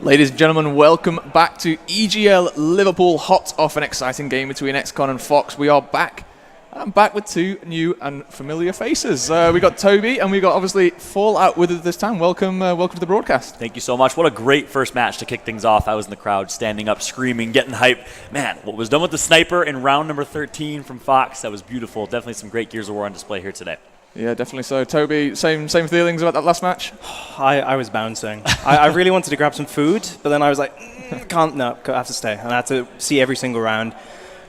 Ladies and gentlemen, welcome back to EGL Liverpool, hot off an exciting game between XCon and Fox. We are back. I'm back with two new and familiar faces. We got Toby and we got obviously Fallout with us this time. Welcome to the broadcast. Thank you so much. What a great first match to kick things off. I was in the crowd, standing up, screaming, getting hype. Man, what was done with the sniper in round number 13 from Fox, that was beautiful. Definitely some great Gears of War on display here today. Yeah, definitely so. Toby, same feelings about that last match? I was bouncing. I really wanted to grab some food, but then I was like, I have to stay. And I had to see every single round.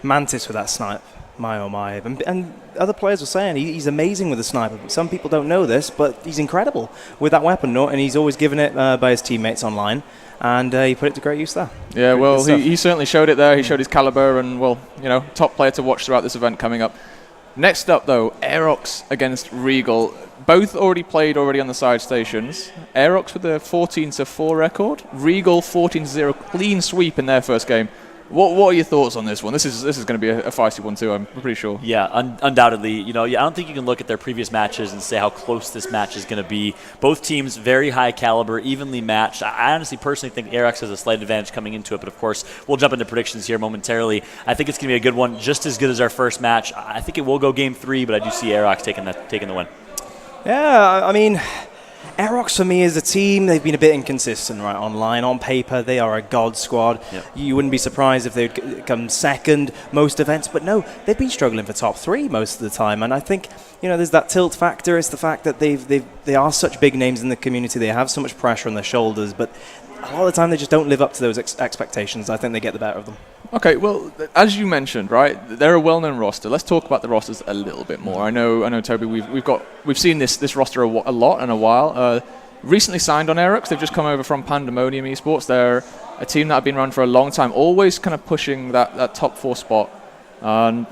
Mantis with that snipe, my oh my. And other players were saying he's amazing with the sniper. Some people don't know this, but he's incredible with that weapon, and he's always given it by his teammates online. And he put it to great use there. Yeah, well, he certainly showed it there. He showed his caliber and, well, top player to watch throughout this event coming up. Next up, though, Aerox against Regal. Both already played on the side stations. Aerox with a 14-4 record. Regal 14-0 clean sweep in their first game. What are your thoughts on this one? This is going to be a feisty one too, I'm pretty sure. Yeah, undoubtedly. I don't think you can look at their previous matches and say how close this match is going to be. Both teams very high caliber, evenly matched. I honestly personally think Aerox has a slight advantage coming into it, but of course we'll jump into predictions here momentarily. I think it's going to be a good one, just as good as our first match. I think it will go game 3, but I do see Aerox taking the win. Yeah, I mean, Aerox for me as a team, they've been a bit inconsistent, right? Online, on paper, they are a god squad. Yep. You wouldn't be surprised if they'd come second most events, but no, they've been struggling for top 3 most of the time. And I think, there's that tilt factor. It's the fact that they are such big names in the community. They have so much pressure on their shoulders, but a lot of the time they just don't live up to those expectations. I think they get the better of them. Okay, well, as you mentioned, right, they're a well-known roster. Let's talk about the rosters a little bit more. I know, Toby. We've seen this roster a lot in a while. Recently signed on Aerox. They've just come over from Pandemonium Esports. They're a team that have been around for a long time, always kind of pushing that top 4 spot. And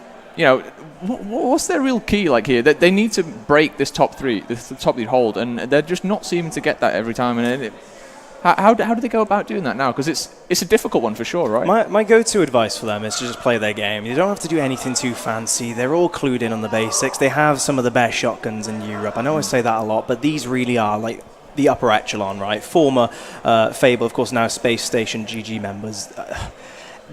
what's their real key like here? They need to break this top 3, this top lead hold, and they're just not seeming to get that every time. And How do they go about doing that now? Because it's a difficult one for sure, right? My go-to advice for them is to just play their game. You don't have to do anything too fancy. They're all clued in on the basics. They have some of the best shotguns in Europe. I know I say that a lot, but these really are like the upper echelon, right? Former Fable, of course, now Space Station GG members.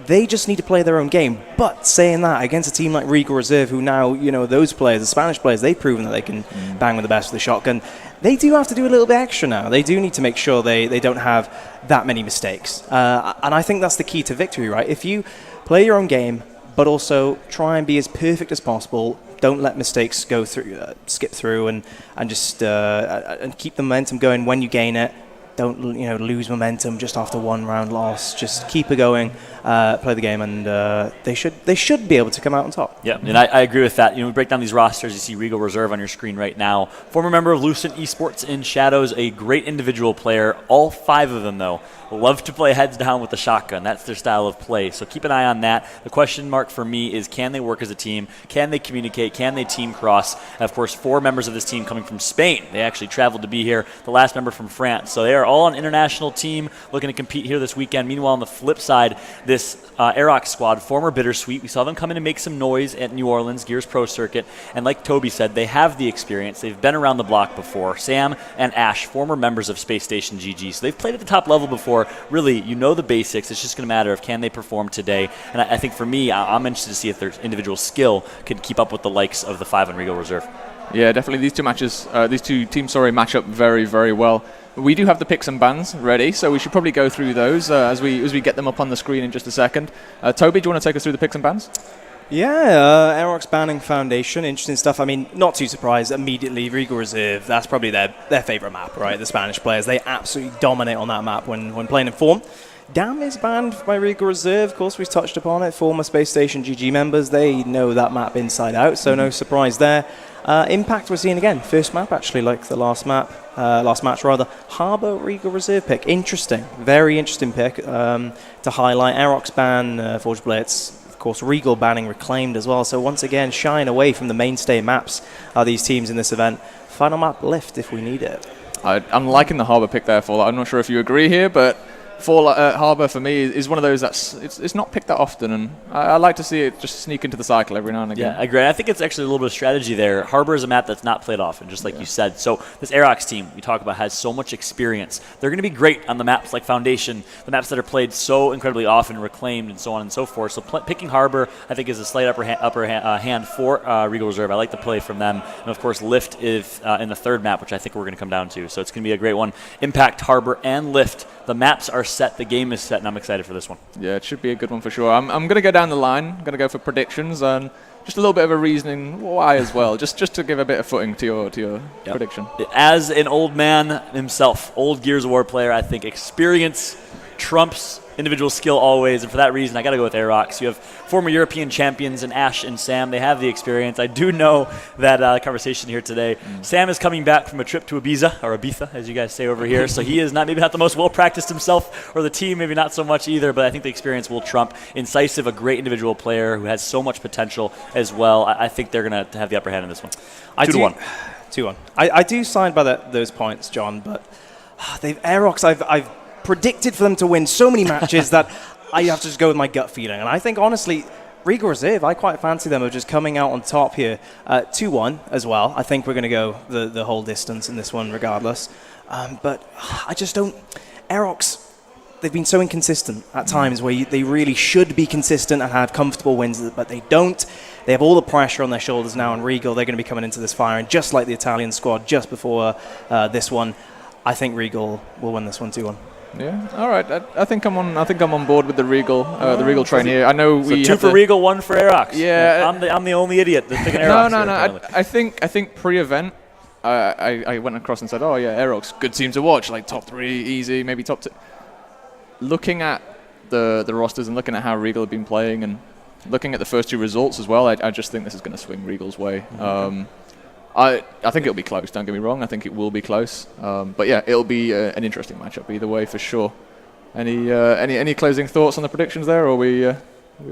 They just need to play their own game. But saying that, against a team like Regal Reserve, who now, those players, the Spanish players, they've proven that they can bang with the best of the shotgun. They do have to do a little bit extra now. They do need to make sure they don't have that many mistakes. And I think that's the key to victory, right? If you play your own game, but also try and be as perfect as possible, don't let mistakes go through, skip through, and just and keep the momentum going when you gain it. Don't lose momentum just after one round loss. Just keep it going, play the game, and they should be able to come out on top. Yeah, and I agree with that. We break down these rosters. You see Regal Reserve on your screen right now. Former member of Lucent Esports in Shadows, a great individual player. All 5 of them, though, love to play heads down with the shotgun. That's their style of play. So keep an eye on that. The question mark for me is, can they work as a team? Can they communicate? Can they team cross? And of course, 4 members of this team coming from Spain. They actually traveled to be here. The last member from France. So they are all an international team looking to compete here this weekend. Meanwhile, on the flip side, this Aerox squad, former Bittersweet, we saw them come in and make some noise at New Orleans, Gears Pro Circuit. And like Toby said, they have the experience. They've been around the block before. Sam and Ash, former members of Space Station GG. So they've played at the top level before. Really, the basics. It's just going to matter of can they perform today. And I think for me, I'm interested to see if their individual skill can keep up with the likes of the 5 on Regal Reserve. Yeah, definitely. These two teams, match up very, very well. We do have the picks and bans ready, so we should probably go through those as we get them up on the screen in just a second. Toby, do you want to take us through the picks and bans? Yeah, Aerox banning Foundation, interesting stuff. I mean, not too surprised, immediately, Regal Reserve, that's probably their favourite map, right? The Spanish players, they absolutely dominate on that map when playing in form. Dam is banned by Regal Reserve, of course, we've touched upon it. Former Space Station GG members, they know that map inside out, so no surprise there. Impact we're seeing again, first map actually, like the last match rather. Harbour Regal Reserve pick, interesting, very interesting pick to highlight. Aerox ban Forge Blitz, of course Regal banning Reclaimed as well, so once again shying away from the mainstay maps are these teams in this event. Final map lift if we need it. I'm liking the Harbour pick there, Fallout. I'm not sure if you agree here, but Harbour for me is one of those it's not picked that often, and I like to see it just sneak into the cycle every now and again. Yeah, I agree. I think it's actually a little bit of strategy there. Harbour is a map that's not played often, just like you said. So this Aerox team we talk about has so much experience. They're going to be great on the maps like Foundation, the maps that are played so incredibly often, reclaimed, and so on and so forth. So picking Harbour, I think, is a slight upper hand for Regal Reserve. I like the play from them. And of course, Lift is in the third map, which I think we're going to come down to. So it's going to be a great one. Impact, Harbour, and Lift. The maps are set, the game is set, and I'm excited for this one. Yeah, it should be a good one for sure. I'm going to go down the line. I'm going to go for predictions and just a little bit of a reasoning why as well, just to give a bit of footing to your prediction. As an old man himself, old Gears of War player, I think experience trumps individual skill always, and for that reason, I got to go with Aerox. You have former European champions in Ash and Sam. They have the experience. I do know that conversation here today. Sam is coming back from a trip to Ibiza, or Ibiza, as you guys say over here, so he is maybe not the most well-practiced himself, or the team maybe not so much either, but I think the experience will trump. Incisive, a great individual player who has so much potential as well. I think they're going to have the upper hand in this one. 2-1. 2-1. I do side by those points, John, but Aerox, I've predicted for them to win so many matches that I have to just go with my gut feeling. And I think, honestly, Regal Reserve, I quite fancy them of just coming out on top here. 2-1 as well. I think we're going to go the whole distance in this one regardless. But I just don't... Aerox, they've been so inconsistent at times where they really should be consistent and have comfortable wins, but they don't. They have all the pressure on their shoulders now, and Regal, they're going to be coming into this fire. And just like the Italian squad just before this one, I think Regal will win this one 2-1. Yeah, all right. I think I'm on board with the Regal train here. I know so 2 for Regal, 1 for Aerox. Yeah, I'm the only idiot that's picking Aerox. No. I think pre-event, I went across and said, oh yeah, Aerox, good team to watch, like top 3, easy, maybe top 2. Looking at the rosters and looking at how Regal have been playing and looking at the first 2 results as well, I just think this is going to swing Regal's way. I think it'll be close, don't get me wrong. I think it will be close. But yeah, it'll be an interesting matchup either way for sure. Any closing thoughts on the predictions there, or are we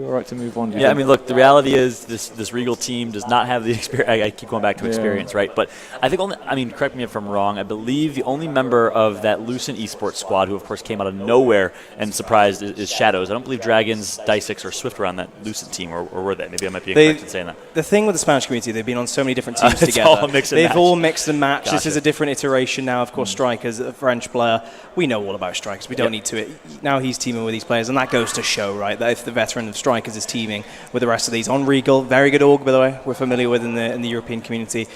all right to move on? Yeah, I mean, look, the reality is this Regal team does not have the experience. I keep going back to experience, right? But I think correct me if I'm wrong, I believe the only member of that Lucent Esports squad who, of course, came out of nowhere and surprised is Shadows. I don't believe Dragons, Dysix, or Swift were on that Lucent team, or were they? Maybe I might be incorrect in saying that. The thing with the Spanish community, they've been on so many different teams together. All mixed and matched. Gotcha. This is a different iteration now. Of course, Strikers, a French player. We know all about Strikers. We don't need to. Now he's teaming with these players, and that goes to show, right, that if the veteran of Strikers is teaming with the rest of these on Regal, very good org, by the way, we're familiar with in the European community.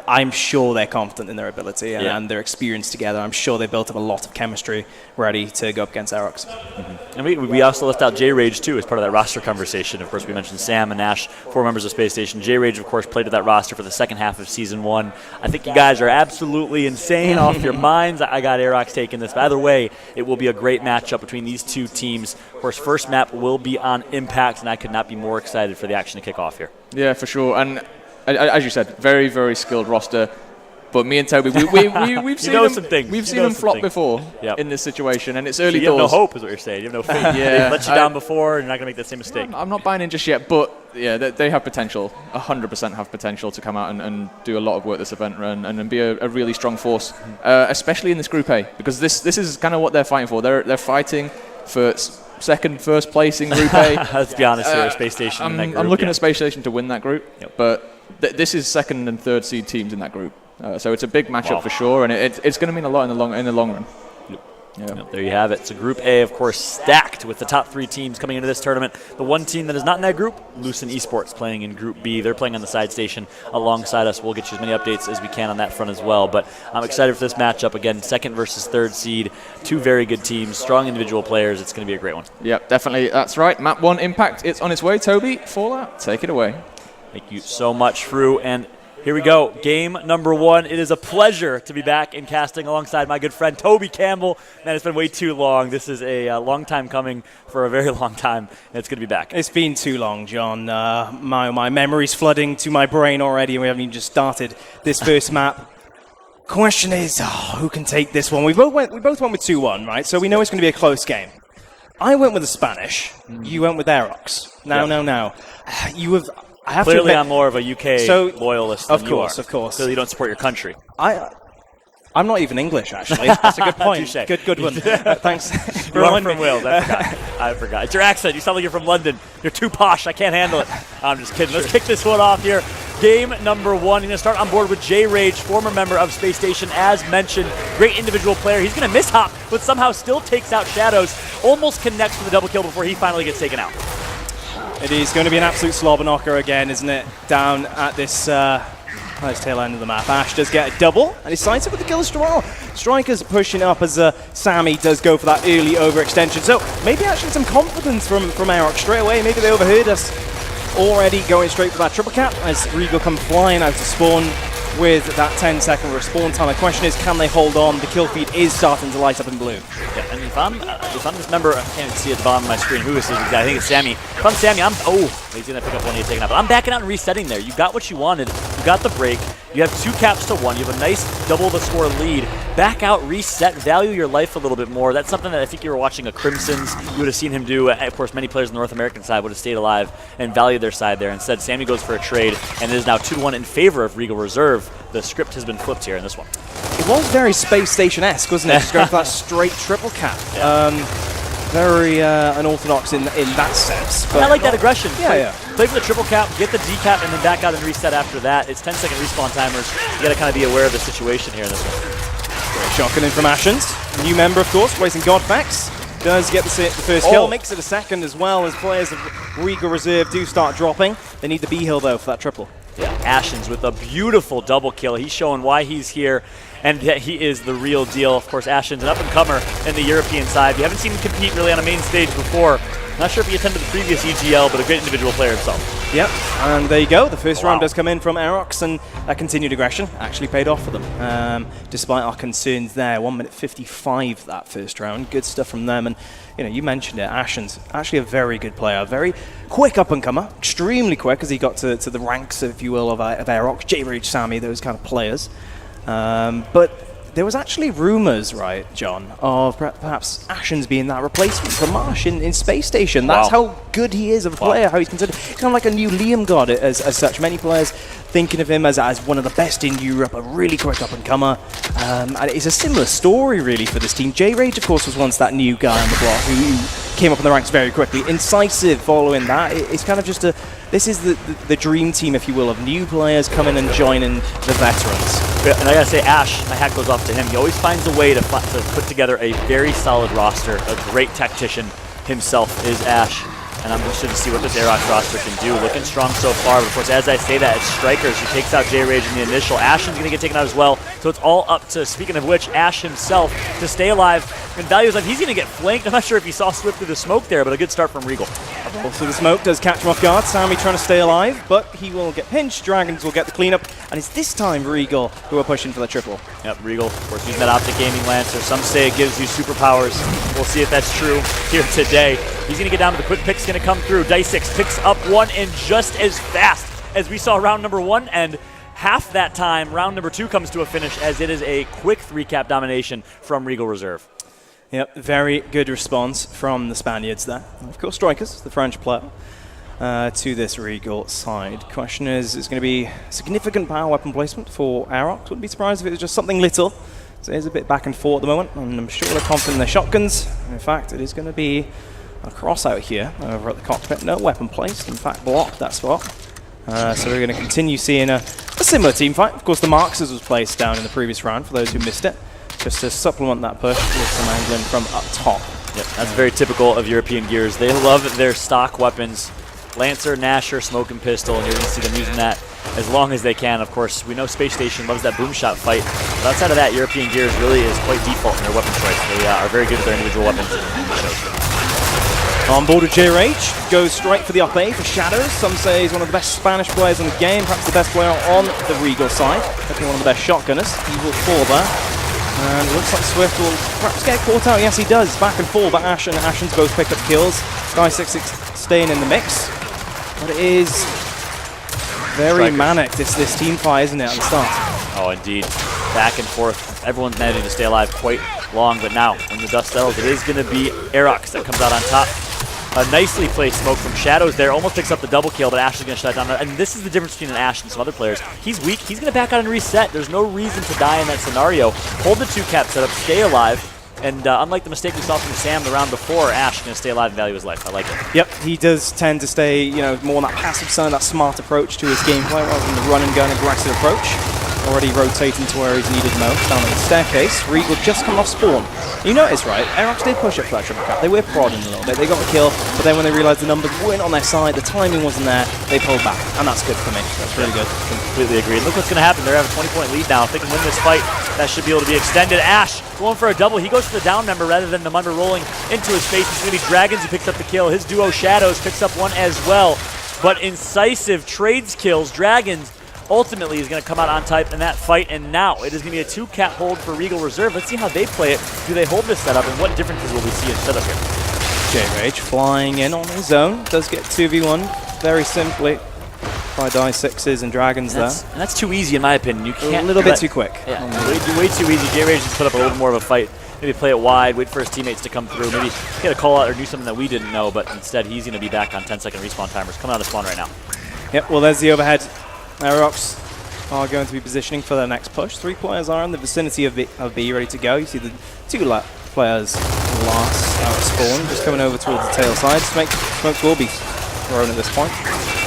I'm sure they're confident in their ability and their experience together. I'm sure they built up a lot of chemistry ready to go up against Aerox. And we also left out J-Rage, too, as part of that roster conversation. Of course, we mentioned Sam and Ash, 4 members of Space Station. J-Rage, of course, played with that roster for the second half of Season 1. I think you guys are absolutely insane off your minds. I got Aerox taking this. But either way, it will be a great matchup between these 2 teams. Of course, first map will be on Impact, and I could not be more excited for the action to kick off here. Yeah, for sure. And as you said, very, very skilled roster. But me and Toby, we've seen them flop before in this situation, and it's early doors. You have no hope, is what you're saying. You have no faith. They've let you down before, and you're not going to make that same mistake. I'm not buying in just yet, but yeah, they have potential. 100% have potential to come out and do a lot of work this event and be a really strong force, especially in this Group A, because this is kind of what they're fighting for. They're fighting for first place in Group A. Let's be honest here, Space Station in that group. I'm looking at Space Station to win that group, but this is 2nd and 3rd seed teams in that group. So it's a big matchup for sure, and it's going to mean a lot in the long run. There you have it. So Group A, of course, stacked with the top 3 teams coming into this tournament. The one team that is not in that group, Lucent Esports, playing in Group B. They're playing on the side station alongside us. We'll get you as many updates as we can on that front as well. But I'm excited for this matchup. Again, 2nd versus 3rd seed. 2 very good teams, strong individual players. It's going to be a great one. Yep, definitely. That's right. Map 1 Impact. It's on its way. Toby, Fallout, take it away. Thank you so much, Fru. And here we go. Game number 1. It is a pleasure to be back in casting alongside my good friend Toby Campbell. Man, it's been way too long. This is a long time coming for a very long time, and it's good to be back. It's been too long, John. My memory's flooding to my brain already, and we haven't even just started this first map. Question is, who can take this one? We both went with 2-1, right? So we know it's going to be a close game. I went with the Spanish. You went with Aerox. Now. You have... Clearly, I'm more of a UK loyalist than you are. Of course. Clearly, you don't support your country. I I'm not even English, actually. That's a good point. Good one. Thanks. You are from Wales. I forgot. It's your accent. You sound like you're from London. You're too posh. I can't handle it. I'm just kidding. Let's kick this one off here. Game number 1. You're going to start on board with J-Rage, former member of Space Station, as mentioned. Great individual player. He's going to mishap, but somehow still takes out Shadows. Almost connects for the double kill before he finally gets taken out. It is going to be an absolute slobber knocker again, isn't it? Down at this tail end of the map. Ash does get a double, and he signs it with the kill as well. Strikers pushing up as Sammy does go for that early overextension. So maybe actually some confidence from Aerox straight away. Maybe they overheard us already going straight for that triple cap as Regal come flying out to spawn with that 10-second respawn time. The question is, can they hold on? The kill feed is starting to light up in blue. Yeah, and if I'm this member, I can't even see at the bottom of my screen who this is. I think it's Sammy. If I'm Sammy, he's going to pick up one he's taken out. But I'm backing out and resetting there. You got what you wanted. You got the break. You have 2 caps to 1. You have a nice double the score lead. Back out, reset, value your life a little bit more. That's something that I think you were watching a Crimson's. You would have seen him do. Of course, many players on the North American side would have stayed alive and valued their side there. Instead, Sammy goes for a trade, and it is now 2-1 in favor of Regal Reserve. The script has been flipped here in this one. It was very Space Station-esque, wasn't it? Just going for that straight triple cap. Yeah. Very unorthodox in that sense. But I like that aggression. Play for the triple cap, get the decap, and then back out and reset after that. It's 10-second respawn timers. You got to kind of be aware of the situation here in this one. Great shotgun in from Ashens. New member, of course, placing Godfax. Does get the first kill, makes it a second as well as players of Regal Reserve do start dropping. They need the B-Hill, though, for that triple. Yeah, Ashens with a beautiful double kill. He's showing why he's here, and that he is the real deal. Of course, Ashens, an up-and-comer in the European side. We haven't seen him compete really on a main stage before. Not sure if he attended the previous EGL, but a great individual player himself. Yep, and there you go. The first round does come in from Aerox, and that continued aggression actually paid off for them. Despite our concerns there, 1 minute 55 that first round. Good stuff from them. And you mentioned it, Ashens, actually a very good player, very quick up-and-comer, extremely quick as he got to the ranks, if you will, of Aerox, J-Rage, Sammy, those kind of players. But there was actually rumours, right, John, of perhaps Ashens being that replacement for Marsh in Space Station. That's how good he is of a player, how he's considered. He's kind of like a new Liam God as such. Many players thinking of him as one of the best in Europe, a really quick up-and-comer. And it's a similar story, really, for this team. J-Rage, of course, was once that new guy on the block who came up in the ranks very quickly. Incisive following that. It's kind of just this is the dream team, if you will, of new players coming and joining the veterans. And I gotta say, Ash, my hat goes off to him. He always finds a way to put together a very solid roster. A great tactician himself is Ash. And I'm interested to see what this Aerox roster can do. Looking strong so far, but of course, as I say that, it's Strikers who takes out J-Rage in the initial. Ashen's going to get taken out as well, so it's all up to, speaking of which, Ash himself to stay alive and value his life. He's going to get flanked. I'm not sure if he saw Swift through the smoke there, but a good start from Regal. Also, the smoke does catch him off guard. Sammy trying to stay alive, but he will get pinched. Dragons will get the cleanup, and it's this time Regal who are pushing for the triple. Yep, Regal, of course, using that Optic Gaming Lancer. Some say it gives you superpowers. We'll see if that's true here today. He's going to get down to the quick pick's going to come through. Dice6 picks up one, and just as fast as we saw round number 1, and half that time, round number 2 comes to a finish as it is a quick 3-cap domination from Regal Reserve. Yep, very good response from the Spaniards there. Of course, Strikers, the French player, to this Regal side. Question is, it's going to be significant power weapon placement for Aerox. Wouldn't be surprised if it was just something little. So it is a bit back and forth at the moment, and I'm sure they're confident in their shotguns. In fact, it is going to be a cross out here over at the cockpit. No weapon placed, in fact blocked that spot. So we're going to continue seeing a similar team fight. Of course, the Marxers was placed down in the previous round for those who missed it, just to supplement that push with some angling from up top. Yep, that's very typical of European gears. They love their stock weapons. Lancer, Nasher, Smoke and Pistol, and you're going to see them using that as long as they can. Of course, we know Space Station loves that boom shot fight, but outside of that, European gears really is quite default in their weapon choice. They are very good with their individual weapons. On board with J-Rage, goes straight for the up A for Shadows. Some say he's one of the best Spanish players in the game, perhaps the best player on the Regal side. Definitely one of the best shotgunners. He will fall there. And it looks like Swift will perhaps get caught out. Yes, he does. Back and forth, but Ash and Ashens both pick up kills. Dice6 staying in the mix. But it is very manic, this team fight, isn't it, at the start? Oh, indeed. Back and forth. Everyone's managing to stay alive quite long, but now, when the dust settles, it is going to be Aerox that comes out on top A nicely placed smoke from Shadows there. Almost picks up the double kill, but Ash is going to shut it down. And this is the difference between an Ash and some other players. He's weak. He's going to back out and reset. There's no reason to die in that scenario. Hold the 2-cap setup, stay alive. And unlike the mistake we saw from Sam the round before, Ash is going to stay alive and value his life. I like it. Yep, he does tend to stay, more on that passive side, that smart approach to his gameplay rather than the run and gun aggressive approach. Already rotating to where he's needed most. Down on the staircase, Regal just come off spawn. You notice, right? Aerox did push up for that triple cap. They were prodding a little bit. They got the kill, but then when they realized the numbers weren't on their side, the timing wasn't there, they pulled back. And that's good for me. That's really good. Completely agree. Look what's going to happen. They're having a 20-point lead now. If they can win this fight, that should be able to be extended. Ash going for a double. He goes for the down member rather than the member rolling into his face. It's going to be Dragons who picks up the kill. His duo Shadows picks up one as well. But incisive trades kills. Dragons ultimately is going to come out on top in that fight, and now it is going to be a 2-cap hold for Regal Reserve. Let's see how they play it. Do they hold this setup, and what differences will we see in setup here? J-Rage flying in on his own. Does get 2v1 very simply by die 6s and Dragons there. And that's too easy in my opinion. You can't. A little bit too quick. Yeah, way too easy. J-Rage just put up a little more of a fight. Maybe play it wide, wait for his teammates to come through, maybe get a call out or do something that we didn't know, but instead he's going to be back on 10-second respawn timers. Coming out of spawn right now. Yep, well there's the overhead. Aerox are going to be positioning for their next push. 3 players are in the vicinity of B ready to go. You see the 2 players last out of spawn, just coming over towards the tail side. Smokes will be thrown at this point.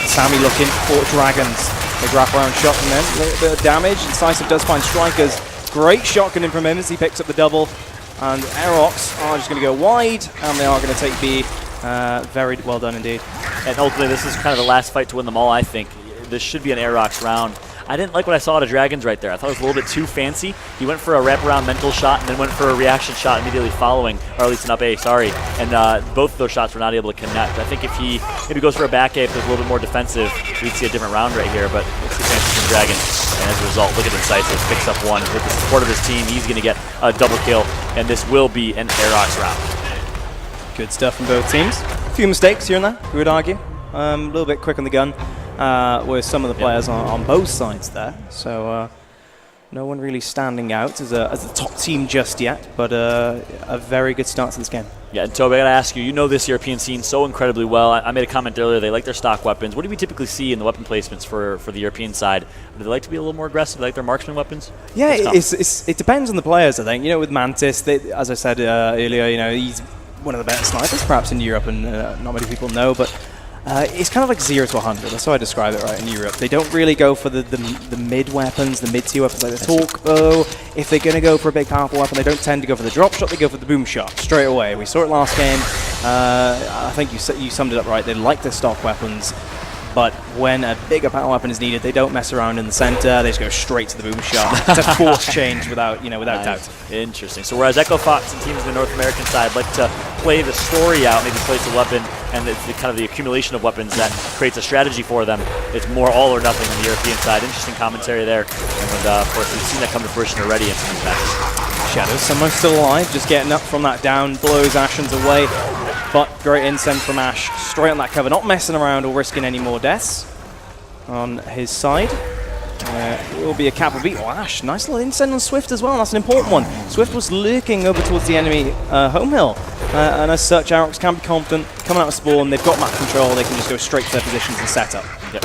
Sammy looking for Dragons. Big wraparound shot from them, a little bit of damage. Incisive does find Strikers. Great shotgun in from him as he picks up the double. And Aerox are just going to go wide, and they are going to take B. Very well done indeed. And ultimately, this is kind of the last fight to win them all, I think. This should be an Aerox round. I didn't like what I saw out of Dragons right there. I thought it was a little bit too fancy. He went for a wraparound mental shot and then went for a reaction shot immediately following, or at least an up A, sorry. And both of those shots were not able to connect. I think if he maybe goes for a back A, if there's a little bit more defensive, we'd see a different round right here. But it's the fancy from Dragons. And as a result, look at Incisive, picks up one. With the support of his team, he's going to get a double kill. And this will be an Aerox round. Good stuff from both teams. A few mistakes here and there, we would argue. A little bit quick on the gun. With some of the players on both sides there. So no one really standing out as a top team just yet, but a very good start to this game. Yeah, and Toby, I got to ask you, you know this European scene so incredibly well. I made a comment earlier, they like their stock weapons. What do we typically see in the weapon placements for the European side? Do they like to be a little more aggressive? Do they like their marksman weapons? Yeah, it depends on the players, I think. With Mantis, as I said earlier, he's one of the better snipers perhaps in Europe, and not many people know, but it's kind of like 0 to 100. That's how I describe it, right, in Europe. They don't really go for the mid weapons, the mid-tier weapons like the Torque bow. If they're going to go for a big, powerful weapon, they don't tend to go for the drop shot, they go for the boom shot straight away. We saw it last game. I think you summed it up right. They like their stock weapons, but when a bigger power weapon is needed, they don't mess around in the center. They just go straight to the boom shot. It's a force change without doubt. Interesting. So whereas Echo Fox and teams in the North American side like to play the story out, maybe place a weapon, and it's kind of the accumulation of weapons that creates a strategy for them. It's more all or nothing on the European side. Interesting commentary there. And of course, we've seen that come to fruition already in some of these matches. Shadows somehow still alive, just getting up from that down, blows Ashens away. But great incend from Ash, straight on that cover, not messing around or risking any more deaths on his side. It will be a cap of beat. Oh, Ash, nice little incend on Swift as well, that's an important one. Swift was lurking over towards the enemy home hill, and as such, Aerox can be confident, coming out of spawn, they've got map control, they can just go straight to their positions and set up. Yep.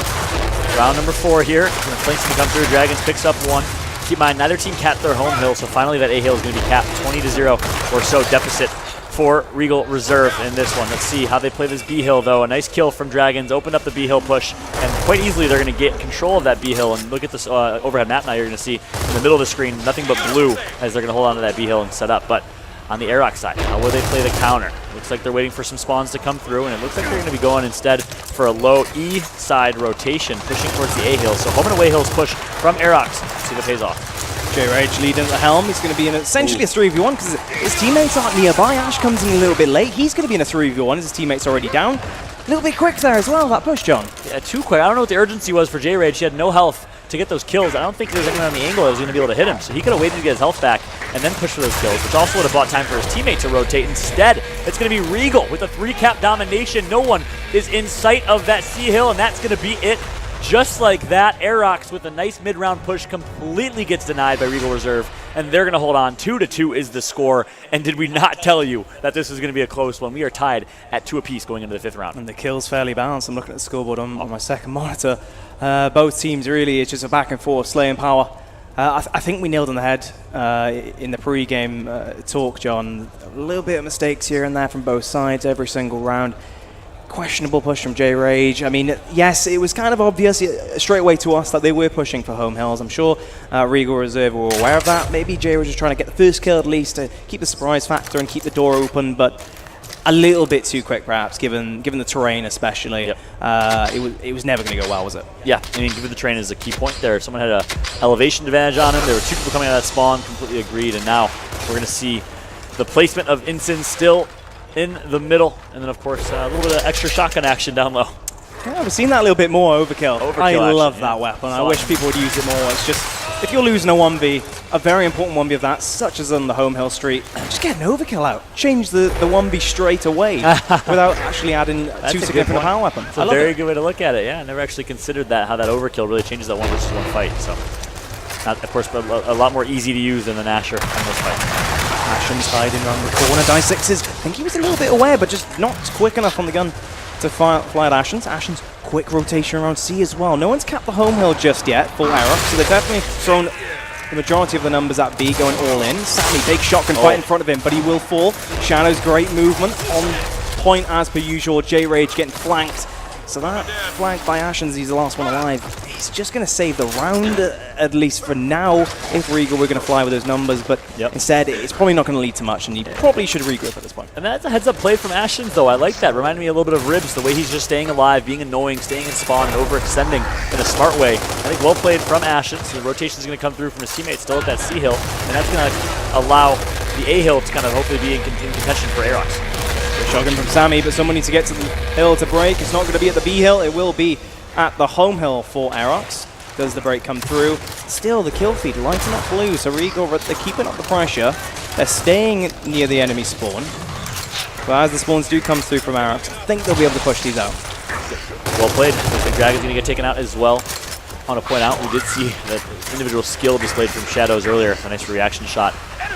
Round number 4 here, Flinks to come through, Dragons picks up one. Keep in mind, neither team capped their home hill, so finally that A hill is going to be capped 20-0 or so deficit for Regal Reserve in this one. Let's see how they play this B hill though. A nice kill from Dragons, opened up the B hill push, and quite easily they're going to get control of that B hill. And look at this overhead map now. You're going to see in the middle of the screen nothing but blue as they're going to hold on to that B hill and set up. But on the Aerox side, how will they play the counter? Looks like they're waiting for some spawns to come through, and it looks like they're going to be going instead for a low E side rotation, pushing towards the A hill. So home and away hills push from Aerox. See if it pays off. J-Rage leading at the helm. He's going to be in essentially a 3v1 because his teammates aren't nearby. Ash comes in a little bit late. He's going to be in a 3v1 as his teammates already down. A little bit quick there as well, that push, John. Yeah, too quick. I don't know what the urgency was for J-Rage. He had no health to get those kills. I don't think there was anyone on the angle that was going to be able to hit him. So he could have waited to get his health back and then push for those kills, which also would have bought time for his teammate to rotate. Instead, it's going to be Regal with a 3-cap domination. No one is in sight of that C hill, and that's going to be it. Just like that, Aerox with a nice mid-round push completely gets denied by Regal Reserve, and they're going to hold on. 2-2 is the score. And did we not tell you that this was going to be a close one? We are tied at 2 apiece going into the 5th round. And the kills fairly balanced. I'm looking at the scoreboard on my second monitor. Both teams really, it's just a back and forth slaying power. I think we nailed on the head in the pre-game talk, John. A little bit of mistakes here and there from both sides every single round. Questionable push from J-Rage. I mean, yes, it was kind of obvious straight away to us that they were pushing for home hills. I'm sure Regal Reserve were aware of that. Maybe J-Rage was trying to get the first kill at least to keep the surprise factor and keep the door open, but a little bit too quick perhaps, given the terrain especially. Yep. It was never going to go well, was it? Yeah, I mean, given the terrain is a key point there. If someone had an elevation advantage on him, there were 2 people coming out of that spawn, completely agreed, and now we're going to see the placement of Ensign still in the middle, and then of course a little bit of extra shotgun action down low. Yeah, we've seen that a little bit more overkill. I love that weapon. I wish people would use it more. It's just, if you're losing a 1v, a very important 1v of that, such as on the home hill street, just get an overkill out. Change the 1v straight away without actually adding too significant a power weapon. That's a very good way to look at it. Yeah, I never actually considered that, how that overkill really changes that 1 versus 1 fight. So, not, of course, but a lot more easy to use than the Nasher in those fights. Ashen's hiding around the corner. Die6's, I think he was a little bit aware, but just not quick enough on the gun to fly at Ashen's. Ashen's quick rotation around C as well. No one's capped the home hill just yet, full Aerox, so they've definitely thrown the majority of the numbers at B, going all in. Sammy, big shotgun fight in front of him, but he will fall. Shadow's great movement on point as per usual. J-Rage getting flanked. So that flank by Ashens, he's the last one alive. He's just going to save the round, at least for now, if Regal were going to fly with those numbers. But instead, it's probably not going to lead to much, and he probably should regroup at this point. And that's a heads-up play from Ashens, though. I like that. Reminded me a little bit of Ribs, the way he's just staying alive, being annoying, staying in spawn, and overextending in a smart way. I think well played from Ashens. The rotation is going to come through from his teammates still at that C hill, and that's going to allow the A hill to kind of hopefully be in contention for Aerox. Shotgun from Sammy, but someone needs to get to the hill to break. It's not going to be at the B hill, it will be at the home hill for Aerox. Does the break come through? Still, the kill feed lighting up blue, so Regal, they're keeping up the pressure. They're staying near the enemy spawn. But as the spawns do come through from Aerox, I think they'll be able to push these out. Well played. I think Dragon's going to get taken out as well. I want to point out, we did see the individual skill displayed from Shadows earlier. A nice reaction shot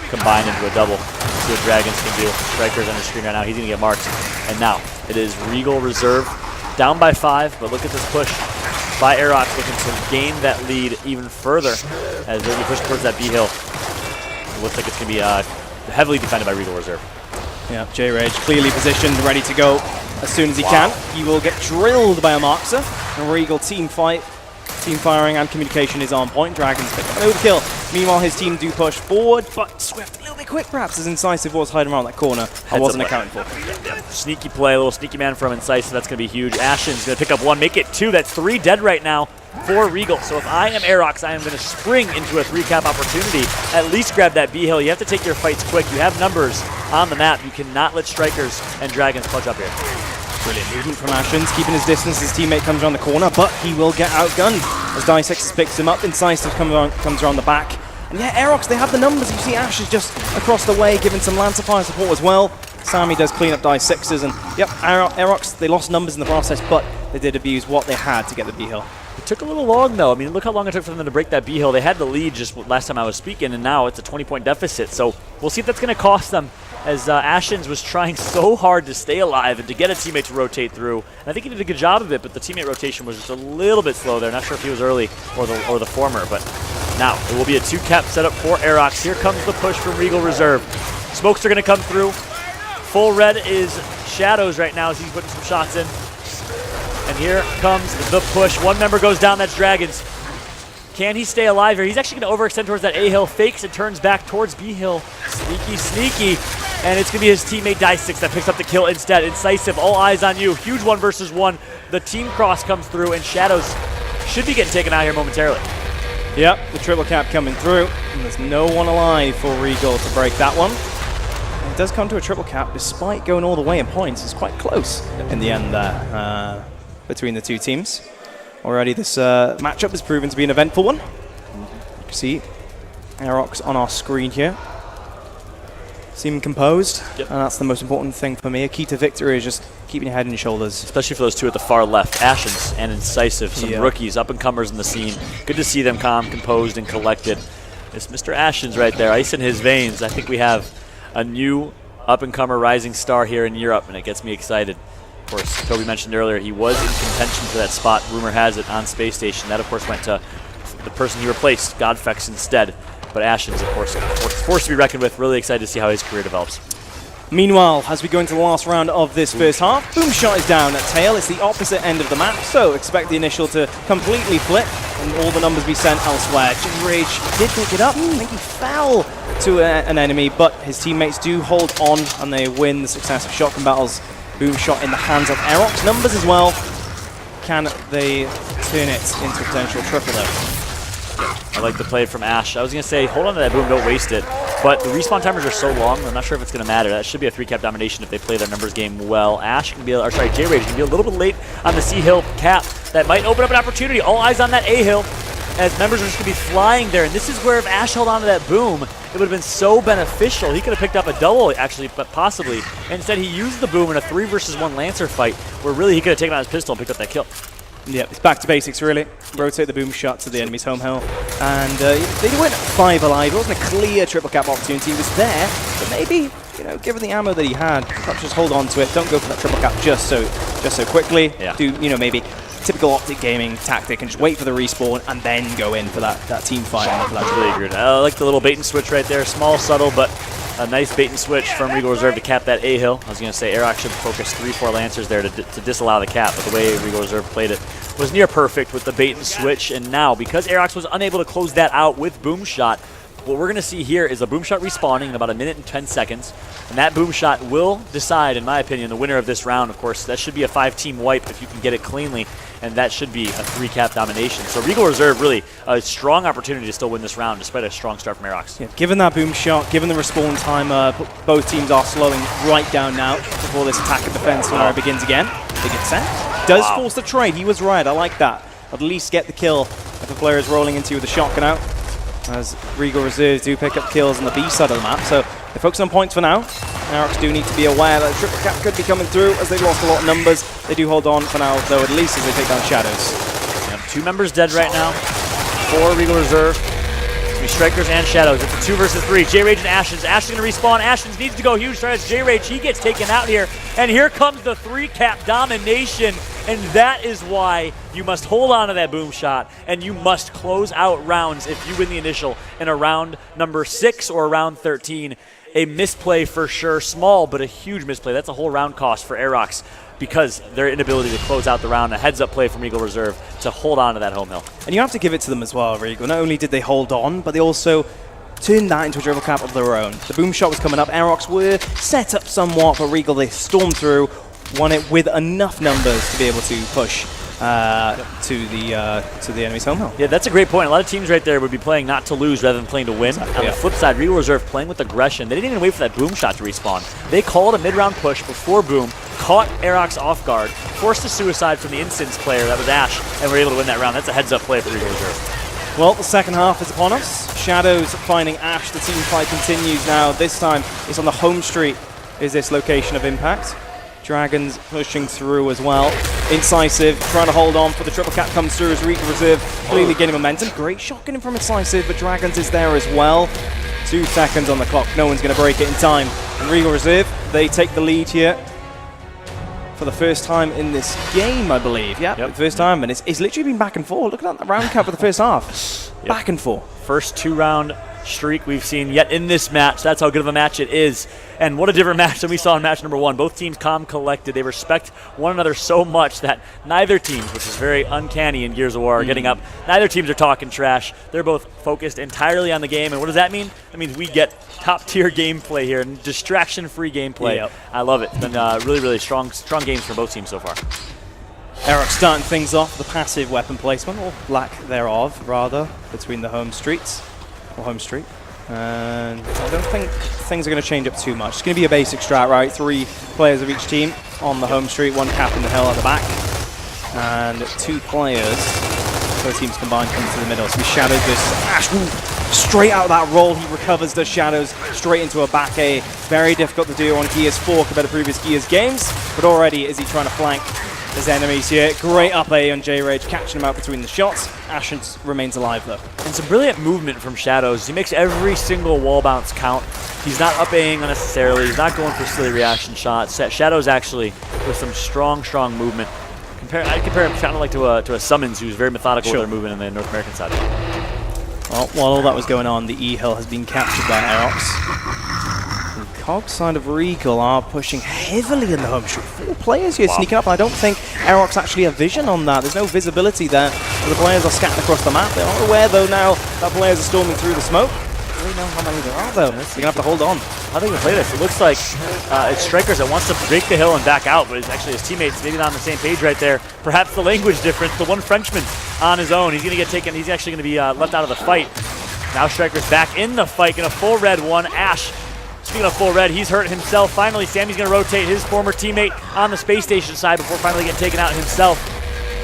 combined into a double. Let's see what Dragons can do. Striker's on the screen right now. He's going to get marked. And now it is Regal Reserve down by 5, but look at this push by Aerox looking to gain that lead even further as they're going to push towards that B hill. It looks like it's going to be heavily defended by Regal Reserve. Yeah, J-Rage clearly positioned, ready to go as soon as he can. He will get drilled by a Markser. And Regal team fight. Team firing and communication is on point. Dragons pick up an overkill. Meanwhile, his team do push forward, but Swift a little bit quick perhaps, as Incisive was hiding around that corner. I wasn't accounted for. Sneaky play, a little sneaky man from Incisive. That's going to be huge. Ashen's going to pick up 1, make it 2. That's 3 dead right now for Regal. So if I am Aerox, I am going to spring into a 3-cap opportunity. At least grab that B hill. You have to take your fights quick. You have numbers on the map. You cannot let Strikers and Dragons clutch up here. Brilliant movement from Ashens, keeping his distance. His teammate comes around the corner, but he will get outgunned as Die6 picks him up. Incisive comes around the back. And yeah, Aerox, they have the numbers. You see Ashes just across the way, giving some Lancer fire support as well. Sammy does clean up Die6's, and yep, Aerox, they lost numbers in the process, but they did abuse what they had to get the B hill. It took a little long, though. I mean, look how long it took for them to break that B hill. They had the lead just last time I was speaking, and now it's a 20-point deficit. So we'll see if that's going to cost them, as Ashens was trying so hard to stay alive and to get a teammate to rotate through. And I think he did a good job of it, but the teammate rotation was just a little bit slow there. Not sure if he was early or the former, but now it will be a 2-cap setup for Aerox. Here comes the push from Regal Reserve. Smokes are going to come through. Full red is Shadows right now as he's putting some shots in. And here comes the push. 1 member goes down, that's Dragons. Can he stay alive here? He's actually going to overextend towards that A hill, fakes and turns back towards B hill. Sneaky, sneaky. And it's going to be his teammate Die6 that picks up the kill instead. Incisive, all eyes on you. Huge 1 versus 1. The team cross comes through, and Shadows should be getting taken out here momentarily. Yep, the triple cap coming through. And there's no one alive for Regal to break that one. And it does come to a triple cap despite going all the way in points. It's quite close in the end there between the two teams. Already this matchup has proven to be an eventful one. You can see Aerox on our screen here. Seem composed, and that's the most important thing for me. A key to victory is just keeping your head on your shoulders. Especially for those two at the far left, Ashens and Incisive, some rookies, up-and-comers in the scene. Good to see them calm, composed, and collected. It's Mr. Ashens right there, ice in his veins. I think we have a new up-and-comer rising star here in Europe, and it gets me excited. Of course, Toby mentioned earlier he was in contention for that spot, rumor has it, on Space Station. That, of course, went to the person he replaced, Godfex, instead. But Ashens, of course, forced to be reckoned with. Really excited to see how his career develops. Meanwhile, as we go into the last round of this first half, Boomshot is down at tail. It's the opposite end of the map, so expect the initial to completely flip and all the numbers be sent elsewhere. Rage did pick it up. I think he fell to an enemy, but his teammates do hold on and they win the successive shotgun battles. Boomshot in the hands of Aerox. Numbers as well. Can they turn it into a potential triple though? I like the play from Ash. I was going to say, hold on to that boom, don't waste it. But the respawn timers are so long, I'm not sure if it's going to matter. That should be a 3-cap domination if they play their numbers game well. Ash can be, or sorry, J-Rage can be a little bit late on the C-Hill cap. That might open up an opportunity. All eyes on that A-Hill, as members are just going to be flying there. And this is where if Ash held on to that boom, it would have been so beneficial. He could have picked up a double, actually, but possibly. Instead, he used the boom in a 3 versus 1 Lancer fight, where really he could have taken out his pistol and picked up that kill. Yeah, it's back to basics, really. Rotate the boom shot to the enemy's home hill. And they went 5 alive. It wasn't a clear triple cap opportunity. It was there, but maybe, given the ammo that he had, perhaps just hold on to it. Don't go for that triple cap just so quickly. Yeah. Do, maybe typical Optic gaming tactic and just wait for the respawn and then go in for that team fight. That's really good. I like the little bait and switch right there. Small, subtle, but a nice bait and switch from Regal Reserve to cap that A-Hill. I was going to say Aerox should focus 3-4 Lancers there to disallow the cap, but the way Regal Reserve played it was near perfect with the bait and switch. And now, because Aerox was unable to close that out with Boom Shot, what we're going to see here is a Boom Shot respawning in about 1 minute and 10 seconds. And that Boom Shot will decide, in my opinion, the winner of this round. Of course, that should be a 5-team wipe if you can get it cleanly. And that should be a 3-cap domination. So Regal Reserve, really a strong opportunity to still win this round, despite a strong start from Aerox. Yeah, given that boom shot, given the respawn time, both teams are slowing right down now before this attack and defense scenario begins again. Big consent. Does force the trade. He was right. I like that. At least get the kill if the player is rolling into you with a shotgun out. As Regal Reserve do pick up kills on the B side of the map. So they're focusing on points for now. Aerox do need to be aware that triple cap could be coming through as they've lost a lot of numbers. They do hold on for now, though, at least as they take down Shadows. Yep, 2 members dead right now for Regal Reserve. It's going to be Strikers and Shadows. It's a 2 versus 3. J-Rage and Ashens. Ashens going to respawn. Ashens needs to go huge. Tries J-Rage. He gets taken out here. And here comes the 3-cap domination. And that is why you must hold on to that boom shot, and you must close out rounds if you win the initial in a round number 6 or round 13. A misplay for sure, small, but a huge misplay. That's a whole round cost for Aerox because their inability to close out the round. A heads-up play from Regal Reserve to hold on to that home hill. And you have to give it to them as well, Regal. Not only did they hold on, but they also turned that into a triple cap of their own. The boom shot was coming up. Aerox were set up somewhat, but Regal, they stormed through, won it with enough numbers to be able to push to the enemy's home hill. Yeah, that's a great point. A lot of teams right there would be playing not to lose rather than playing to win. Exactly, on the flip side, Regal Reserve playing with aggression. They didn't even wait for that boom shot to respawn. They called a mid-round push before boom, caught Aerox off guard, forced a suicide from the instance player, that was Ash, and were able to win that round. That's a heads-up play for Regal Reserve. Well, the second half is upon us. Shadows finding Ash. The team fight continues now. This time, it's on the home street is this location of impact. Dragons pushing through as well. Incisive, trying to hold on, but the triple cap comes through as Regal Reserve clearly gaining momentum. Great shotgun from Incisive, but Dragons is there as well. 2 seconds on the clock. No one's going to break it in time. And Regal Reserve, they take the lead here for the first time in this game, I believe. Yeah, yep. First time, and it's literally been back and forth. Look at that round count for the first half. Yep. Back and forth. First 2-round streak we've seen yet in this match. That's how good of a match it is. And what a different match than we saw in match number 1. Both teams calm, collected. They respect one another so much that neither teams, which is very uncanny in Gears of War, are getting up. Neither teams are talking trash. They're both focused entirely on the game. And what does that mean? That means we get top-tier gameplay here and distraction-free gameplay. Yep. I love it. It's been really, really strong games for both teams so far. Aerox starting things off, the passive weapon placement, or lack thereof, rather, between the home streets. Or home street. And I don't think things are going to change up too much. It's going to be a basic strat, right? 3 players of each team on the home street, 1 cap in the hill at the back. And 2 players, both teams combined, coming to the middle. So Shadows versus Ash. Ooh, straight out of that roll, he recovers the Shadows straight into a back A. Very difficult to do on Gears 4 compared to previous Gears games. But already is he trying to flank There's enemies here. Great up A on J-Rage, catching him out between the shots. Ashen remains alive, though. And some brilliant movement from Shadows. He makes every single wall bounce count. He's not up-Aing unnecessarily. He's not going for silly reaction shots. Shadows actually with some strong movement. I'd compare him kind of like to a Summons, who's very methodical with their movement in the North American side. Well, while all that was going on, the E-Hill has been captured by Aerox. The COG side of Regal are pushing heavily in the home straight. 4 players here sneaking up. I don't think Aerox actually have vision on that. There's no visibility there. The players are scattered across the map. They are aware, though, now that players are storming through the smoke. I don't know how many there are, though. You're going to have to hold on. How are they going to play this? It looks like it's Strikers that wants to break the hill and back out, but it's actually his teammates maybe not on the same page right there. Perhaps the language difference. The one Frenchman on his own. He's going to get taken. He's actually going to be left out of the fight. Now Strikers back in the fight. Going to full red one. Ash, speaking of full red, he's hurt himself. Finally, Sammy's going to rotate his former teammate on the space station side before finally getting taken out himself.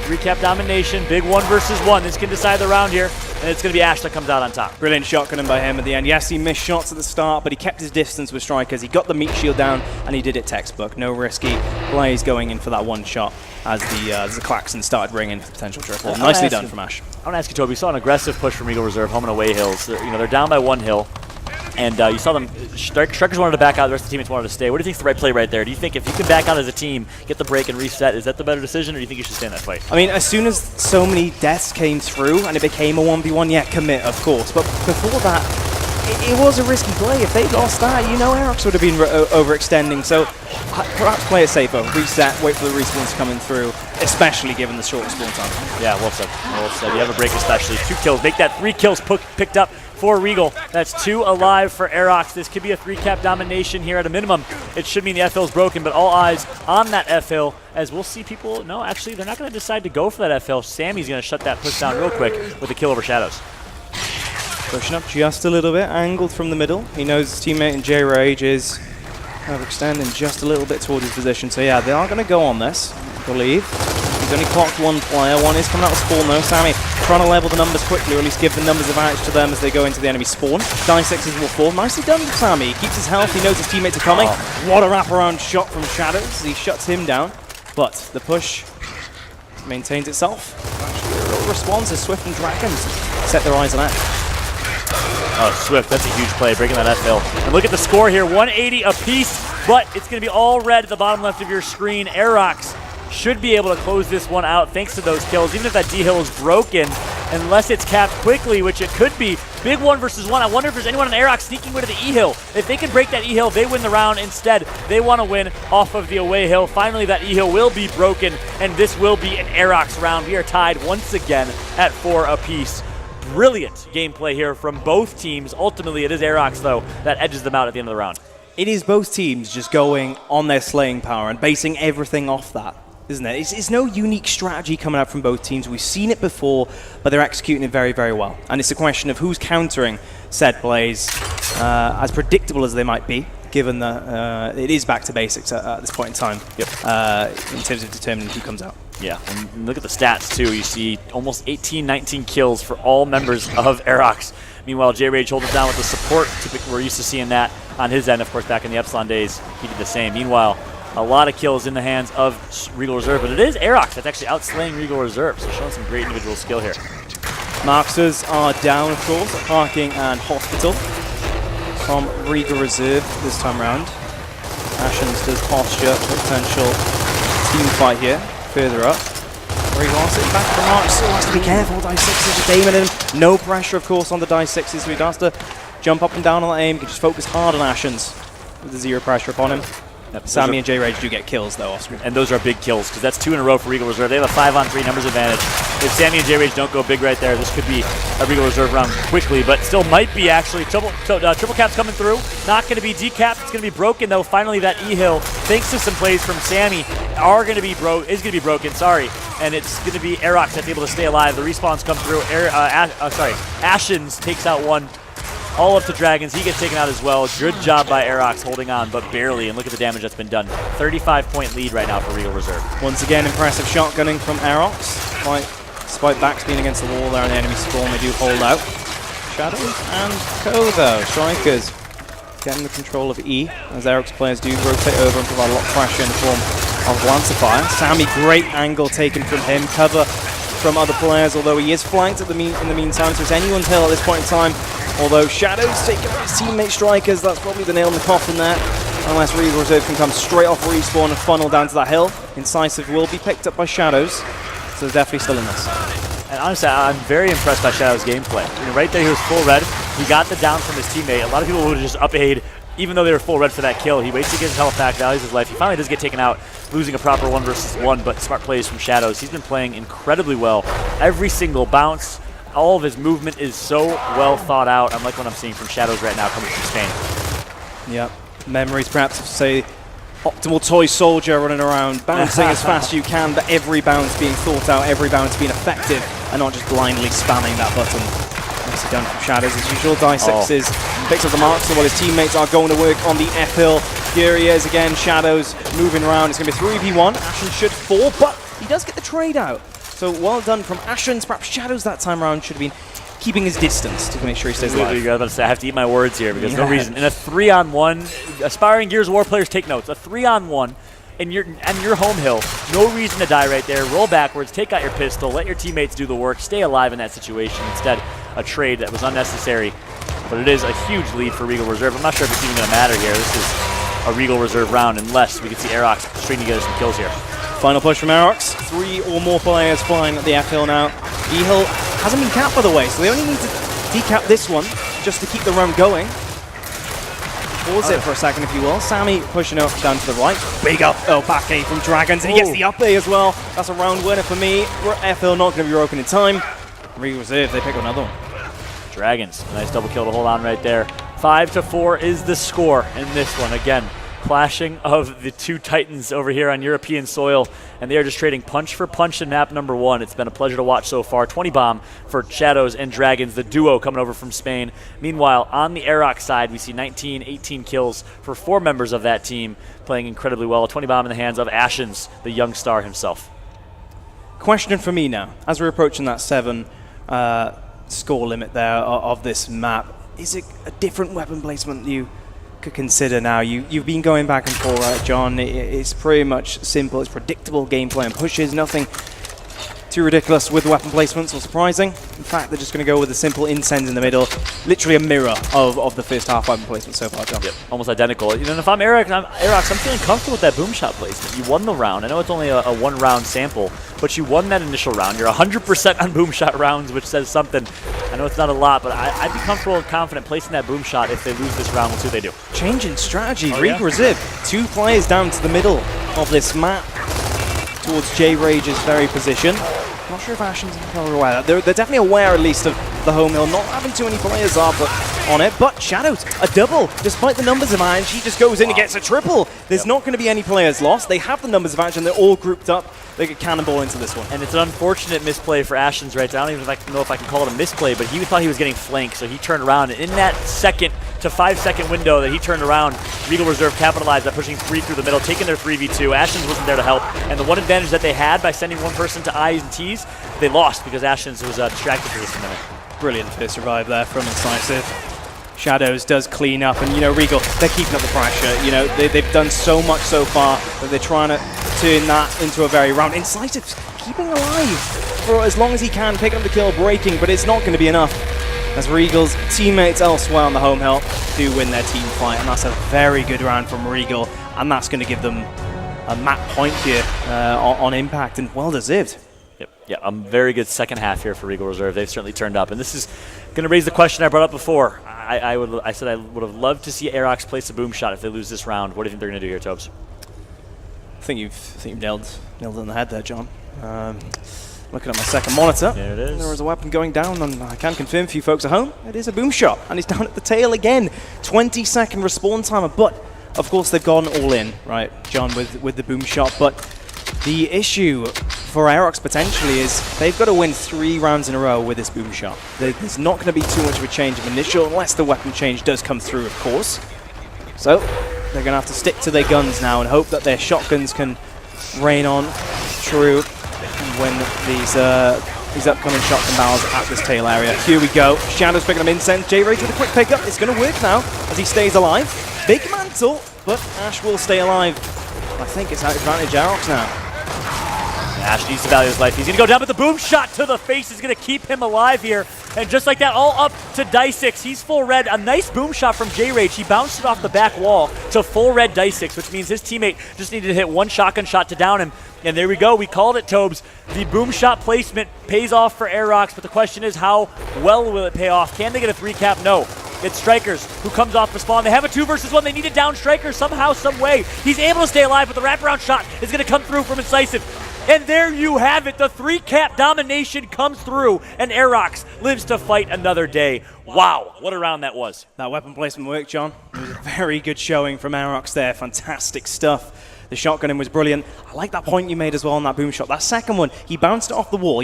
Recap domination. Big 1 versus 1. This can decide the round here. And it's going to be Ash that comes out on top. Brilliant shotgunning by him at the end. Yes, he missed shots at the start, but he kept his distance with Strikers. He got the meat shield down, and he did it textbook. No risky plays going in for that one shot as the klaxon started ringing for the potential triple. Nicely done from Ash. I want to ask you, Toby, we saw an aggressive push from Regal Reserve, home and away hills. They're down by 1 hill. And you saw them, Strikers wanted to back out, the rest of the teammates wanted to stay. What do you think is the right play right there? Do you think if you can back out as a team, get the break and reset, is that the better decision, or do you think you should stay in that fight? I mean, as soon as so many deaths came through and it became a 1v1, yeah, commit, of course. But before that, it was a risky play. If they'd lost that, Aerox would have been overextending. So perhaps play it safer, reset, wait for the respawns coming through, especially given the short spawn time. Yeah, well said. Well said. You have a break especially. 2 kills. Make that 3 kills picked up for Regal. That's 2 alive for Aerox. This could be a 3-cap domination here at a minimum. It should mean the F-Hill is broken, but all eyes on that F-Hill as we'll see people, no, actually, they're not going to decide to go for that F-Hill. Sammy's going to shut that push down real quick with a kill over Shadows. Pushing up just a little bit, angled from the middle. He knows his teammate in J-Rage is kind of extending just a little bit towards his position. So yeah, they are going to go on this, I believe. He's only clocked 1 player. 1 is coming out of spawn though. Sammy trying to level the numbers quickly, or at least give the numbers advantage to them as they go into the enemy spawn. Die 6s will fall. Nicely done from Sammy. He keeps his health. He knows his teammates are coming. What a wraparound shot from Shadows. He shuts him down. But the push maintains itself. Actually, a real response as Swift and Dragons set their eyes on Ash. Oh, Swift, that's a huge play, breaking that F-Hill. And look at the score here, 180 apiece, but it's going to be all red at the bottom left of your screen. Aerox should be able to close this one out thanks to those kills, even if that D-Hill is broken, unless it's capped quickly, which it could be. Big 1 versus 1. I wonder if there's anyone on Aerox sneaking away to the E-Hill. If they can break that E-Hill, they win the round. Instead, they want to win off of the away hill. Finally, that E-Hill will be broken, and this will be an Aerox round. We are tied once again at 4 apiece. Brilliant gameplay here from both teams. Ultimately, it is Aerox, though, that edges them out at the end of the round. It is both teams just going on their slaying power and basing everything off that, isn't it? It's no unique strategy coming out from both teams. We've seen it before, but they're executing it very, very well. And it's a question of who's countering said plays as predictable as they might be, given that it is back to basics at this point in time in terms of determining who comes out. Yeah, and look at the stats, too. You see almost 18, 19 kills for all members of Aerox. Meanwhile, J-Rage holding down with the support. We're used to seeing that on his end. Of course, back in the Epsilon days, he did the same. Meanwhile, a lot of kills in the hands of Regal Reserve, but it is Aerox that's actually outslaying Regal Reserve, so showing some great individual skill here. Marksters are down, of course, Parking and Hospital from Regal Reserve this time round. Ashens does posture for potential team fight here. Further up. Regal sitting back for Mark, still has to be careful. Die 6s are aiming him. No pressure, of course, on the Die 6s, so he has to jump up and down on that aim. He can just focus hard on Ashens with the 0 pressure upon him. Yep, Sammy and J-Rage do get kills, though, Oscar. And those are big kills, because that's 2 in a row for Regal Reserve. They have a 5-on-3 numbers advantage. If Sammy and J-Rage don't go big right there, this could be a Regal Reserve round quickly, but still might be, actually. Triple cap's coming through. Not going to be decapped. It's going to be broken, though. Finally, that E-Hill, thanks to some plays from Sammy, is going to be broken, and it's going to be Aerox that's able to stay alive. The respawns come through. Ashens takes out 1. All up to Dragons. He gets taken out as well. Good job by Aerox holding on, but barely. And look at the damage that's been done. 35-point lead right now for Regal Reserve. Once again, impressive shotgunning from Aerox. Despite backs being against the wall there in the enemy spawn, they do hold out. Shadows and Co, though. Strikers getting the control of E, as Aerox players do rotate over and provide a lot of pressure in the form of Lancer Fire. Sammy, great angle taken from him. Cover from other players, although he is flanked in the meantime, so it's anyone's hill at this point in time. Although Shadow's taking out his teammate Strikers, that's probably the nail in the coffin there. Unless Regal Reserve can come straight off respawn and funnel down to that hill. Incisive will be picked up by Shadows, so definitely still in this. And honestly, I'm very impressed by Shadow's gameplay. Right there, he was full red. He got the down from his teammate. A lot of people would have just up-aid, even though they were full red for that kill. He waits to get his health back, values his life. He finally does get taken out, losing a proper 1 versus 1, but smart plays from Shadows. He's been playing incredibly well. Every single bounce, all of his movement is so well thought out. I'm like what I'm seeing from Shadows right now coming from Spain. Yep. Memories perhaps of, say, optimal toy soldier running around, bouncing as fast as you can, but every bounce being thought out, every bounce being effective, and not just blindly spamming that button. Nicely done from Shadows as usual. Dissexes, picks up the marks while his teammates are going to work on the F-Hill. Here he is again, Shadows moving around. It's going to be 3v1. Ashen should fall, but he does get the trade out. So well done from Ashen. Perhaps Shadows that time around should have been keeping his distance to make sure he stays alive. I was about to say, I have to eat my words here because no reason. In a 3-on-1, aspiring Gears of War players take notes. A 3-on-1 and your home hill, no reason to die right there. Roll backwards, take out your pistol, let your teammates do the work, stay alive in that situation. Instead, a trade that was unnecessary. But it is a huge lead for Regal Reserve. I'm not sure if it's even going to matter here. This is a Regal Reserve round unless we can see Aerox string together some kills here. Final push from Aerox. 3 or more players flying at the F-Hill now. E-Hill hasn't been capped, by the way, so they only need to decap this one just to keep the round going. Pause it for a second, if you will. Sammy pushing up down to the right. Big up back A from Dragons, and he gets the up A as well. That's a round winner for me. F-Hill not going to be broken in time. Regal Reserve, they pick up another one. Dragons, nice double kill to hold on right there. 5-4 is the score in this one. Again, clashing of the two titans over here on European soil, and they are just trading punch for punch in map number 1. It's been a pleasure to watch so far. 20 bomb for Shadows and Dragons, the duo coming over from Spain. Meanwhile, on the Aerox side, we see 19, 18 kills for 4 members of that team, playing incredibly well. 20 bomb in the hands of Ashens, the young star himself. Question for me now, as we're approaching that 7 score limit there of this map, is it a different weapon placement you could consider now? You've been going back and forth, right, John? It's pretty much simple. It's predictable gameplay and pushes. Nothing too ridiculous with weapon placements or surprising. In fact, they're just going to go with a simple incense in the middle. Literally a mirror of the first half weapon placement so far, John. Yep, almost identical. And if I'm Aerox, I'm feeling comfortable with that boom shot placement. You won the round. I know it's only a 1-round sample, but you won that initial round. You're 100% on boom shot rounds, which says something. I know it's not a lot, but I'd be comfortable and confident placing that boom shot if they lose this round. We'll see what they do. Change in strategy. Regal Reserve, 2 players down to the middle of this map towards J-Rage's very position. Not sure if Ashen's aware. They're definitely aware, at least, of the home hill. Not having too many players on it, but Shadows, a double. Despite the numbers advantage, he just goes in and gets a triple. There's not going to be any players lost. They have the numbers advantage, and they're all grouped up. They could cannonball into this one. And it's an unfortunate misplay for Ashens right now. I don't even know if I can call it a misplay, but he thought he was getting flanked, so he turned around. And in that 2 to 5 second window that he turned around, Regal Reserve capitalized by pushing 3 through the middle, taking their 3v2. Ashens wasn't there to help. And the one advantage that they had by sending one person to I's and T's, they lost because Ashens was distracted for just a minute. Brilliant first survive there from Incisive. Shadows does clean up, and Regal, they're keeping up the pressure. They've done so much so far that they're trying to turn that into a very round. Incisive's keeping alive for as long as he can, picking up the kill, breaking, but it's not going to be enough as Regal's teammates elsewhere on the home hill do win their team fight, and that's a very good round from Regal, and that's going to give them a map point here on impact, and well deserved. Yep. Yeah, a very good second half here for Regal Reserve. They've certainly turned up, and this is going to raise the question I brought up before. I said I would have loved to see Aerox place a boom shot if they lose this round. What do you think they're going to do here, Tobes? I think you've nailed it on the head there, John. Looking at my second monitor, there it is. There is a weapon going down, and I can confirm for you folks at home, it is a boom shot, and it's down at the tail again. 20-second respawn timer, but of course they've gone all in, right, John, with the boom shot. But the issue for Aerox potentially is they've got to win 3 rounds in a row with this boom shot. There's not going to be too much of a change of initial, unless the weapon change does come through, of course. So they're going to have to stick to their guns now and hope that their shotguns can rain on true and win these upcoming shotgun battles at this tail area. Here we go. Shadows picking up incense. J-Rage with a quick pickup. It's going to work now as he stays alive. Big mantle, but Ash will stay alive. I think it's out advantage Aerox now. Ash needs to value his life. He's going to go down, but the boom shot to the face is going to keep him alive here. And just like that, all up to Dysix. He's full red. A nice boom shot from J-Rage. He bounced it off the back wall to full red Dysix, which means his teammate just needed to hit one shotgun shot to down him. And there we go. We called it, Tobes. The boom shot placement pays off for Aerox, but the question is, how well will it pay off? Can they get a 3-cap? No. It's Strikers who comes off the spawn. They have a 2 versus 1. They need to down Strikers somehow, some way. He's able to stay alive, but the wraparound shot is going to come through from Incisive. And there you have it. The 3-cap domination comes through, and Aerox lives to fight another day. Wow, what a round that was. That weapon placement worked, John. It was a very good showing from Aerox there. Fantastic stuff. The shotgunning was brilliant. I like that point you made as well on that boom shot. That second one, he bounced it off the wall.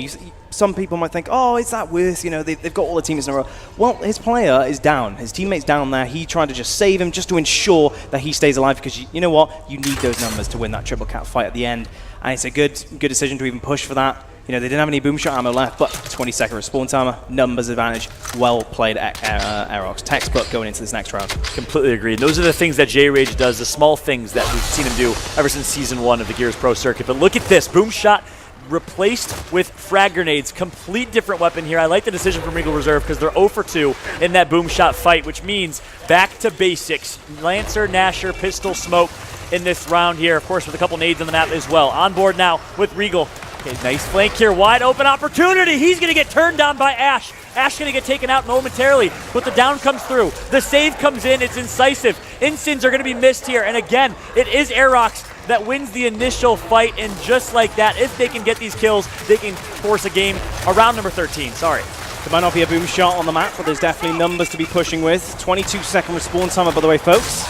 Some people might think, oh, is that worth? You know, they've got all the teammates in a row. Well, his player is down. His teammate's down there. He tried to just save him just to ensure that he stays alive because, you know what? You need those numbers to win that triple cap fight at the end. And it's a good decision to even push for that. You know, they didn't have any boom shot ammo left, but 20-second respawn timer, numbers advantage. Well played, Aerox. Textbook going into this next round. Completely agreed. Those are the things that J-Rage does, the small things that we've seen him do ever since Season 1 of the Gears Pro Circuit. But look at this, boom shot replaced with frag grenades. Complete different weapon here. I like the decision from Regal Reserve because they're 0 for 2 in that boom shot fight, which means back to basics. Lancer, Nasher, pistol, smoke in this round here. Of course, with a couple nades on the map as well. On board now with Regal. Okay, nice flank here, wide open opportunity. He's going to get turned down by Ash. Ash going to get taken out momentarily, but the down comes through. The save comes in, it's Incisive. Instants are going to be missed here, and again, it is Aerox that wins the initial fight, and just like that, if they can get these kills, they can force a game around number 13, sorry. There might not be a boom shot on the map, but there's definitely numbers to be pushing with. 22-second respawn timer, by the way, folks.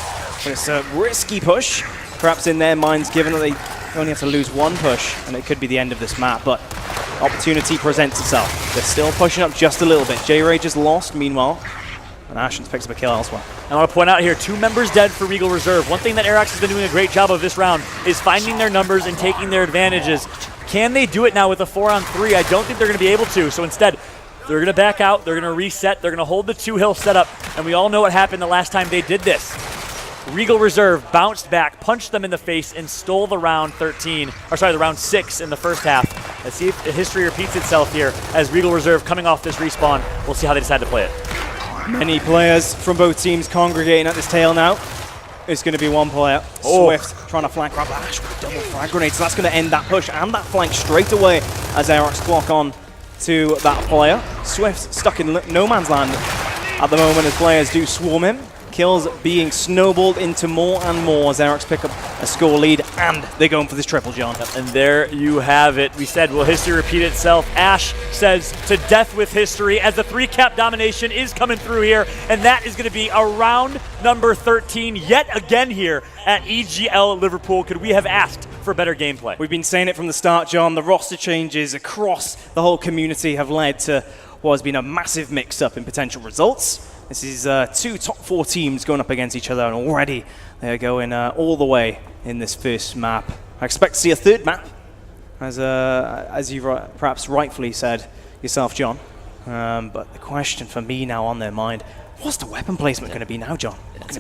But it's a risky push, perhaps in their minds, given that they only have to lose one push, and it could be the end of this map, but opportunity presents itself. They're still pushing up just a little bit. J-Rage is lost, meanwhile, and Ashens picks up a kill elsewhere. I want to point out here, 2 members dead for Regal Reserve. One thing that Aerox has been doing a great job of this round is finding their numbers and taking their advantages. Can they do it now with a 4-on-3? I don't think they're going to be able to, so instead, they're going to back out, they're going to reset, they're going to hold the 2-hill setup, and we all know what happened the last time they did this. Regal Reserve bounced back, punched them in the face, and stole the round 6 in the first half. Let's see if history repeats itself here as Regal Reserve coming off this respawn. We'll see how they decide to play it. Many players from both teams congregating at this tail now. It's going to be one player, Swift, trying to flank grab Ash with a double frag grenade, so that's going to end that push and that flank straight away as Aerox clock on to that player. Swift stuck in no man's land at the moment as players do swarm him. Kills being snowballed into more and more as Aerox pick up a score lead, and they're going for this triple, John. And there you have it. We said, will history repeat itself? Ash says to death with history as the 3-cap domination is coming through here, and that is going to be around number 13 yet again here at EGL Liverpool. Could we have asked for better gameplay? We've been saying it from the start, John. The roster changes across the whole community have led to what has been a massive mix-up in potential results. This is 2 top 4 teams going up against each other, and already they're going all the way in this first map. I expect to see a third map, as you perhaps rightfully said yourself, John. But the question for me now on their mind, what's the weapon placement going to be now, John? It's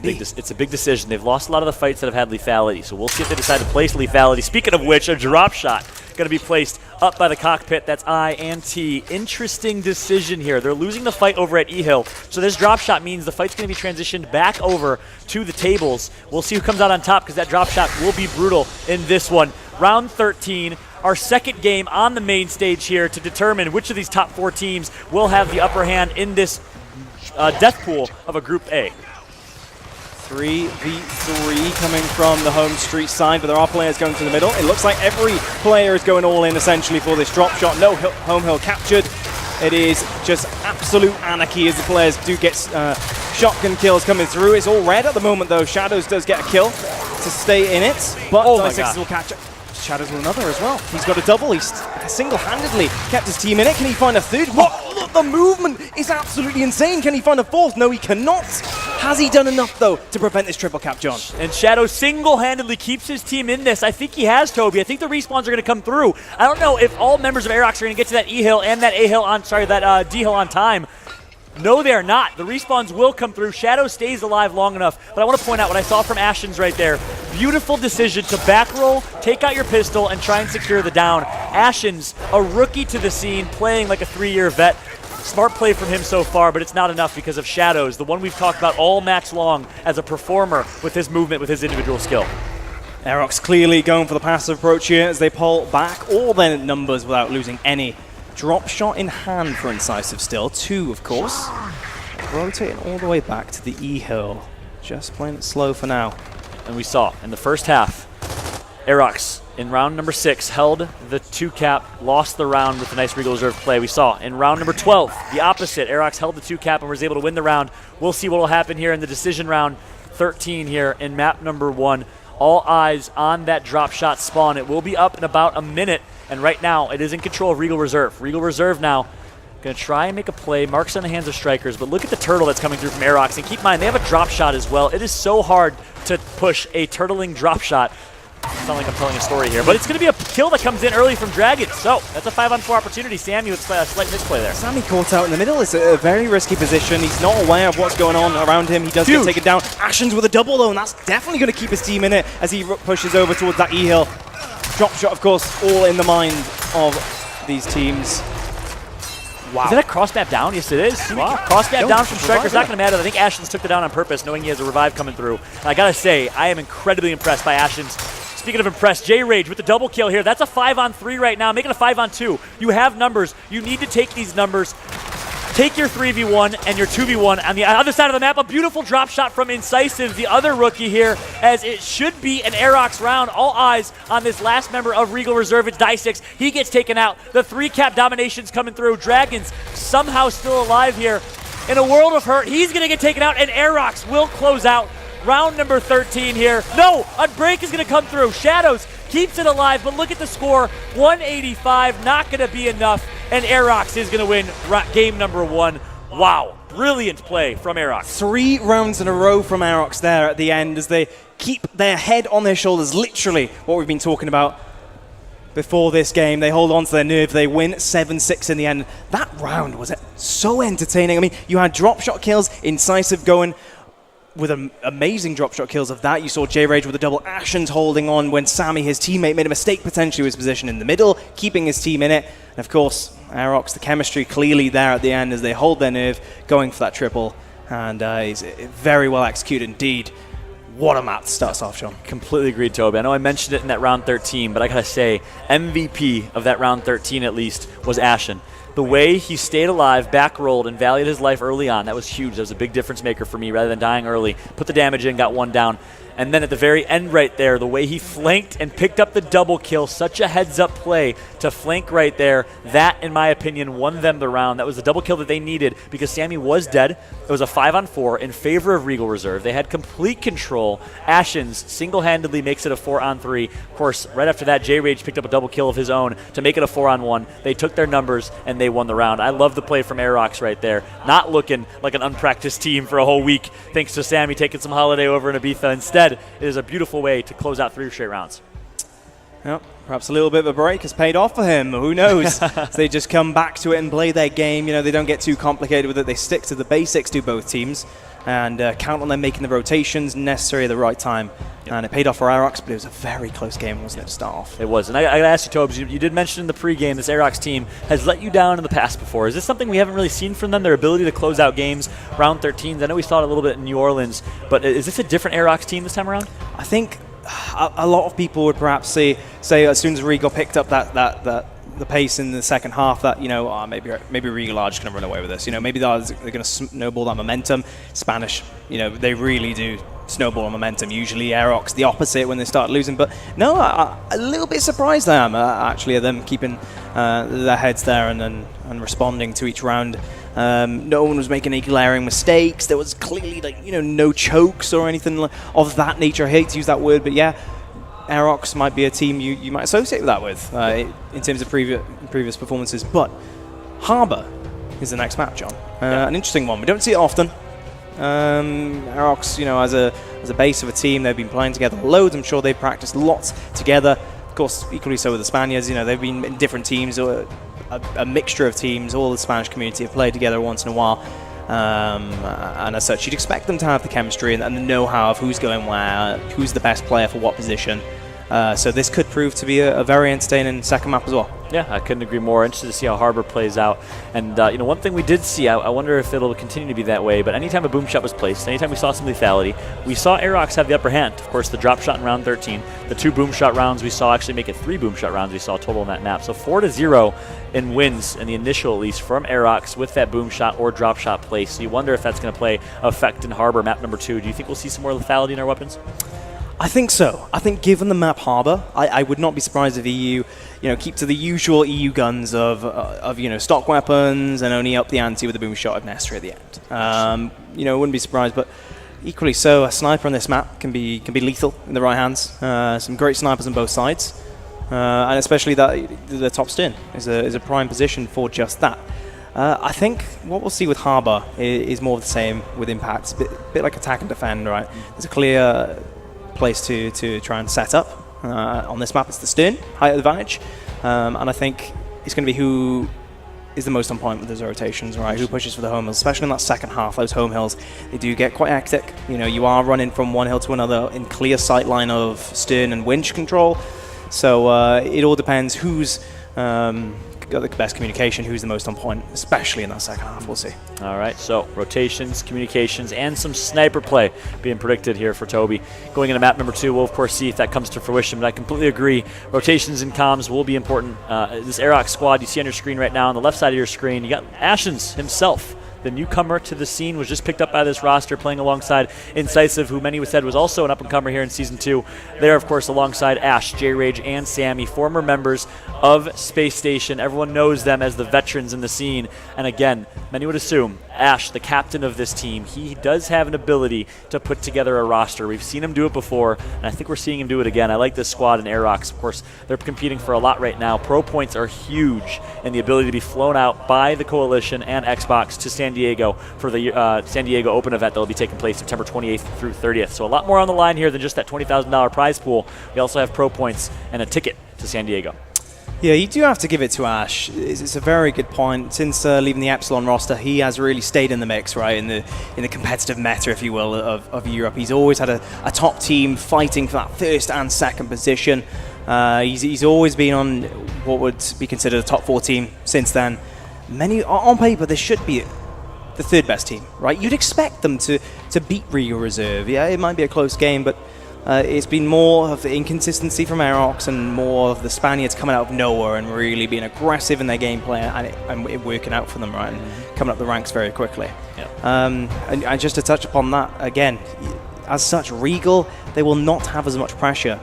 a big decision. They've lost a lot of the fights that have had lethality, so we'll see if they decide to place lethality. Speaking of which, a drop shot going to be placed up by the cockpit. That's I and T. Interesting decision here. They're losing the fight over at E-Hill, so this drop shot means the fight's going to be transitioned back over to the tables. We'll see who comes out on top because that drop shot will be brutal in this one. Round 13, our second game on the main stage here to determine which of these top 4 teams will have the upper hand in this death pool of a Group A. 3v3 coming from the home street side, but there are players going to the middle. It looks like every player is going all in essentially for this drop shot. No home hill captured. It is just absolute anarchy as the players do get shotgun kills coming through. It's all red at the moment though. Shadows does get a kill to stay in it, but Dysix will catch it. Shadows with another as well. He's got a double. He's single-handedly kept his team in it. Can he find a third? What? Look, the movement is absolutely insane. Can he find a fourth? No, he cannot. Has he done enough, though, to prevent this triple cap, John? And Shadow single-handedly keeps his team in this. I think he has, Toby. I think the respawns are going to come through. I don't know if all members of Aerox are going to get to that E-Hill and that A-Hill on, that D-Hill on time. No, they are not. The respawns will come through. Shadow stays alive long enough. But I want to point out what I saw from Ashen's right there. Beautiful decision to back roll, take out your pistol, and try and secure the down. Ashen's a rookie to the scene, playing like a 3-year vet. Smart play from him so far, but it's not enough because of Shadows, the one we've talked about all match long as a performer with his movement, with his individual skill. Aerox clearly going for the passive approach here as they pull back all their numbers without losing any. Drop shot in hand for Incisive still. 2, of course. Rotating all the way back to the E-hill. Just playing it slow for now. And we saw in the first half, Aerox in round number 6 held the 2-cap, lost the round with a nice Regal Reserve play. We saw in round number 12, the opposite. Aerox held the 2-cap and was able to win the round. We'll see what will happen here in the decision round 13 here in map number 1. All eyes on that drop shot spawn. It will be up in about a minute. And right now, it is in control of Regal Reserve. Regal Reserve now going to try and make a play. Marks on the hands of strikers, but look at the turtle that's coming through from Aerox. And keep in mind, they have a drop shot as well. It is so hard to push a turtling drop shot. I sound like I'm telling a story here, but it's going to be a kill that comes in early from Dragon. So that's a 5-on-4 opportunity. Sammy with a slight misplay there. Sammy caught out in the middle. It's a very risky position. He's not aware of what's going on around him. He does get taken down. Ashen's with a double though, and that's definitely going to keep his team in it as he pushes over towards that E-hill. Drop shot, of course, all in the mind of these teams. Wow. Is that a cross map down? Yes, it is. Wow. Cross map down from Striker's not going to matter. I think Ashen's took the down on purpose, knowing he has a revive coming through. And I got to say, I am incredibly impressed by Ashen's. Speaking of impressed, J-Rage with the double kill here. That's a 5-on-3 right now. Make it a 5-on-2. You have numbers. You need to take these numbers. Take your 3v1 and your 2v1 on the other side of the map. A beautiful drop shot from Incisive, the other rookie here, as it should be an Aerox round. All eyes on this last member of Regal Reserve. It's Die6. He gets taken out. The 3-cap domination's coming through. Dragons somehow still alive here. In a world of hurt, he's going to get taken out, and Aerox will close out round number 13 here. No, a break is going to come through. Shadows keeps it alive, but look at the score. 185, not going to be enough. And Aerox is going to win game number 1. Wow, brilliant play from Aerox. 3 rounds in a row from Aerox there at the end as they keep their head on their shoulders, literally what we've been talking about before this game. They hold on to their nerve. They win 7-6 in the end. That round was so entertaining. I mean, you had drop shot kills, Incisive going with amazing drop shot kills of that. You saw J-Rage with a double. Ashen's holding on when Sammy, his teammate, made a mistake potentially with his position in the middle, keeping his team in it. And of course, Aerox, the chemistry clearly there at the end as they hold their nerve, going for that triple. And he's very well executed indeed. What a map to start us off, Sean. Completely agreed, Toby. I know I mentioned it in that round 13, but I gotta say, MVP of that round 13 at least was Ashen. The way he stayed alive, back rolled, and valued his life early on, that was huge. That was a big difference maker for me rather than dying early. Put the damage in, got 1 down. And then at the very end right there, the way he flanked and picked up the double kill, such a heads-up play to flank right there, that, in my opinion, won them the round. That was the double kill that they needed because Sammy was dead. It was a 5-on-4 in favor of Regal Reserve. They had complete control. Ashen's single-handedly makes it a 4-on-3. Of course, right after that, J-Rage picked up a double kill of his own to make it a 4-on-1. They took their numbers, and they won the round. I love the play from Aerox right there. Not looking like an unpracticed team for a whole week, thanks to Sammy taking some holiday over in Ibiza. Instead, it is a beautiful way to close out 3 straight rounds. Yep, perhaps a little bit of a break has paid off for him. Who knows? So they just come back to it and play their game. You know, they don't get too complicated with it. They stick to the basics, do both teams, and count on them making the rotations necessary at the right time. Yep. And it paid off for Aerox, but it was a very close game, wasn't it, to start off? It was. And I got to ask you, Tobes, you did mention in the pregame this Aerox team has let you down in the past before. Is this something we haven't really seen from them, their ability to close out games, round 13s? I know we saw it a little bit in New Orleans, but is this a different Aerox team this time around? I think a lot of people would perhaps say as soon as Regal picked up the pace in the second half, that, you know, maybe Regal are just going to run away with this. You know, maybe they're going to snowball that momentum. Spanish, you know, they really do snowball on momentum. Usually Aerox the opposite when they start losing. But no, a little bit surprised I am actually at them keeping their heads there and responding to each round. No one was making any glaring mistakes. There was clearly, like, you know, no chokes or anything of that nature. I hate to use that word, but yeah, Aerox might be a team you might associate that with in terms of previous performances. But Harbour is the next map, John. An interesting one. We don't see it often. Aerox, you know, as a base of a team, they've been playing together loads. I'm sure they've practiced lots together. Of course, equally so with the Spaniards. You know, they've been in different teams, or a mixture of teams. All the Spanish community have played together once in a while. And as such, you'd expect them to have the chemistry and the know-how of who's going where, who's the best player for what position. So this could prove to be a very entertaining second map as well. Yeah, I couldn't agree more. Interested to see how Harbor plays out. And, one thing we did see, I wonder if it'll continue to be that way, but anytime a boom shot was placed, anytime we saw some lethality, we saw Aerox have the upper hand. Of course, the drop shot in round 13, the 2 boom shot rounds we saw actually make it 3 boom shot rounds we saw total on that map. So 4-0 in wins, in the initial at least, from Aerox with that boom shot or drop shot place. So you wonder if that's going to play effect in Harbor map number 2. Do you think we'll see some more lethality in our weapons? I think so. I think given the map Harbor, I would not be surprised if EU, keep to the usual EU guns of stock weapons and only up the ante with a boom shot of Nestor at the end. Wouldn't be surprised, but equally so, a sniper on this map can be lethal in the right hands. Some great snipers on both sides, and especially that the top stern is a prime position for just that. I think what we'll see with Harbor is more of the same with Impact, a bit like attack and defend, right? There's a clear place to try and set up. On this map, it's the stern, height advantage, and I think it's going to be who is the most on point with those rotations, right? Who pushes for the home hills, especially in that second half. Those home hills, they do get quite hectic. You are running from one hill to another in clear sight line of stern and winch control, so it all depends who's got the best communication, who's the most on point, especially in that second half. We'll see. All right, so rotations, communications, and some sniper play being predicted here for Toby. Going into map number 2, we'll of course see if that comes to fruition, but I completely agree. Rotations and comms will be important. This Aerox squad you see on your screen right now, on the left side of your screen, you got Ashens himself. The newcomer to the scene was just picked up by this roster, playing alongside Incisive, who many said was also an up-and-comer here in Season 2. They're, of course, alongside Ash, J-Rage, and Sammy, former members of Space Station. Everyone knows them as the veterans in the scene. And again, many would assume Ash, the captain of this team, he does have an ability to put together a roster. We've seen him do it before, and I think we're seeing him do it again. I like this squad in Aerox. Of course, they're competing for a lot right now. Pro points are huge, and the ability to be flown out by the Coalition and Xbox to San Diego for the San Diego Open event that will be taking place September 28th through 30th. So a lot more on the line here than just that $20,000 prize pool. We also have pro points and a ticket to San Diego. Yeah, you do have to give it to Ash. It's a very good point. Since leaving the Epsilon roster, he has really stayed in the mix, right, in the competitive meta, if you will, of Europe. He's always had a top team fighting for that first and second position. He's always been on what would be considered a top 4 team since then. On paper, there should be the third best team, right? You'd expect them to beat Regal Reserve. Yeah, it might be a close game, but it's been more of the inconsistency from Aerox and more of the Spaniards coming out of nowhere and really being aggressive in their gameplay and it working out for them, right? And coming up the ranks very quickly. Yep. And just to touch upon that, again, as such, Regal, they will not have as much pressure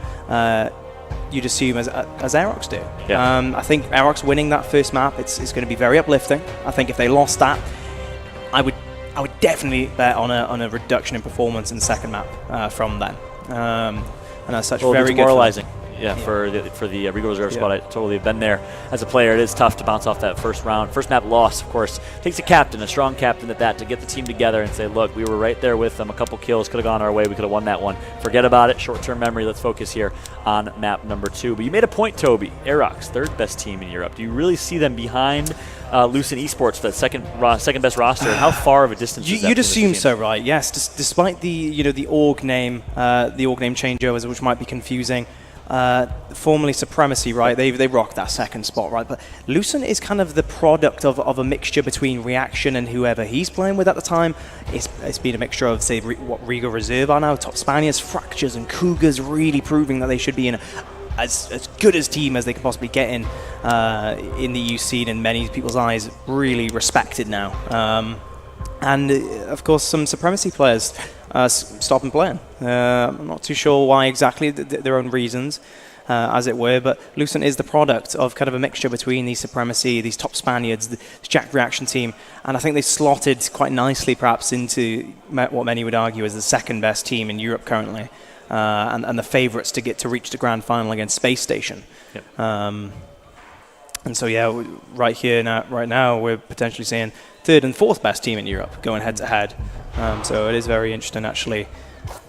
you'd assume as Aerox do. Yeah. I think Aerox winning that first map, it's going to be very uplifting. I think if they lost that, I would definitely bet on a reduction in performance in the second map from then. And as such, very demoralizing. good. For the Regal Reserve squad. I totally have been there as a player. It is tough to bounce off that first map loss, of course. Takes a captain, a strong captain at that, to get the team together and say, look, we were right there with them. A couple kills could have gone our way. We could have won that one. Forget about it. Short-term memory. Let's focus here on map number 2. But you made a point, Toby. Aerox, third best team in Europe. Do you really see them behind Lucent Esports, that second best roster? And how far of a distance is that? You'd assume so, right? Yes. Despite the org name changeovers, which might be confusing. Formerly Supremacy, right? They rock that second spot, right? But Lucent is kind of the product of a mixture between Reaction and whoever he's playing with at the time. It's been a mixture of, say, what Regal Reserve are now, top Spaniards, Fractures, and Cougars, really proving that they should be in as good as team as they can possibly get in the EU scene, in many people's eyes, really respected now. And of course, some Supremacy players stopping playing. I'm not too sure why exactly, their own reasons, as it were, but Lucent is the product of kind of a mixture between these Supremacy, these top Spaniards, the Jack Reaction team, and I think they slotted quite nicely perhaps into what many would argue is the second best team in Europe currently, and the favourites to reach the grand final against Space Station. Yep. And so, yeah, right now, we're potentially seeing third and fourth best team in Europe going head to head. So it is very interesting, actually,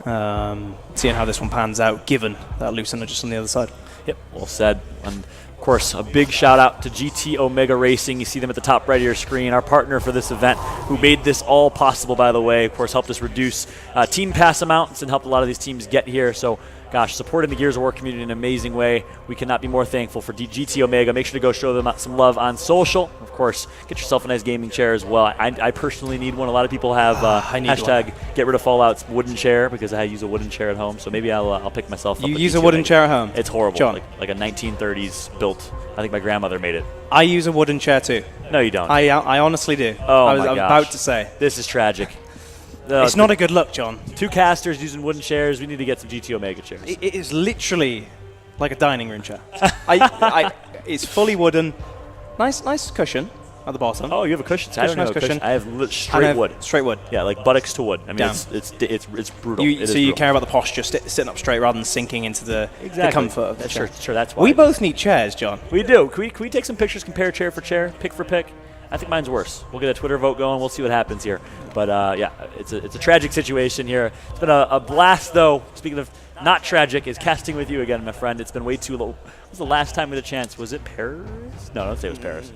seeing how this one pans out, given that Lucent are just on the other side. Yep, well said. And of course, a big shout out to GT Omega Racing. You see them at the top right of your screen, our partner for this event, who made this all possible, by the way. Of course, helped us reduce team pass amounts and helped a lot of these teams get here. So, gosh, supporting the Gears of War community in an amazing way. We cannot be more thankful for GT Omega. Make sure to go show them some love on social. Of course, get yourself a nice gaming chair as well. I personally need one. A lot of people have hashtag get rid of Fallout's wooden chair because I use a wooden chair at home. So maybe I'll pick myself up. You use a wooden chair at home? It's horrible. John. Like a 1930s built. I think my grandmother made it. I use a wooden chair too. No, you don't. I honestly do. Oh, I'm my gosh. about to say. This is tragic. It's not a good look, John. 2 casters using wooden chairs. We need to get some GT Omega chairs. It is literally like a dining room chair. It's fully wooden. Nice cushion at the bottom. Oh, you have a cushion. I don't Nice have a cushion. I have straight wood. Straight wood. Yeah, like buttocks to wood. I mean, Down. it's brutal. So you care about the posture, sitting up straight rather than sinking into the comfort of the chair. Sure, that's why. We both need chairs, John. We do. Can we take some pictures, compare chair for chair, pick for pick? I think mine's worse. We'll get a Twitter vote going. We'll see what happens here. But yeah, it's a tragic situation here. It's been a blast, though. Speaking of not tragic, is casting with you again, my friend. It's been way too low. When was the last time we had a chance? Was it Paris? No, don't say it was Paris.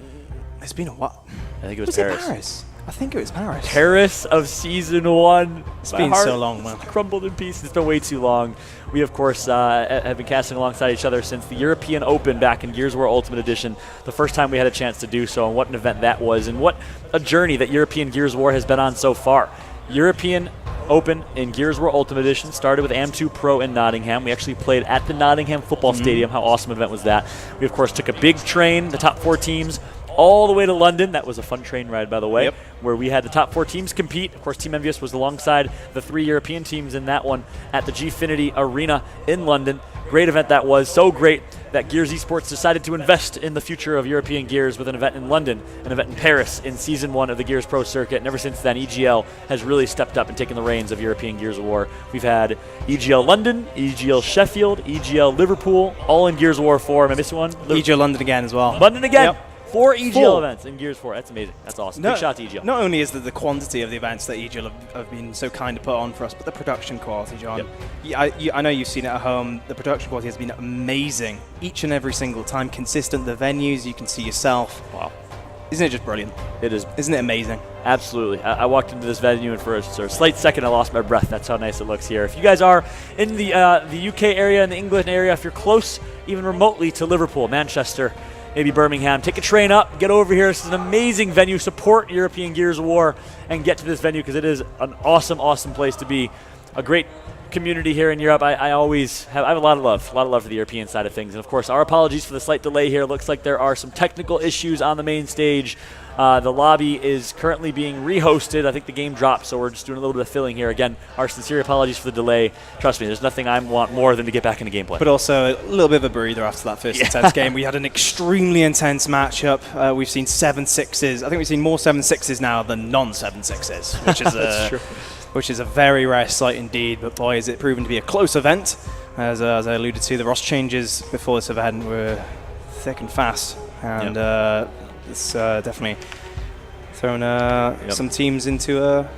It's been a while. I think it was Was Paris. it Paris? I think it was Paris. Paris of season 1. It's My been heart so long, man. Crumbled in pieces. It's been way too long. We, of course, have been casting alongside each other since the European Open back in Gears of War Ultimate Edition, the first time we had a chance to do so, and what an event that was, and what a journey that European Gears of War has been on so far. European Open in Gears of War Ultimate Edition started with AM2 Pro in Nottingham. We actually played at the Nottingham Football Stadium. How awesome an event was that? We, of course, took a big train, the top 4 teams, all the way to London. That was a fun train ride, by the way, where we had the top 4 teams compete. Of course, Team Envious was alongside the 3 European teams in that one at the Gfinity Arena in London. Great event that was. So great that Gears Esports decided to invest in the future of European Gears with an event in London, an event in Paris in Season 1 of the Gears Pro Circuit. And ever since then, EGL has really stepped up and taken the reins of European Gears of War. We've had EGL London, EGL Sheffield, EGL Liverpool, all in Gears of War 4. Am I missing one? EGL London again as well. London again. Yep. 4 EGL events in Gears 4. That's amazing. That's awesome. Big shout to EGL. Not only is the quantity of the events that EGL have been so kind to put on for us, but the production quality, John. Yep. I know you've seen it at home. The production quality has been amazing each and every single time. Consistent. The venues, you can see yourself. Wow. Isn't it just brilliant? It is. Isn't it amazing? Absolutely. I walked into this venue and for a slight second I lost my breath. That's how nice it looks here. If you guys are in the UK area, in the England area, if you're close even remotely to Liverpool, Manchester, maybe Birmingham, take a train up, get over here. This is an amazing venue. Support European Gears of War and get to this venue because it is an awesome, awesome place to be. A great community here in Europe. I have a lot of love for the European side of things. And of course, our apologies for the slight delay here. Looks like there are some technical issues on the main stage. The lobby is currently being rehosted. I think the game dropped, so we're just doing a little bit of filling here. Again, our sincere apologies for the delay. Trust me, there's nothing I want more than to get back into gameplay. But also a little bit of a breather after that first intense game. We had an extremely intense matchup. We've seen 7-6s. I think we've seen more 7-6s now than non-7-6s, which is That's true. Which is a very rare sight indeed. But boy, is it proven to be a close event. As I alluded to, the roster changes before this event were thick and fast, and it's definitely thrown some teams into the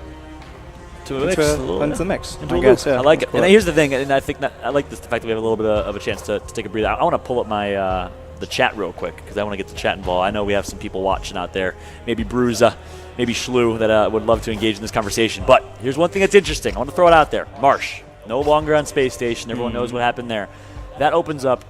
mix. I guess. I like it. And here's the thing, and I think I like the fact that we have a little bit of a chance to take a breather. I want to pull up my the chat real quick because I want to get the chat involved. I know we have some people watching out there, maybe Bruza, maybe Schlu, that would love to engage in this conversation. But here's one thing that's interesting. I want to throw it out there. Marsh, no longer on Space Station. Everyone knows what happened there. That opens up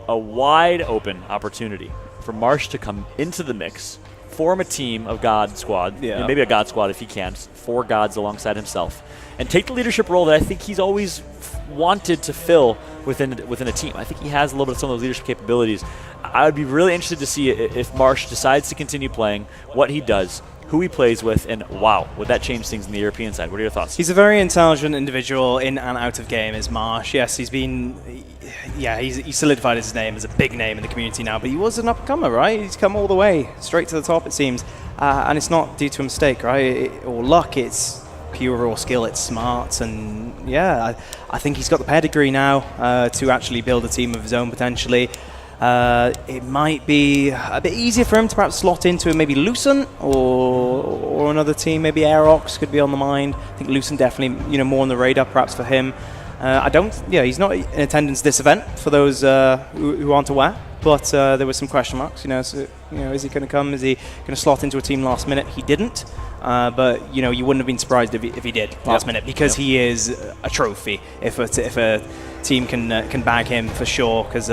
a wide open opportunity for Marsh to come into the mix, form a team of God Squad, maybe a God Squad if he can, 4 gods alongside himself, and take the leadership role that I think he's always wanted to fill within a team. I think he has a little bit of some of those leadership capabilities. I would be really interested to see if Marsh decides to continue playing, what he does, who he plays with, and wow, would that change things in the European side? What are your thoughts? He's a very intelligent individual in and out of game, is Marsh. Yes, he's solidified his name as a big name in the community now, but he was an up-and-comer, right? He's come all the way, straight to the top, it seems. And it's not due to a mistake, right? Or luck, it's pure raw skill, it's smart, and I think he's got the pedigree now to actually build a team of his own, potentially. It might be a bit easier for him to perhaps slot into maybe Lucent or another team. Maybe Aerox could be on the mind. I think Lucent definitely, more on the radar perhaps for him. He's not in attendance this event for those who aren't aware. But there were some question marks. Is he going to come? Is he going to slot into a team last minute? He didn't. But you wouldn't have been surprised if he did last minute, because he is a trophy. If a team can bag him for sure, because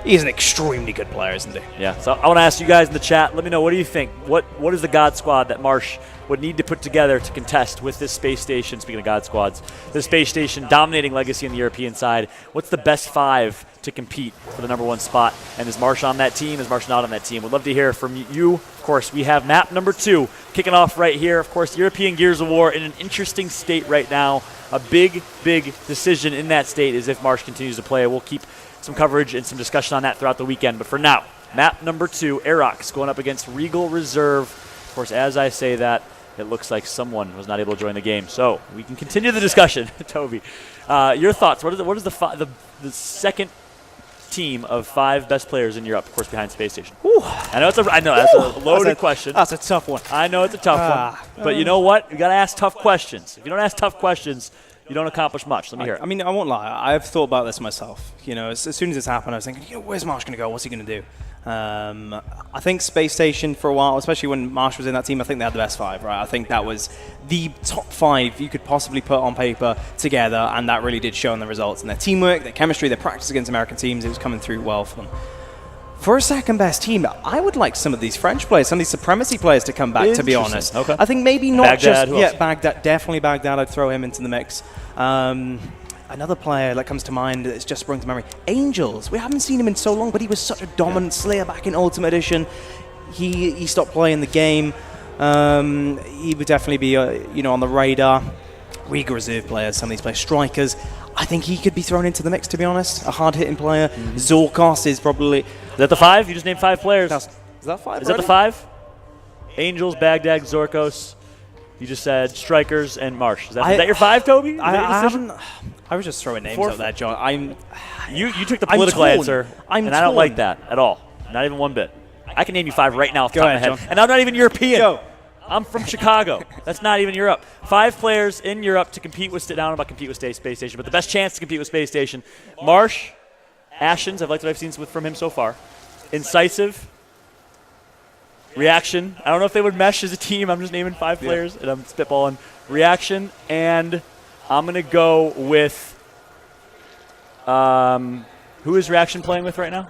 he's an extremely good player, isn't he? Yeah. So I want to ask you guys in the chat. Let me know, what do you think? What is the God Squad that Marsh would need to put together to contest with this space station? Speaking of God Squads, the space station dominating Legacy on the European side. What's the best 5 to compete for the #1 spot? And is Marsh on that team? Is Marsh not on that team? We'd love to hear from you. Of course, we have map number 2 kicking off right here. Of course, European Gears of War in an interesting state right now. A big decision in that state is if Marsh continues to play. We'll keep some coverage and some discussion on that throughout the weekend. But for now, map number 2, Aerox going up against Regal Reserve. Of course, as I say that, it looks like someone was not able to join the game. So we can continue the discussion. Toby, your thoughts. What is the second team of 5 best players in Europe, of course, behind Space Station? I know that's a loaded question. That's a tough one. I know it's a tough one. But you know what? You got to ask tough questions. If you don't ask tough questions, you don't accomplish much. Let me hear it. I mean, I won't lie. I've thought about this myself. As soon as this happened, I was thinking, where's Marsh going to go? What's he going to do? I think Space Station for a while, especially when Marsh was in that team, I think they had the best 5, right? I think that was the top 5 you could possibly put on paper together, and that really did show in the results. And their teamwork, their chemistry, their practice against American teams, it was coming through well for them. For a second best team, I would like some of these French players, some of these Supremacy players to come back, to be honest. Okay. I think maybe not Baghdad, just... Baghdad, definitely Baghdad. I'd throw him into the mix. Another player that comes to mind that's just sprung to memory, Angels. We haven't seen him in so long, but he was such a dominant Slayer back in Ultimate Edition. He stopped playing the game. He would definitely be on the radar. Regal Reserve players, some of these players, strikers. I think he could be thrown into the mix, to be honest. A hard-hitting player. Zorkos is probably... Is that the 5? You just named 5 players. Is that 5? Is that the 5? Angels, Baghdad, Zorkos. You just said strikers and Marsh. Is that your 5, Toby? I was just throwing names out there, John. You took the political answer, and I don't like that at all. Not even one bit. I can name you 5 right now off the top of my head. John. And I'm not even European. Go. I'm from Chicago. That's not even Europe. 5 players in Europe to compete with, compete with Space Station, but the best chance to compete with Space Station. Marsh, Ashens, I've liked what I've seen from him so far. Incisive. Reaction. I don't know if they would mesh as a team. I'm just naming 5 players, and I'm spitballing. Reaction, and I'm going to go with... who is Reaction playing with right now?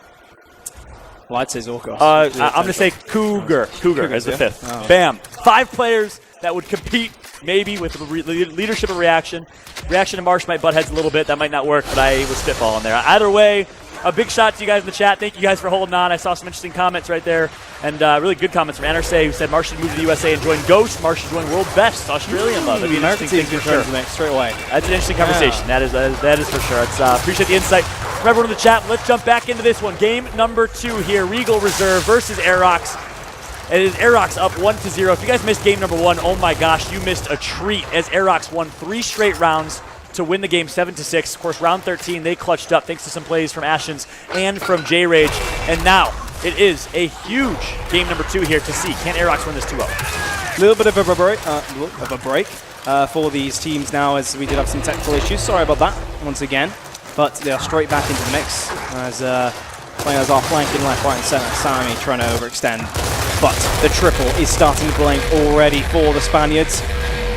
Well, I'd say Zorkos. I'm going to say Cougar as the 5th. Oh. Bam. 5 players that would compete maybe with the leadership of Reaction. Reaction and Marsh might butt heads a little bit. That might not work, but I was spitballing there. Either way, a big shout to you guys in the chat. Thank you guys for holding on. I saw some interesting comments right there, and really good comments from Andersay, who said Marsh should move to the USA and join Ghost. Marsh should join World Best Australian Love. That'd be an interesting thing for sure. Straight away. That's an interesting conversation. That is for sure. Appreciate the insight from everyone in the chat. Let's jump back into this one. Game number 2 here. Regal Reserve versus Aerox. It is Aerox up 1-0. If you guys missed game number 1, oh my gosh, you missed a treat, as Aerox won 3 straight rounds to win the game 7-6. Of course, round 13, they clutched up thanks to some plays from Ashens and from J-Rage. And now it is a huge game number 2 here to see. Can Aerox win this 2-0? A little bit of a break for these teams now, as we did have some technical issues. Sorry about that once again. But they are straight back into the mix as players are flanking left, right, and center. Sammy trying to overextend. But the triple is starting to blink already for the Spaniards,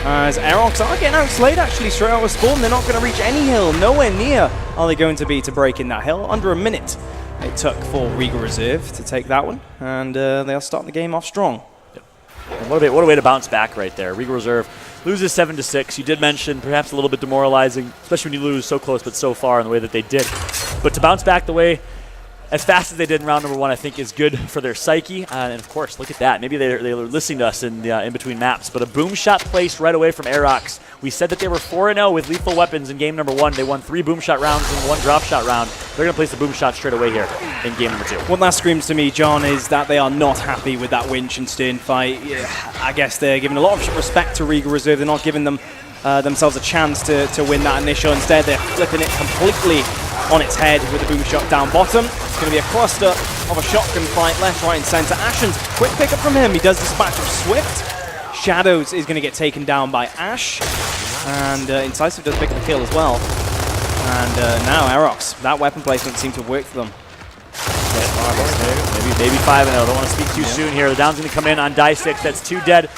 as Aerox are getting outslayed actually straight out of spawn. They're not going to reach any hill. Nowhere near are they going to be to break in that hill. Under a minute it took for Regal Reserve to take that one, and they are starting the game off strong. And what a way to bounce back right there. Regal Reserve loses 7-6. You did mention perhaps a little bit demoralizing, especially when you lose so close but so far in the way that they did. But to bounce back the way as fast as they did in round number 1, I think is good for their psyche. And of course, look at that. Maybe they were listening to us in between maps. But a boom shot placed right away from Aerox. We said that they were 4-0 with lethal weapons in game number 1. They won 3 boom shot rounds and 1 drop shot round. They're going to place the boom shot straight away here in game number 2. What that screams to me, John, is that they are not happy with that Winch and Stern fight. I guess they're giving a lot of respect to Regal Reserve. They're not giving themselves a chance to win that initial. Instead, they're flipping it completely on its head with a boom shot down bottom. It's going to be a cluster of a shotgun fight left, right, and center. Ashens, quick pickup from him. He does dispatch of Swift. Shadows is going to get taken down by Ash. And Incisive does pick up the kill as well. And now Aerox, that weapon placement seemed to have worked for them. Maybe 5-0. Don't want to speak too soon here. The down's going to come in on die 6. That's 2 dead.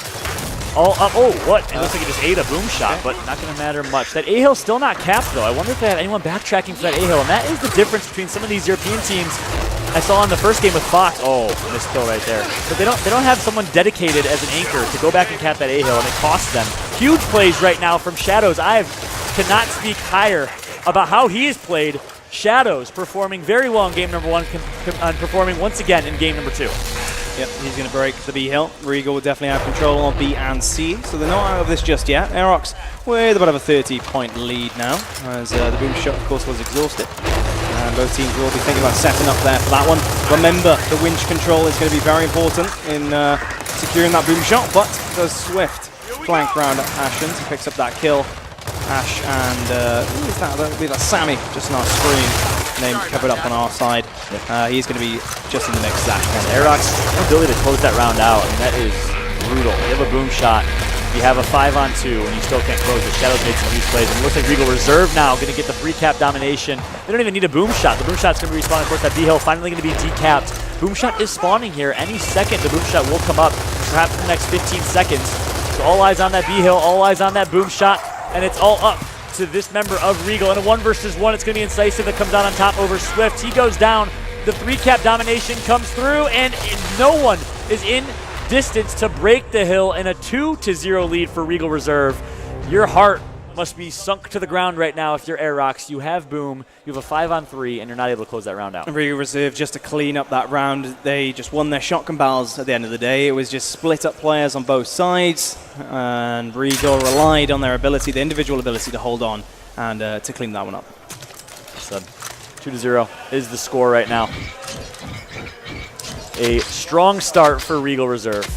All up. Oh, what? It looks like he just ate a boom shot, but not going to matter much. That A-Hill's still not capped, though. I wonder if they have anyone backtracking for that A-Hill, and that is the difference between some of these European teams. I saw in the first game with Fox. Oh, missed kill right there. But they don't have someone dedicated as an anchor to go back and cap that A-Hill, and it costs them. Huge plays right now from Shadows. I cannot speak higher about how he has played. Shadows performing very well in game number 1 and performing once again in game number 2. Yep, he's going to break the B hill. Regal will definitely have control on B and C, so they're not out of this just yet. Aerox with about a 30-point lead now, as the boom shot, of course, was exhausted. And both teams will be thinking about setting up there for that one. Remember, the winch control is going to be very important in securing that boom shot, but does Swift flank round Ashens. He picks up that kill. Ash and who is that? That'll be that Sammy, just on our screen. Name covered up on our side. He's going to be just in the mix. Ash and Aerox, ability to close that round out, and that is brutal. You have a boom shot, you have a 5-on-2, and you still can't close it. Shadows made some huge plays, and it looks like Regal Reserve now going to get the free cap domination. They don't even need a boom shot. The boom shot's going to be respawning. Of course, that B hill finally going to be decapped. Boom shot is spawning here. Any second, the boom shot will come up, perhaps in the next 15 seconds. So all eyes on that B hill, all eyes on that boom shot, and it's all up to this member of Regal. In a 1 versus 1, it's going to be Incisive that comes out on top over Swift. He goes down. The 3-cap domination comes through, and no one is in distance to break the hill in a 2-0 lead for Regal Reserve. Your heart must be sunk to the ground right now if you're Aerox. You have boom, you have a 5-on-3, and you're not able to close that round out. Regal Reserve, just to clean up that round, they just won their shotgun battles at the end of the day. It was just split up players on both sides, and Regal relied on their ability, the individual ability to hold on and to clean that one up. So 2-0 is the score right now. A strong start for Regal Reserve.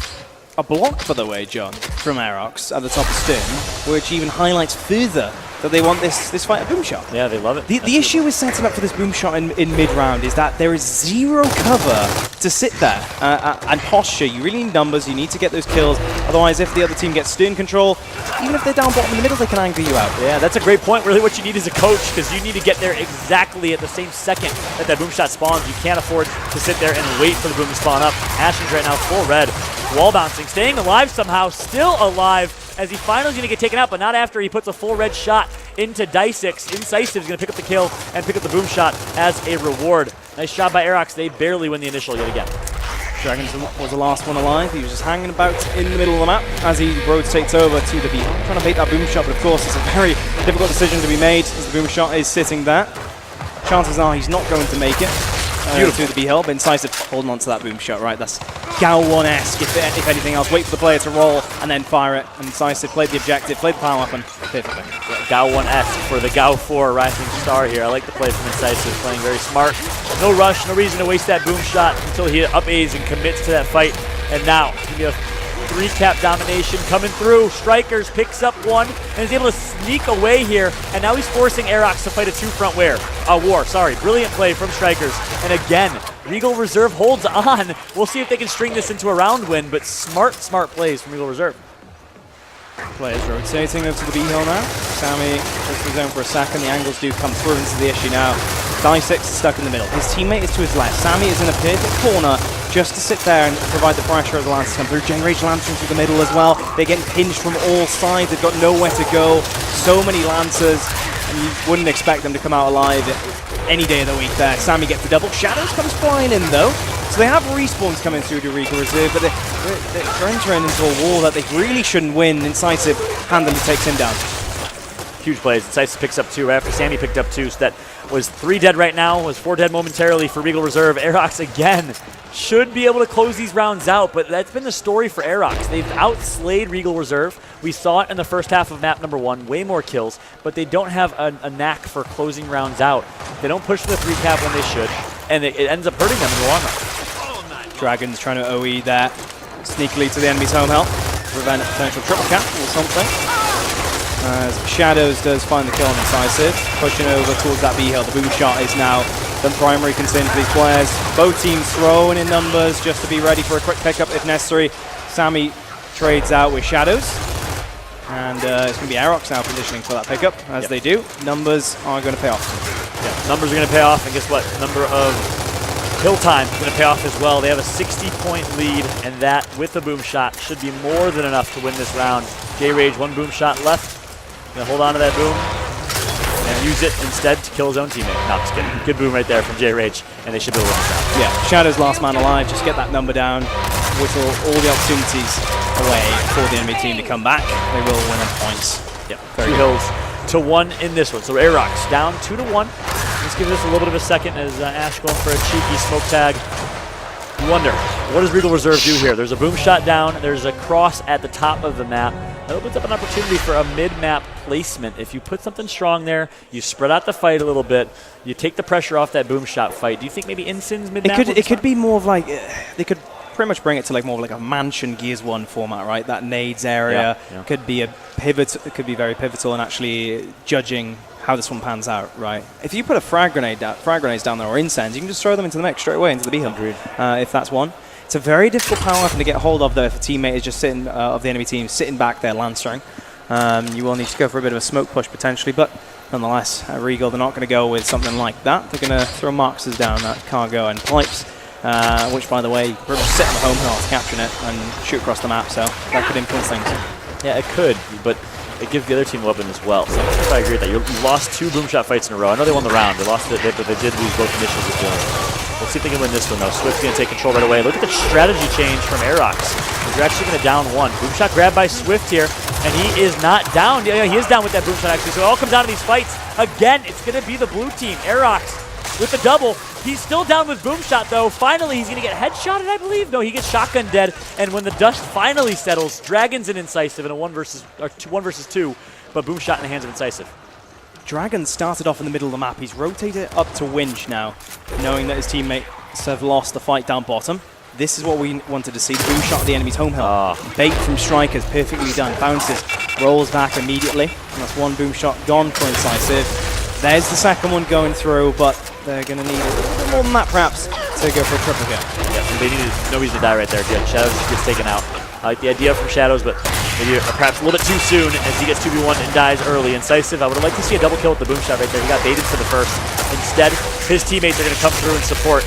A block, by the way, John, from Aerox at the top of Stern, which even highlights further that they want this fight a boom shot. Yeah, they love it. The issue with setting up for this boom shot in mid-round is that there is zero cover to sit there and posture. You really need numbers. You need to get those kills. Otherwise, if the other team gets Stern control, even if they're down bottom in the middle, they can anger you out. Yeah, that's a great point. Really what you need is a coach, because you need to get there exactly at the same second that boom shot spawns. You can't afford to sit there and wait for the boom to spawn up. Ashens right now full red. Wall bouncing, staying alive somehow, still alive as he finally going to get taken out, but not after he puts a full red shot into Die6. Incisive is going to pick up the kill and pick up the boom shot as a reward. Nice job by Aerox. They barely win the initial yet again. Dragons was the last one alive. He was just hanging about in the middle of the map as he rotates over to the B. Trying to bait that boom shot, but of course it's a very difficult decision to be made as the boom shot is sitting there. Chances are he's not going to make it. To the B hill, but Incisive holding on to that boom shot, right? That's Gao 1-esque, if anything else. Wait for the player to roll and then fire it. And Incisive played the objective, played the power weapon perfectly. Yeah, Gao 1-esque for the Gao 4 rising star here. I like the play from Incisive, playing very smart. No rush, no reason to waste that boom shot until he up A's and commits to that fight. And now, he's going to be a 3-cap domination coming through. Strikers picks up 1 and is able to sneak away here. And now he's forcing Aerox to fight a 2-front war. Brilliant play from Strikers. And again, Regal Reserve holds on. We'll see if they can string this into a round win, but smart plays from Regal Reserve. Players rotating over to the B hill now. Sammy just the zone for a second. The angles do come through into the issue now. Die6 is stuck in the middle. His teammate is to his left. Sammy is in a perfect corner just to sit there and provide the pressure as the Lancers come through. Generation Lancers through the middle as well. They're getting pinched from all sides. They've got nowhere to go. So many Lancers, and you wouldn't expect them to come out alive any day of the week there. Sammy gets the double. Shadows comes flying in though. So they have respawns coming through to Regal Reserve, but they're entering into a war that they really shouldn't win. Incisive handily takes him down. Huge plays. Incisive picks up 2 after Sammy picked up 2, so that was 3 dead right now, was 4 dead momentarily for Regal Reserve. Aerox again should be able to close these rounds out, but that's been the story for Aerox. They've outslayed Regal Reserve. We saw it in the first half of map number 1, way more kills, but they don't have a knack for closing rounds out. They don't push for the 3-cap when they should, and it ends up hurting them in the long run. Dragons trying to OE that sneakily to the enemy's home health, prevent a potential triple cap or something. As Shadows does find the kill on Incisive, pushing over towards that B hill. The boom shot is now the primary concern for these players. Both teams throwing in numbers just to be ready for a quick pickup if necessary. Sammy trades out with Shadows. And it's going to be Aerox now positioning for that pickup. As they do, numbers are going to pay off. Yeah, numbers are going to pay off, and guess what? Number of kill time is going to pay off as well. They have a 60-point lead, and that, with a boom shot, should be more than enough to win this round. J-Rage, 1 boom shot left. Going to hold on to that boom and use it instead to kill his own teammate. No, just kidding. Good boom right there from J-Rage, and they should be able to win this round. Yeah, Shadow's last man alive. Just get that number down. Whistle all the opportunities away for the enemy team to come back. They will win on points. Yep, 2 hills to 1 in this one. So Aerox down 2-1. Let's give this a little bit of a second as Ash going for a cheeky smoke tag. You wonder, what does Regal Reserve do here? There's a boom shot down. There's a cross at the top of the map. That opens up an opportunity for a mid-map placement. If you put something strong there, you spread out the fight a little bit, you take the pressure off that boom shot fight. Do you think maybe Insin's mid-map? It could be more of like, they could pretty much bring it to like more of like a mansion Gears 1 format, right? That nades area could be a pivot. It could be very pivotal in actually judging how this one pans out, right? If you put a frag grenades down there or incense, you can just throw them into the mech straight away into the B-hill. If that's one. It's a very difficult power weapon to get hold of though if a teammate is just sitting, of the enemy team, sitting back there lancering. You will need to go for a bit of a smoke push potentially, but nonetheless, at Regal, they're not going to go with something like that. They're going to throw Marxers down that cargo and pipes, which by the way, you can pretty much sit on the home hill, capture it, and shoot across the map, so that could influence things. Yeah, it could, but it gives the other team a weapon as well. So if I agree with that. You lost 2 boom shot fights in a row. I know they won the round. They lost it, but they did lose both initials as well. We'll see if they can win this one, though. Swift's going to take control right away. Look at the strategy change from Aerox. They're actually going to down 1. Boom shot grabbed by Swift here, and he is not down. Yeah, he is down with that boom shot, actually. So it all comes down to these fights. Again, it's going to be the blue team. Aerox with the double. He's still down with boom shot, though. Finally, he's going to get headshotted, I believe. No, he gets shotgun dead. And when the dust finally settles, Dragon's in Incisive in a 1 versus 2, but boom shot in the hands of Incisive. Dragon started off in the middle of the map. He's rotated up to Winch now, knowing that his teammates have lost the fight down bottom. This is what we wanted to see. The boom shot at the enemy's home hill. Bait from Strikers, perfectly done. Bounces, rolls back immediately. And that's 1 boom shot gone for Incisive. There's the second one going through, but they're going to need a little bit more than that, perhaps, to go for a triple kill. Yeah, they needed no reason to die right there. Yeah, Shadows just gets taken out. I like the idea from Shadows, but maybe perhaps a little bit too soon as he gets 2v1 and dies early. Incisive, I would have liked to see a double kill with the boom shot right there. He got baited for the first. Instead, his teammates are going to come through and support.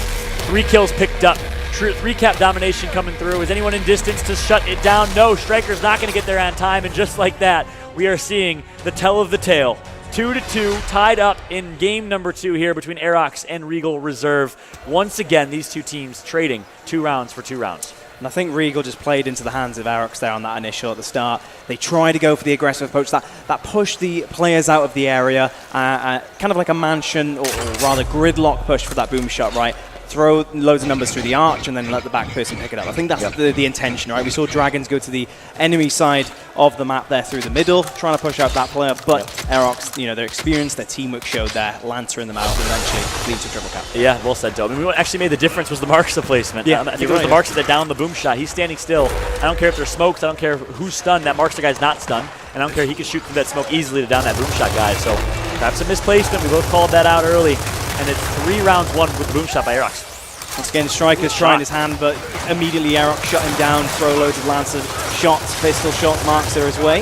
3 kills picked up. 3 cap domination coming through. Is anyone in distance to shut it down? No, Striker's not going to get there on time, and just like that, we are seeing the tell of the tale. 2-2, tied up in game number 2 here between Aerox and Regal Reserve. Once again, these 2 teams trading 2 rounds for 2 rounds. And I think Regal just played into the hands of Aerox there on that initial at the start. They tried to go for the aggressive approach that pushed the players out of the area, kind of like a mansion or rather gridlock push for that boom shot, right? Throw loads of numbers through the arch and then let the back person pick it up. I think that's the intention, right? We saw Dragons go to the enemy side of the map there through the middle, trying to push out that player, but Aerox, their experience, their teamwork showed there, lancering them out and eventually lead to triple cap. Yeah, well said, Doe. I mean, what actually made the difference was the Marksa placement. Yeah, I think it was the Marksa that down the boom shot. He's standing still. I don't care if there's smokes. I don't care who's stunned. That Marksa guy's not stunned. And I don't care. He can shoot through that smoke easily to down that boom shot guy. So perhaps a misplacement. We both called that out early. And it's 3 rounds won with the boom shot by Aerox. Once again, Striker's trying his hand, but immediately Aerox shut him down, throw loads of lancer shots, pistol shot, Marks are his way.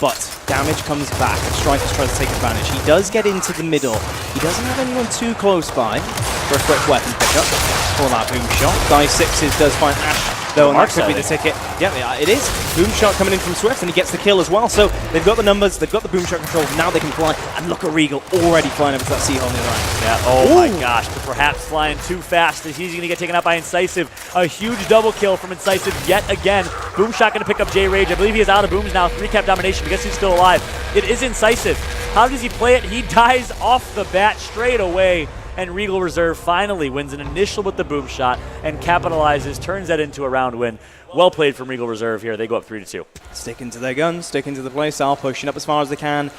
But damage comes back, and Striker's trying to take advantage. He does get into the middle. He doesn't have anyone too close by for a quick weapon pickup for that boom shot. Die 6s does find Ash, though, and that could be the ticket. Yeah, it is. Boom shot coming in from Swift, and he gets the kill as well. So they've got the numbers, they've got the boom shot control. Now they can fly, and look at Regal already flying over to that sea hole near the line. Yeah, oh my gosh, but perhaps flying too fast as he's going to get taken out by Incisive. A huge double kill from Incisive yet again. Boom shot going to pick up J-Rage. I believe he is out of booms now. 3 cap domination, but guess who's still alive? It is Incisive. How does he play it? He dies off the bat straight away. And Regal Reserve finally wins an initial with the boom shot and capitalizes, turns that into a round win. Well played from Regal Reserve here. They go up 3-2. Sticking to their guns, sticking to the playstyle, pushing up as far as they can.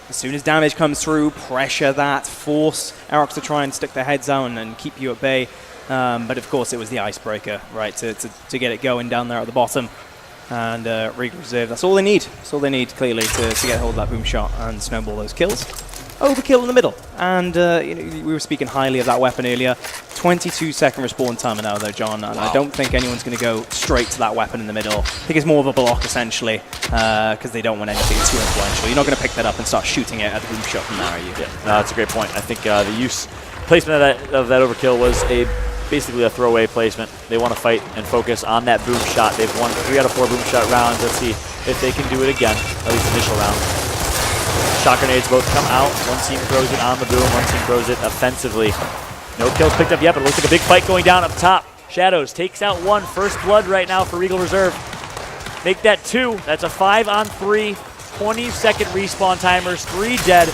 As soon as damage comes through, pressure that, force Aerox to try and stick their heads down and keep you at bay. But of course, it was the icebreaker, right, to get it going down there at the bottom. And Regal Reserve, that's all they need. That's all they need, clearly, to get hold of that boom shot and snowball those kills. overkill in the middle. And we were speaking highly of that weapon earlier. 22-second respawn timer now, though, John. And I don't think anyone's going to go straight to that weapon in the middle. I think it's more of a block, essentially, because they don't want anything too influential. You're not going to pick that up and start shooting it at the boom shot from there, are you? Yeah, no, that's a great point. I think the placement of that overkill was basically a throwaway placement. They want to fight and focus on that boom shot. They've won 3 out of 4 boom shot rounds. Let's see if they can do it again, at least initial round. Shot grenades both come out. One team throws it on the boom, one team throws it offensively. No kills picked up yet, but it looks like a big fight going down up top. Shadows takes out 1. First blood right now for Regal Reserve. Make that 2. That's a 5-on-3. 20-second respawn timers. 3 dead.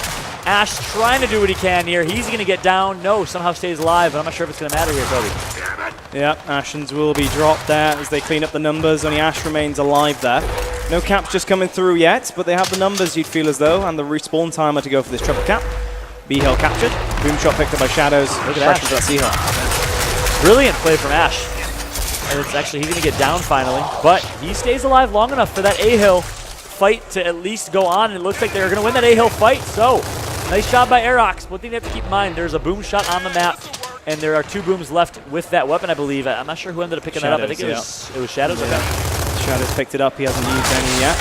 Ash trying to do what he can here. He's going to get down. No, somehow stays alive, but I'm not sure if it's going to matter here, Toby. Yeah, Ashens will be dropped there as they clean up the numbers. Only Ash remains alive there. No caps just coming through yet, but they have the numbers, you'd feel as though, and the respawn timer to go for this triple cap. B-Hill captured. Boom shot picked up by Shadows. Look at Ash. That C-Hill. Brilliant play from Ash. And it's actually, he's going to get down finally, but he stays alive long enough for that A-Hill fight to at least go on, and it looks like they're going to win that A-Hill fight, so nice job by Aerox. One thing they have to keep in mind, there's a boom shot on the map, and there are 2 booms left with that weapon, I believe. I'm not sure who ended up picking that up. I think it was Shadows. Yeah. Shadows picked it up. He hasn't used any yet.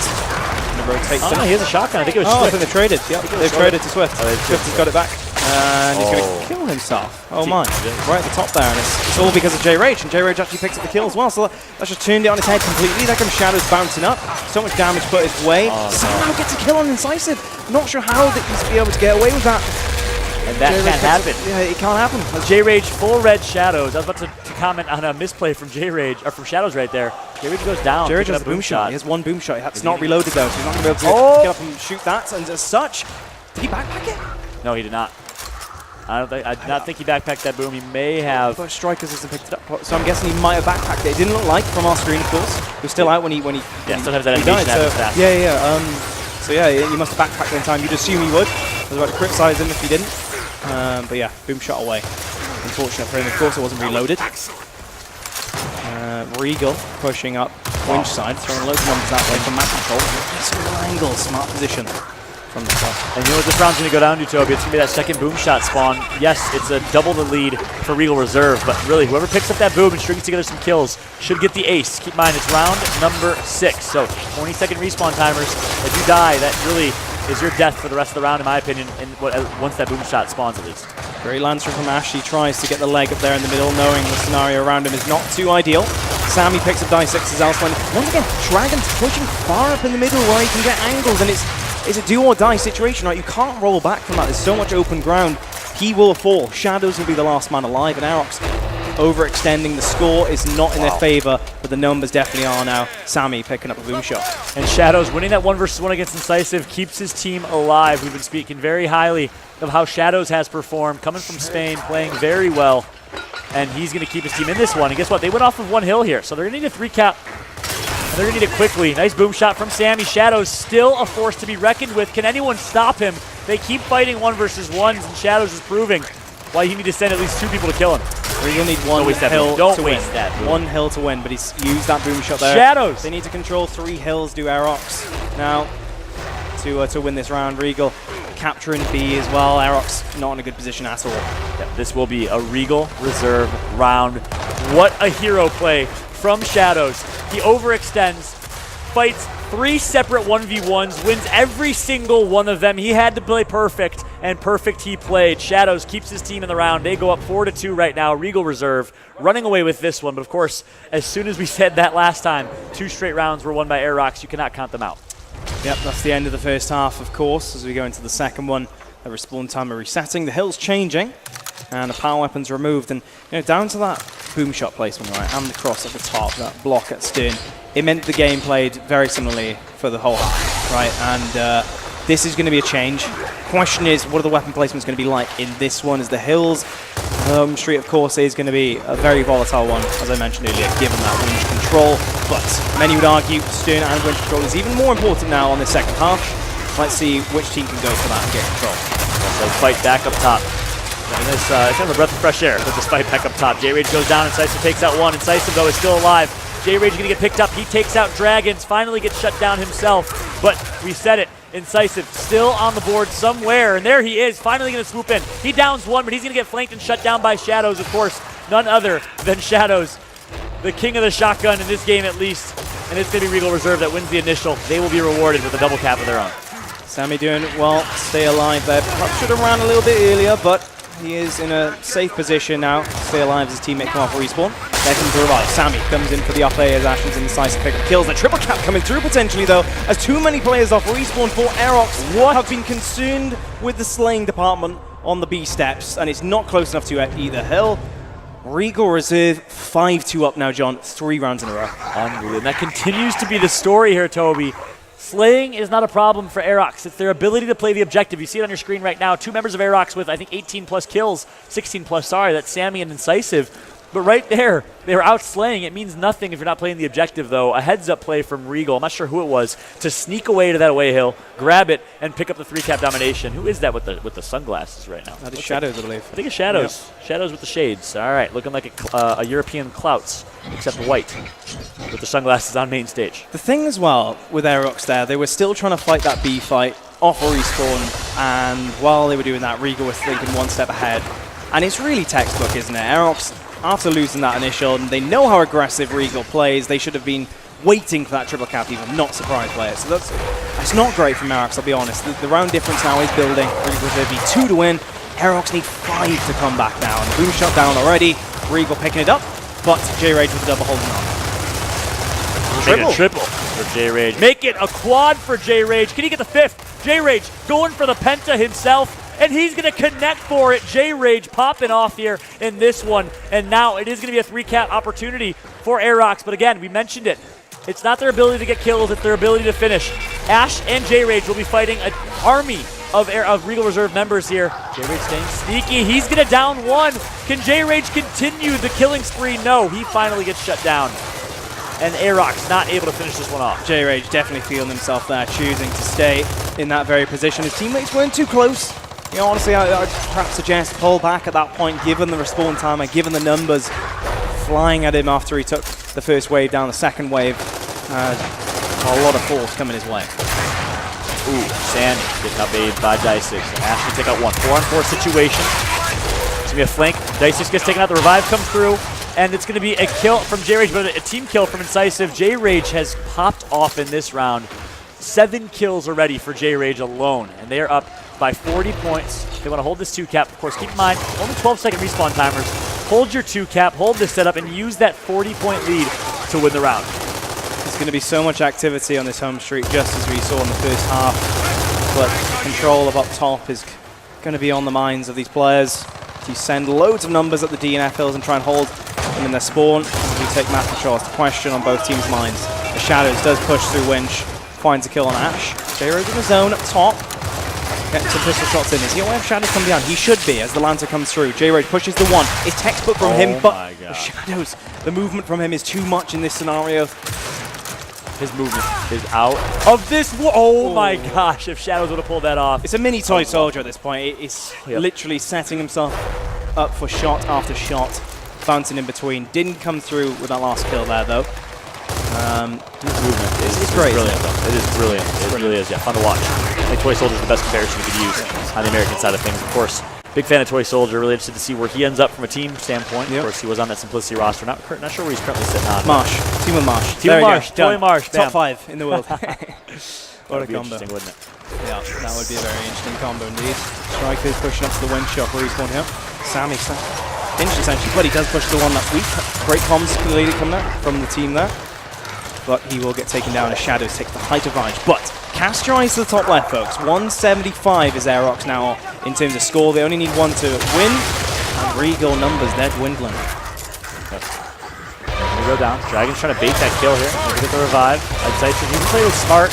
Oh, he has a shotgun. I think it was Swift. Swift. I think they traded. Yep, they've traded to Swift. Swift has got it back. And he's going to kill himself. Oh my. Right at the top there. And it's all because of J-Rage. And J-Rage actually picks up the kill as well. So that's just turned it on his head completely. There comes Shadows bouncing up. So much damage put his way. Somehow gets a kill on Incisive. Not sure how that he's be able to get away with that. And that can't happen. Yeah, it can't happen. J-Rage full red Shadows. I was about to comment on a misplay from J-Rage, or from Shadows right there. J-Rage goes down. J-Rage has a boom shot. He has 1 boom shot. It's not reloaded though, so he's not going to be able to get up and shoot that. And as such, did he backpack it? No, he did not. I do not think he backpacked that boom. He may have. But Strikers hasn't picked it up, so I'm guessing he might have backpacked it. It didn't look like from our screen, of course. He was still out when he still has that died. animation. So yeah, he must have backpacked in time. You'd assume he would. I was about to criticize him if he didn't. But yeah, boom shot away. Unfortunate for him. Of course, it wasn't reloaded. Regal pushing up winch side, throwing loads of numbers that way from map control. Single angle, smart position from the top. And you know what this round's going to go down to, Toby? It's going to be that second boom shot spawn. Yes, it's a double the lead for Regal Reserve, but really, whoever picks up that boom and strings together some kills should get the ace. Keep in mind, it's round number 6, so 20-second respawn timers. If you die, that really is your death for the rest of the round, in my opinion, once that boom shot spawns at least. Great Lancer from Ash. He tries to get the leg up there in the middle, knowing the scenario around him is not too ideal. Sammy picks up die 6s elsewhere. Once again, Dragon's pushing far up in the middle where he can get angles, and it's a do or die situation, right? You can't roll back from that. There's so much open ground. He will fall. Shadows will be the last man alive, and Aerox overextending. The score is not in their favor, but the numbers definitely are now. Sammy picking up a boom shot. And Shadows winning that 1 versus 1 against Incisive keeps his team alive. We've been speaking very highly of how Shadows has performed, coming from Spain, playing very well, and he's going to keep his team in this one. And guess what? They went off of 1 hill here, so they're going to need a 3-cap, and they're going to need it quickly. Nice boom shot from Sammy. Shadows still a force to be reckoned with. Can anyone stop him? They keep fighting 1 versus 1s, and Shadows is proving why you need to send at least 2 people to kill him. You'll need 1 hill to win. 1 hill to win, but he's used that boom shot there. Shadows! They need to control 3 hills, do Aerox now to win this round. Regal capturing B as well. Aerox not in a good position at all. Yeah, this will be a Regal Reserve round. What a hero play from Shadows. He overextends, fights 3 separate 1v1s, wins every single one of them. He had to play perfect, and perfect he played. Shadows keeps his team in the round. They go up 4-2 right now. Regal Reserve running away with this one, but of course, as soon as we said that last time, 2 straight rounds were won by Aerox. You cannot count them out. Yep, that's the end of the first half, of course. As we go into the second one, the respawn timer resetting, the hills changing, and the power weapons removed. And down to that boom shot placement, right, and the cross at the top, that block at stern, it meant the game played very similarly for the whole half, right? And this is going to be a change. Question is, what are the weapon placements going to be like in this one? As the hills, home street, of course, is going to be a very volatile one, as I mentioned earlier, given that winch control. But many would argue stern and winch control is even more important now on the second half. Let's see which team can go for that and get control. So fight back up top. It's kind of a breath of fresh air with this fight back up top. J-Rage goes down, Incisive takes out 1. Incisive, though, is still alive. J-Rage is going to get picked up. He takes out Dragons, finally gets shut down himself. But we said it. Incisive still on the board somewhere, and there he is, finally going to swoop in. He downs one, but he's going to get flanked and shut down by Shadows, of course. None other than Shadows, the king of the shotgun in this game at least. And it's going to be Regal Reserve that wins the initial. They will be rewarded with a double cap of their own. Sammy doing well, stay alive there. Perhaps should have ran a little bit earlier, but he is in a safe position now. Stay alive as his teammate come off respawn. There comes the revive. Sammy comes in for the up A as Ashen's incisive pick up kills. The triple cap coming through potentially though, as too many players off respawn for Aerox have been consumed with the slaying department on the B steps, and it's not close enough to either hill. Regal Reserve 5-2 up now, John. 3 rounds in a row. Unbelievable. And that continues to be the story here, Toby. Slaying is not a problem for Aerox. It's their ability to play the objective. You see it on your screen right now. 2 members of Aerox with, I think, 18 plus kills. 16 plus, sorry. That's Sammy and Incisive. But right there, they were out slaying. It means nothing if you're not playing the objective, though. A heads-up play from Regal, I'm not sure who it was, to sneak away to that away hill, grab it, and pick up the 3-cap domination. Who is that with the sunglasses right now? That is Shadows, I believe. I think it's Shadows. Yep. Shadows with the shades. All right, looking like a European Clouts, except white, with the sunglasses on main stage. The thing as well with Aerox there, they were still trying to fight that B fight off a respawn, and while they were doing that, Regal was thinking one step ahead. And it's really textbook, isn't it? Aerox, after losing that initial, and they know how aggressive Regal plays, they should have been waiting for that triple cap even, not surprise players. So that's not great from Aerox, I'll be honest. The round difference now is building. Regal Reserve need 2 to win. Aerox need 5 to come back now. And boom shot down already. Regal picking it up, but J-Rage with the double holding on. Make it a triple for J-Rage. Make it a quad for J-Rage. Can he get the 5th? J-Rage going for the penta himself, and he's going to connect for it. J-Rage popping off here in this one, and now it is going to be a 3-cap opportunity for Aerox. But again, we mentioned it. It's not their ability to get kills, it's their ability to finish. Ash and J-Rage will be fighting an army of Regal Reserve members here. J-Rage staying sneaky. He's going to down one. Can J-Rage continue the killing spree? No, he finally gets shut down. And Aerox not able to finish this one off. J-Rage definitely feeling himself there, choosing to stay in that very position. His teammates weren't too close. You know, honestly, I'd perhaps suggest pull back at that point, given the respawn timer, given the numbers flying at him after he took the first wave down, the second wave. A lot of force coming his way. Ooh, Sandy getting up aid by Dice6. Ash can take out one. 4-on-4 situation. It's going to be a flank. Dice6 gets taken out. The revive comes through. And it's going to be a kill from J-Rage, but a team kill from Incisive. J-Rage has popped off in this round. 7 kills already for J-Rage alone. And they are up by 40 points. They want to hold this 2-cap. Of course, keep in mind, only 12-second respawn timers. Hold your 2-cap, hold this setup, and use that 40-point lead to win the round. There's going to be so much activity on this home streak, just as we saw in the first half. But control of up top is going to be on the minds of these players. You send loads of numbers at the DNF hills and try and hold them in their spawn. We take map controls to question on both teams' minds. The Shadows does push through Winch, finds a kill on Ash. J-Rage in the zone up top. Getting some pistol shots in. Is he aware of Shadows coming down? He should be as the Lancer comes through. J-Rage pushes the 1. It's textbook from him, but the Shadows, the movement from him is too much in this scenario. His movement is out of this. Oh my gosh, if Shadows would have pulled that off. It's a mini toy soldier at this point. It's literally setting himself up for shot after shot, bouncing in between. Didn't come through with that last kill there, though. His movement is great. Brilliant, though. It is brilliant. It really is, yeah, fun to watch. I think Toy Soldier is the best comparison you could use on the American side of things. Of course, big fan of Toy Soldier. Really interested to see where he ends up from a team standpoint. Of course, he was on that Simplicity roster. Not sure where he's currently sitting on. Marsh. Team with Marsh. Team with Marsh. Toy Marsh. Top 5 in the world. What a combo. Interesting, wouldn't it? Yeah, that would be a very interesting combo indeed. Strikers pushing up to the wind shot respawn here. Sammy, pinch essentially, but he does push the one that's weak. Great comms coming there from the team there. But he will get taken down as Shadows takes the height advantage. But cast your eyes to the top left, folks. 175 is Aerox now in terms of score. They only need 1 to win. And Regal numbers, they're dwindling. We go down. Dragon's trying to bait that kill here. Maybe get the revive. I'd say you can play with smart.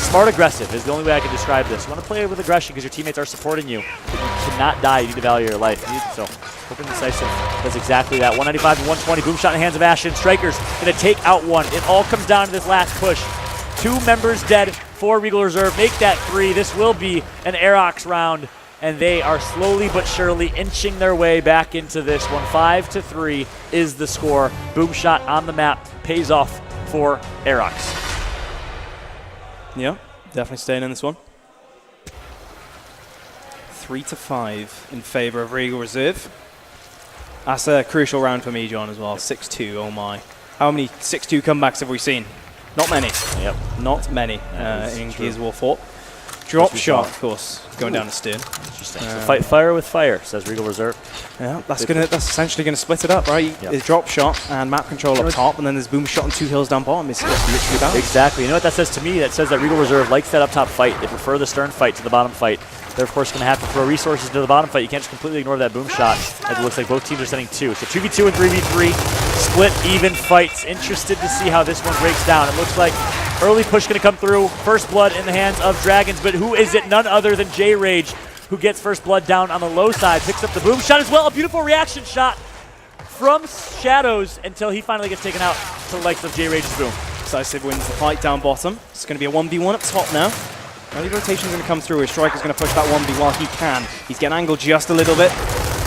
Smart aggressive is the only way I can describe this. You want to play with aggression because your teammates are supporting you. But you cannot die. You need to value your life. So hoping Decisive does exactly that. 195 to 120. Boom shot in the hands of Ashen. Strikers going to take out one. It all comes down to this last push. 2 members dead for Regal Reserve. Make that 3. This will be an Aerox round. And they are slowly but surely inching their way back into this one. 5-3 is the score. Boom shot on the map pays off for Aerox. Yeah, definitely staying in this one. 3-5 in favor of Regal Reserve. That's a crucial round for me, John, as well. 6-2, oh my. How many 6-2 comebacks have we seen? Not many. Yep. Not many in Gears of War 4. Drop shot, of course, going down the stern. Interesting. So fight fire with fire, says Regal Reserve. Yeah, that's essentially gonna split it up, right? Yep. There's drop shot and map control up top, and then there's boom shot and 2 hills down bottom. It's just literally balanced. Exactly. You know what that says to me? That says that Regal Reserve likes that up top fight. They prefer the stern fight to the bottom fight. They're, of course, going to have to throw resources to the bottom fight. You can't just completely ignore that boom shot, as it looks like both teams are sending 2. So 2v2 and 3v3, split, even fights. Interested to see how this one breaks down. It looks like early push going to come through. First blood in the hands of Dragons, but who is it? None other than J-Rage, who gets first blood down on the low side, picks up the boom shot as well. A beautiful reaction shot from Shadows until he finally gets taken out to the likes of J-Rage's boom. Decisive wins the fight down bottom. It's going to be a 1v1 up top now. Early rotation's going to come through. His Striker's going to push that 1v while he can. He's getting angled just a little bit.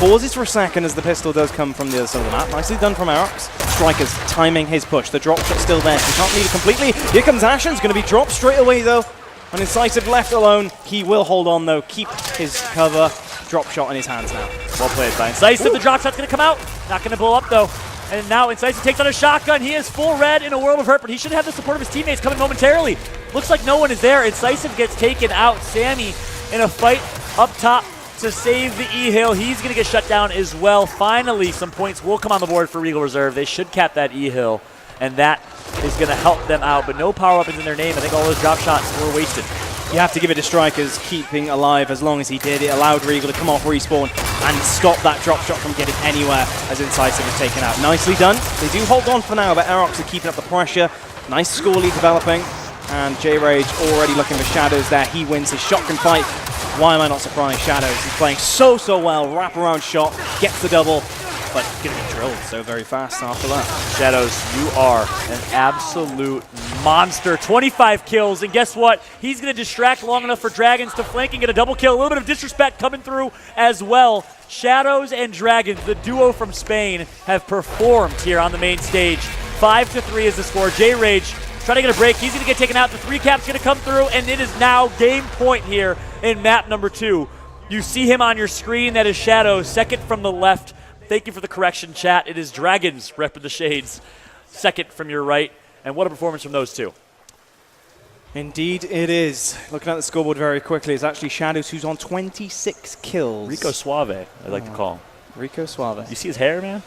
Pauses for a second as the pistol does come from the other side of the map. Nicely done from Aerox. Striker's timing his push. The drop shot's still there. He can't lead it completely. Here comes Ashen's going to be dropped straight away though. And Incisive left alone. He will hold on though. Keep his cover. Drop shot in his hands now. Well played by Incisive. The drop shot's going to come out. Not going to blow up though. And now Incisive takes on a shotgun. He is full red in a world of hurt, but he should have the support of his teammates coming momentarily. Looks like no one is there. Incisive gets taken out. Sammy in a fight up top to save the E-Hill. He's going to get shut down as well. Finally, some points will come on the board for Regal Reserve. They should cap that E-Hill, and that is going to help them out. But no power weapons in their name. I think all those drop shots were wasted. You have to give it to Strikers keeping alive as long as he did. It allowed Regal to come off respawn and stop that drop shot from getting anywhere as Incisive is taken out. Nicely done. They do hold on for now, but Aerox are keeping up the pressure. Nice score lead developing. And J-Rage already looking for Shadows there. He wins his shotgun fight. Why am I not surprised? Shadows, he's playing so well. Wraparound shot, gets the double, but going to be drilled so very fast after that. Shadows, you are an absolute monster. 25 kills, and guess what? He's going to distract long enough for Dragons to flank and get a double kill. A little bit of disrespect coming through as well. Shadows and Dragons, the duo from Spain, have performed here on the main stage. 5-3 is the score. J-Rage trying to get a break. He's going to get taken out. The 3 cap's going to come through, and it is now game point here in map number 2. You see him on your screen. That is Shadows, second from the left. Thank you for the correction, chat. It is Dragons, rep of the Shades, second from your right. And what a performance from those two. Indeed it is. Looking at the scoreboard very quickly, it's actually Shadows who's on 26 kills. Rico Suave, I like to call him. Rico Suave. You see his hair, man?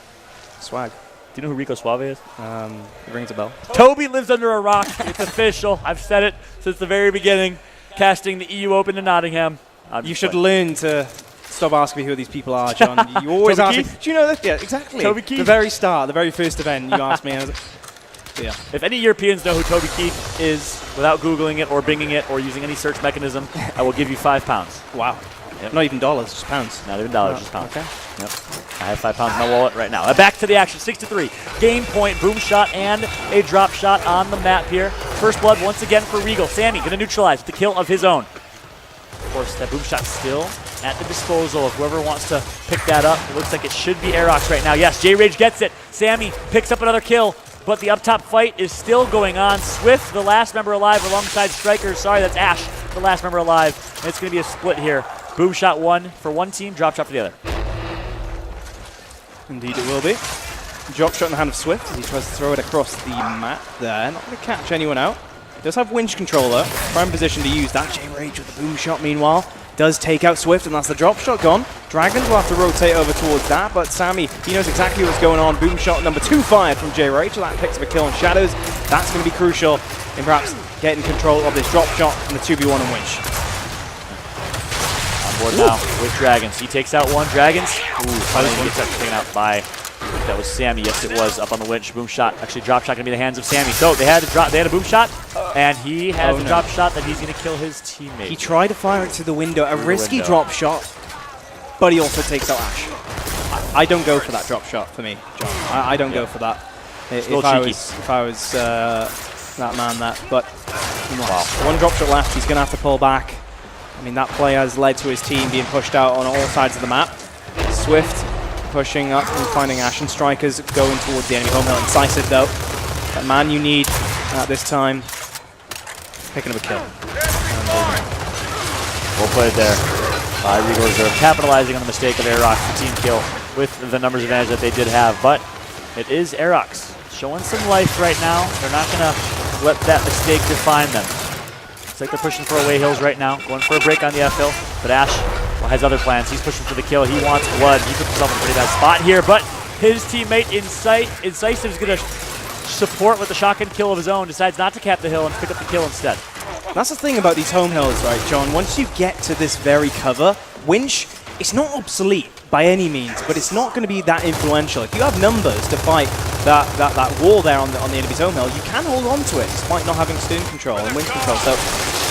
Swag. Do you know who Rico Suave is? It rings a bell. Toby lives under a rock. It's official. I've said it since the very beginning. Casting the EU Open to Nottingham. You should learn to stop asking me who these people are, John. You always ask me, do you know this? Yeah, exactly. Toby Keith. The very start, the very first event, you asked me. And I was like, yeah. If any Europeans know who Toby Keith is without Googling it or Binging it or using any search mechanism, I will give you £5. Wow. Yep. Not even dollars, just pounds. Not even dollars, just pounds. Okay. Yep. I have £5 in my wallet right now. Back to the action, 6-3. Game point, boom shot and a drop shot on the map here. First blood once again for Regal. Sammy going to neutralize with the kill of his own. Of course, that boom shot still at the disposal of whoever wants to pick that up. It looks like it should be Aerox right now. Yes, J-Rage gets it. Sammy picks up another kill, but the up top fight is still going on. Swift, the last member alive alongside Strikers. Sorry, that's Ash, the last member alive. And it's going to be a split here. Boom shot one for one team, drop shot for the other. Indeed it will be. Drop shot in the hand of Swift as he tries to throw it across the map there. Not going to catch anyone out. Does have winch control though. Prime position to use that. J-Rage with the boom shot meanwhile. Does take out Swift, and that's the drop shot gone. Dragons will have to rotate over towards that, but Sammy, he knows exactly what's going on. Boom shot number 2 fired from J-Rage, so that picks up a kill on Shadows. That's going to be crucial in perhaps getting control of this drop shot and the 2v1 and winch. On board now with Dragons. He takes out one. Dragons. Finally gets taken out by, that was Sammy. Yes, it was up on the winch. Boom shot. Actually, drop shot going to be in the hands of Sammy. So they had a boom shot, and he has a drop shot that he's going to kill his teammate. He tried to fire it to the window, a risky drop shot, but he also takes out Ash. I don't go for that drop shot for me, John. I don't go for that. If I was that man, but wow. One drop shot left. He's going to have to pull back. I mean, that play has led to his team being pushed out on all sides of the map. Swift pushing up and finding Ash, and Strikers going towards the enemy home hill. Incisive though. That man you need at this time. Picking up a kill. Well played there by Regal Reserve, capitalizing on the mistake of Aerox, the team kill, with the numbers advantage that they did have. But it is Aerox showing some life right now. They're not going to let that mistake define them. Looks like they're pushing for away hills right now, going for a break on the F hill. But Ash has other plans. He's pushing for the kill. He wants blood. He puts himself in a pretty bad spot here, but his teammate Incisive is going to support with the shotgun kill of his own, decides not to cap the hill and pick up the kill instead. That's the thing about these home hills, right, John? Once you get to this very cover, Winch, it's not obsolete by any means, but it's not going to be that influential. If you have numbers to fight that wall there on the enemy's home hill, you can hold on to it despite not having stun control and Winch control. So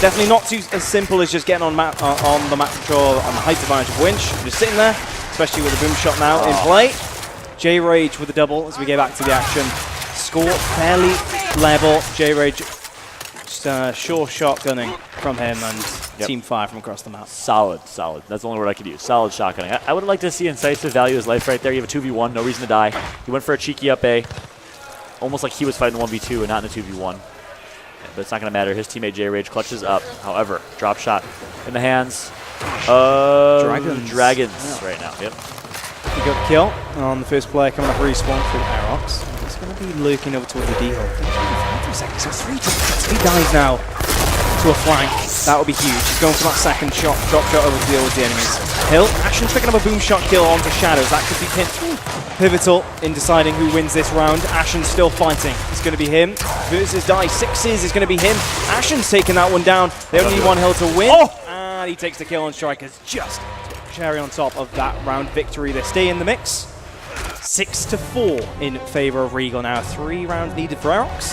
definitely not too as simple as just getting on the map control on the height advantage of Winch. Just sitting there, especially with a boom shot now in play. J-Rage with a double as we get back to the action. Score fairly level. J-Rage just sure shotgunning from him and Team 5 from across the map. Solid. That's the only word I could use. Solid shotgunning. I would like to see Incisive value his life right there. You have a 2v1, no reason to die. He went for a cheeky up A, almost like he was fighting 1v2 and not in a 2v1. But it's not going to matter. His teammate J-Rage clutches up. However, drop shot in the hands of Dragons right now. Yep. He got the kill on the first player coming up respawn for Aerox. He's going to be lurking over towards the D-hole. 3 seconds, so 3 drop shots. If he dies now to a flank, that would be huge. He's going for that second shot, drop shot over to deal with the enemies. Hill, Ashen's picking up a boom shot kill onto Shadows. That could be pivotal in deciding who wins this round. Ashen's still fighting. It's going to be him versus Die. Sixes is going to be him. Ashen's taking that one down. They only need one Hill to win. And he takes the kill on Strikers. Just cherry on top of that round victory. They stay in the mix. 6-4 in favor of Regal now. 3 rounds needed for Aerox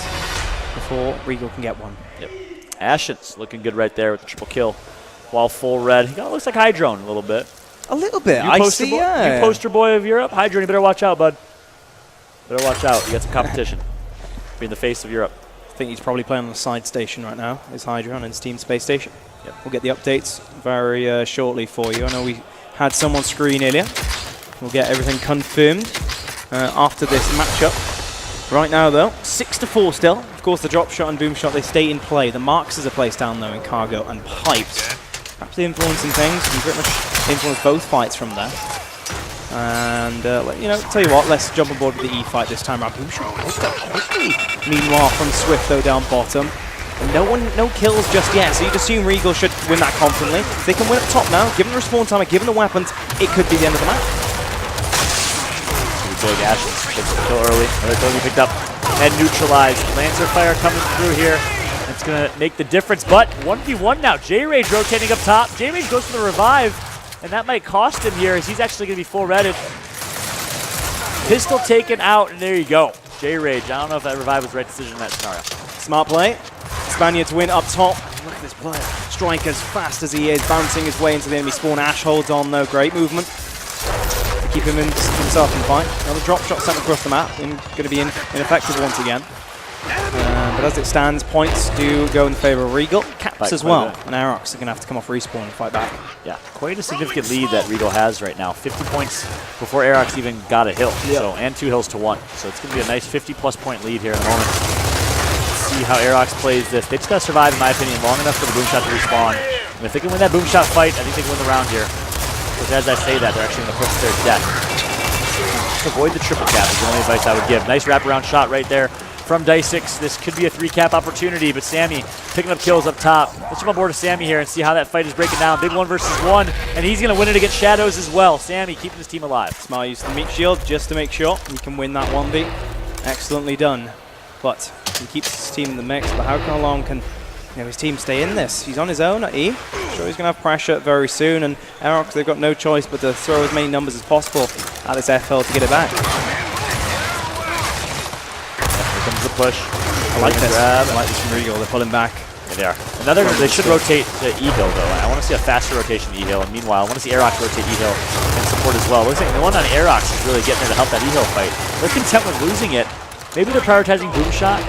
before Regal can get one. Yep. Ashen's looking good right there with the triple kill. While full red. He kind of looks like Hydrone a little bit. A little bit. You poster boy of Europe. Hydrone, you better watch out, bud. Better watch out. You got some competition. Being the face of Europe. I think he's probably playing on the side station right now. Is Hydrone and his team space station. Yep. We'll get the updates very shortly for you. I know we had some on screen earlier. We'll get everything confirmed after this matchup. Right now, though, 6-4 still. Of course, the drop shot and boom shot, they stay in play. The Marks are placed down, though, in Cargo and Pipes. Perhaps influencing things. You can pretty much influence both fights from there. And, tell you what, let's jump on board with the E fight this time around. Boom shot picked up quickly. Meanwhile, from Swift, though, down bottom. No kills just yet, so you'd assume Regal should win that confidently. If they can win up top now, given the respawn timer, given the weapons, it could be the end of the match. Big Ashen gets the kill early. Another kill picked up and neutralized. Lancer fire coming through here. It's going to make the difference, but 1v1 now. J-Rage rotating up top. J-Rage goes for the revive, and that might cost him here as he's actually going to be full redded. Pistol taken out, and there you go. J-Rage. I don't know if that revive was the right decision in that scenario. Smart play. Spaniards win up top. Look at this player. Strike as fast as he is, bouncing his way into the enemy spawn. Ash holds on though. Great movement to keep himself in fight. Another drop shot sent across the map. Going to be ineffective once again. But as it stands, points do go in favor of Regal. Caps as well. And Aerox are going to have to come off respawn and fight back. Yeah, quite a significant lead that Regal has right now. 50 points before Aerox even got a hill. Yep. So, and 2 hills to 1. So it's going to be a nice 50-plus point lead here in a moment. See how Aerox plays this. They just got to survive, in my opinion, long enough for the boom shot to respawn. And if they can win that boom shot fight, I think they can win the round here. Because as I say that, they're actually going to push their death. Avoid the triple cap is the only advice I would give. Nice wraparound shot right there from Dice6. This could be a 3-cap opportunity, but Sammy picking up kills up top. Let's jump on board to Sammy here and see how that fight is breaking down. Big 1 versus 1, and he's going to win it against Shadows as well. Sammy keeping his team alive. Smart use the meat shield just to make sure he can win that 1v. Excellently done. But he keeps his team in the mix, but how long can his team stay in this? He's on his own at E. I'm sure he's going to have pressure very soon, and Aerox, they've got no choice but to throw as many numbers as possible at this FL to get it back. Here comes the push. I like this. I like this from Regal. They're pulling back. Yeah, they are. They should rotate to E-Hill, though. I want to see a faster rotation to E-Hill, and meanwhile, I want to see Aerox rotate E-Hill and support as well. Looks like the one on Aerox is really getting there to help that E-Hill fight. They're content with losing it. Maybe they're prioritizing boom shot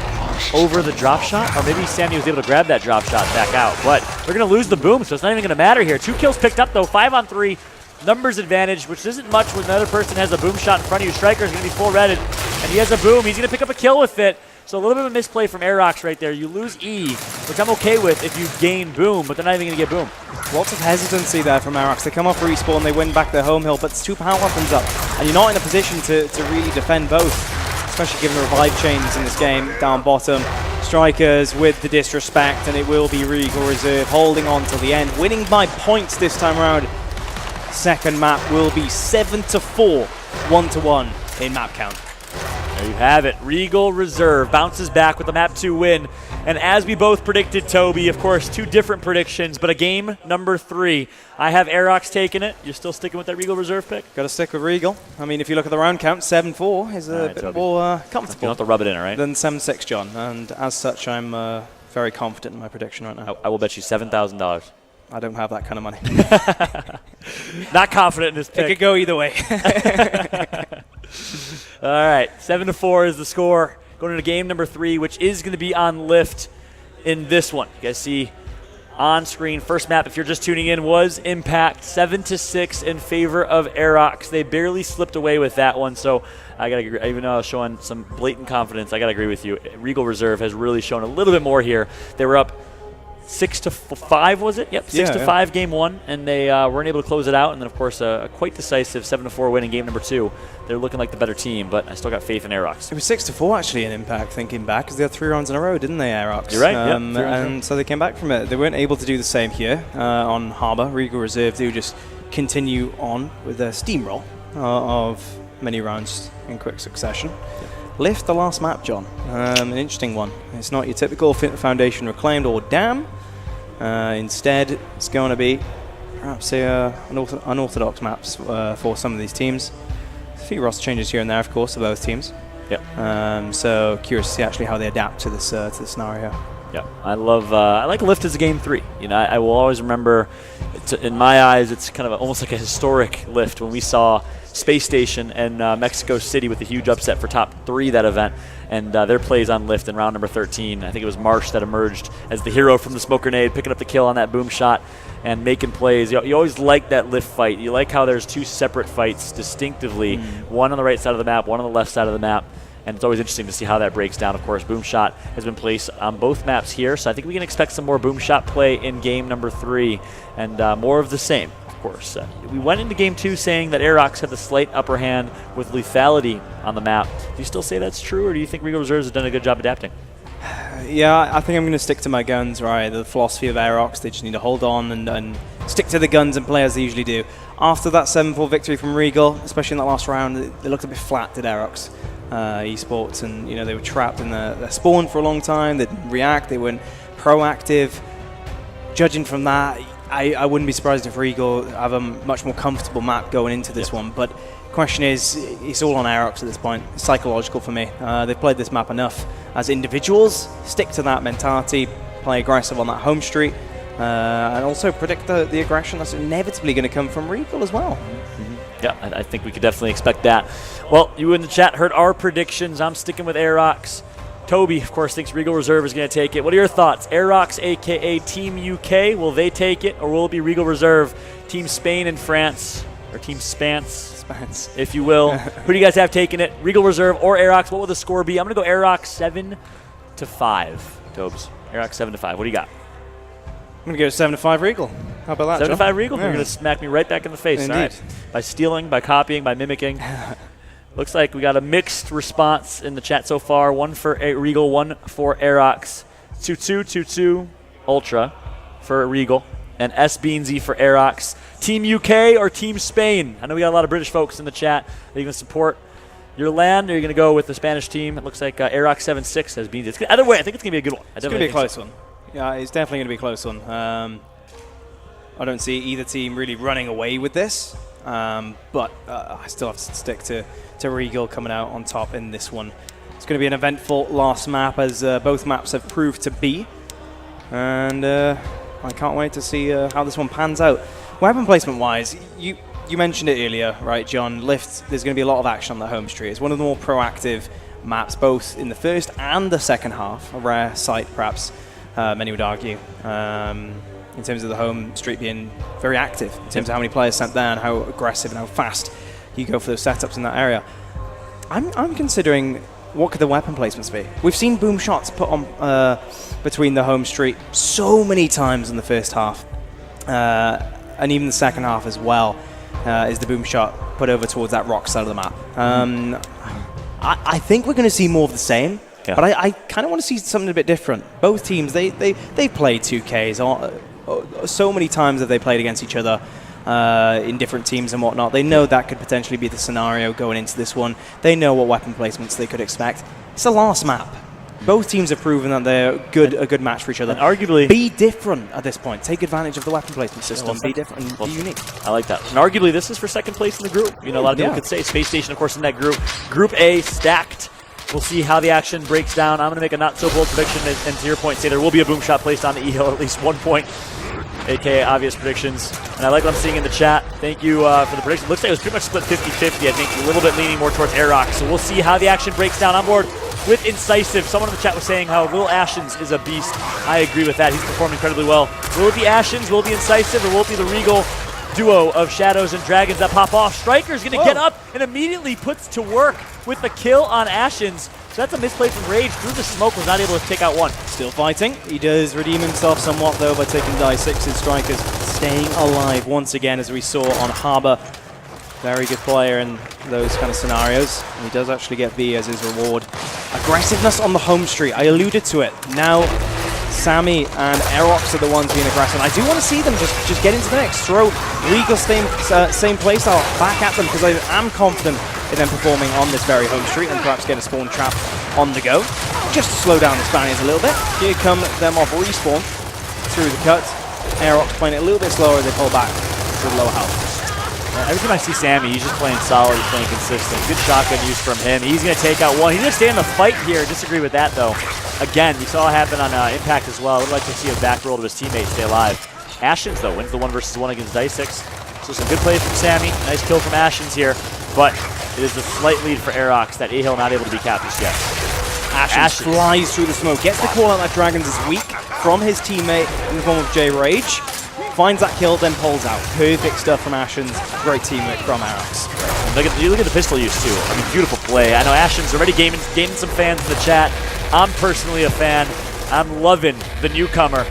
over the drop shot, or maybe Sammy was able to grab that drop shot back out. But they're going to lose the boom, so it's not even going to matter here. 2 kills picked up, though. 5-on-3. Numbers advantage, which isn't much when another person has a boom shot in front of you. Striker's going to be full redded, and he has a boom. He's going to pick up a kill with it. So a little bit of a misplay from Aerox right there. You lose E, which I'm okay with if you gain Boom, but they're not even going to get Boom. Lots of hesitancy there from Aerox. They come off respawn, they win back their home hill, but it's 2 power weapons up, and you're not in a position to really defend both, especially given the revive chains in this game down bottom. Strikers with the disrespect, and it will be Regal Reserve holding on till the end, winning by points this time around. Second map will be 7-4, 1-1 in map count. There you have it. Regal Reserve bounces back with the map 2 win. And as we both predicted, Toby, of course, 2 different predictions, but a game number 3. I have Aerox taking it. You're still sticking with that Regal Reserve pick? Got to stick with Regal. I mean, if you look at the round count, 7-4 is a bit Toby, more you comfortable. don't have to rub it in, all right? Than 7-6, John. And as such, I'm very confident in my prediction right now. I will bet you $7,000. I don't have that kind of money. Not confident in this pick. It could go either way. All right, 7-4 is the score. Going into game number 3, which is going to be on Lift in this one. You guys see on screen, first map, if you're just tuning in, was Impact, 7-6 in favor of Aerox. They barely slipped away with that one, so I gotta agree. Even though I was showing some blatant confidence, I gotta agree with you. Regal Reserve has really shown a little bit more here. They were up 6-5, was it? Yep, 6-5 game 1, and they weren't able to close it out. And then, of course, a quite decisive 7-4 win in game number 2. They're looking like the better team, but I still got faith in Aerox. It was 6-4 actually in Impact, thinking back, because they had 3 rounds in a row, didn't they, Aerox? You're right, and so they came back from it. They weren't able to do the same here on Harbour. Regal Reserve do just continue on with their steamroll of many rounds in quick succession. Lift the last map, John. An interesting one. It's not your typical Foundation Reclaimed or Dam. Instead, it's going to be perhaps unorthodox maps for some of these teams. A few roster changes here and there, of course, for both teams. Yep. So curious to see actually how they adapt to this scenario. Yeah, I like Lift as a game 3. You know, I will always remember. In my eyes, it's kind of almost like a historic Lift when we saw Space Station and Mexico City with a huge upset for top 3 that event, and their plays on Lift in round number 13. I think it was Marsh that emerged as the hero from the smoke grenade, picking up the kill on that boom shot and making plays. You always like that Lift fight. You like how there's 2 separate fights distinctively, one on the right side of the map, one on the left side of the map. And it's always interesting to see how that breaks down. Of course, Boom Shot has been placed on both maps here, so I think we can expect some more Boom Shot play in game number 3, and more of the same, of course. We went into game 2 saying that Aerox had the slight upper hand with lethality on the map. Do you still say that's true, or do you think Regal Reserves has done a good job adapting? Yeah, I think I'm going to stick to my guns, right? The philosophy of Aerox, they just need to hold on and stick to the guns and play as they usually do. After that 7-4 victory from Regal, especially in that last round, they looked a bit flat, did Aerox. Esports, and they were trapped in their spawn for a long time. They didn't react, they weren't proactive. Judging from that, I wouldn't be surprised if Regal have a much more comfortable map going into this one, but question is, it's all on Aerox at this point. It's psychological for me. They've played this map enough as individuals. Stick to that mentality, play aggressive on that home street, and also predict the aggression that's inevitably going to come from Regal as well. Yeah, I think we could definitely expect that. Well, you in the chat heard our predictions. I'm sticking with Aerox. Toby, of course, thinks Regal Reserve is going to take it. What are your thoughts? Aerox, a.k.a. Team UK, will they take it, or will it be Regal Reserve, Team Spain and France, or Team Spance, if you will? Who do you guys have taking it? Regal Reserve or Aerox? What will the score be? I'm going to go Aerox 7-5, Tobes. Aerox 7-5. What do you got? I'm going to go 7-5 Regal. How about that, 7-5 Regal? Yeah. You're going to smack me right back in the face. Indeed. All right. By stealing, by copying, by mimicking. Looks like we got a mixed response in the chat so far. 1 for Regal, 1 for Aerox. 2-2 Ultra for Regal. And S Beansy for Aerox. Team UK or Team Spain? I know we got a lot of British folks in the chat. Are you going to support your land, or are you going to go with the Spanish team? It looks like Aerox 7-6 has Beansy. Either way, I think it's going to be a good one. It's going to be a close one. Yeah, it's definitely going to be a close one. I don't see either team really running away with this, but I still have to stick to Regal coming out on top in this one. It's going to be an eventful last map, as both maps have proved to be, and I can't wait to see how this one pans out. Weapon placement-wise, you mentioned it earlier, right, John? Lift, there's going to be a lot of action on the home street. It's one of the more proactive maps, both in the first and the second half. A rare sight, perhaps, many would argue, in terms of the home street being very active, in terms of how many players sent there and how aggressive and how fast you go for those setups in that area. I'm considering what could the weapon placements be? We've seen boom shots put on between the home street so many times in the first half, and even the second half as well. Is the boom shot put over towards that rock side of the map? I think we're going to see more of the same. Yeah. But I kind of want to see something a bit different. Both teams, they've played 2Ks. So many times have they played against each other in different teams and whatnot. They know that could potentially be the scenario going into this one. They know what weapon placements they could expect. It's the last map. Both teams have proven that they're a good match for each other. And arguably, be different at this point. Take advantage of the weapon placement system. Be different and be unique. I like that. And arguably, this is for second place in the group. You know, a lot of people could say Space Station, of course, in that group. Group A stacked. We'll see how the action breaks down. I'm going to make a not-so-bold prediction, and to your point, say there will be a boom shot placed on the E-Hill at least 1 point, a.k.a. obvious predictions. And I like what I'm seeing in the chat. Thank you for the prediction. Looks like it was pretty much split 50-50, I think, a little bit leaning more towards Aerox. So we'll see how the action breaks down. On board with Incisive. Someone in the chat was saying how Will Ashens is a beast. I agree with that. He's performed incredibly well. Will it be Ashens? Will it be Incisive? Or will it be the Regal duo of Shadows and Dragons that pop off? Striker's going to get up and immediately puts to work with the kill on Ashens. So that's a misplay from Rage. Through the smoke, was not able to take out one. Still fighting. He does redeem himself somewhat, though, by taking die 6. His Strikers staying alive once again, as we saw on Harbor. Very good player in those kind of scenarios. And he does actually get B as his reward. Aggressiveness on the home street. I alluded to it. Now, Sammy and Aerox are the ones being aggressive. I do want to see them just get into the mix. Throw Regal same playstyle back at them, because I am confident in them performing on this very home street and perhaps get a spawn trap on the go. Just to slow down the Spaniards a little bit. Here come them off respawn through the cut. Aerox playing it a little bit slower as they pull back with lower health. Every time I see Sammy, he's just playing solid, he's playing consistent. Good shotgun use from him. He's going to take out one. He's going to stay in the fight here. Disagree with that, though. Again, we saw it happen on Impact as well. I would like to see a back roll to his teammates stay alive. Ashens, though, wins the 1v1 against Dice6. So some good plays from Sammy. Nice kill from Ashens here. But it is a slight lead for Aerox that A-Hill not able to be capped just yet. Ashens flies through the smoke. Gets the call out that Dragons is weak from his teammate in the form of J-Rage. Finds that kill, then pulls out. Perfect stuff from Ashens. Great teamwork from Aerox. Look at the pistol use, too. I mean, beautiful play. I know Ashens already gaining some fans in the chat. I'm personally a fan. I'm loving the newcomer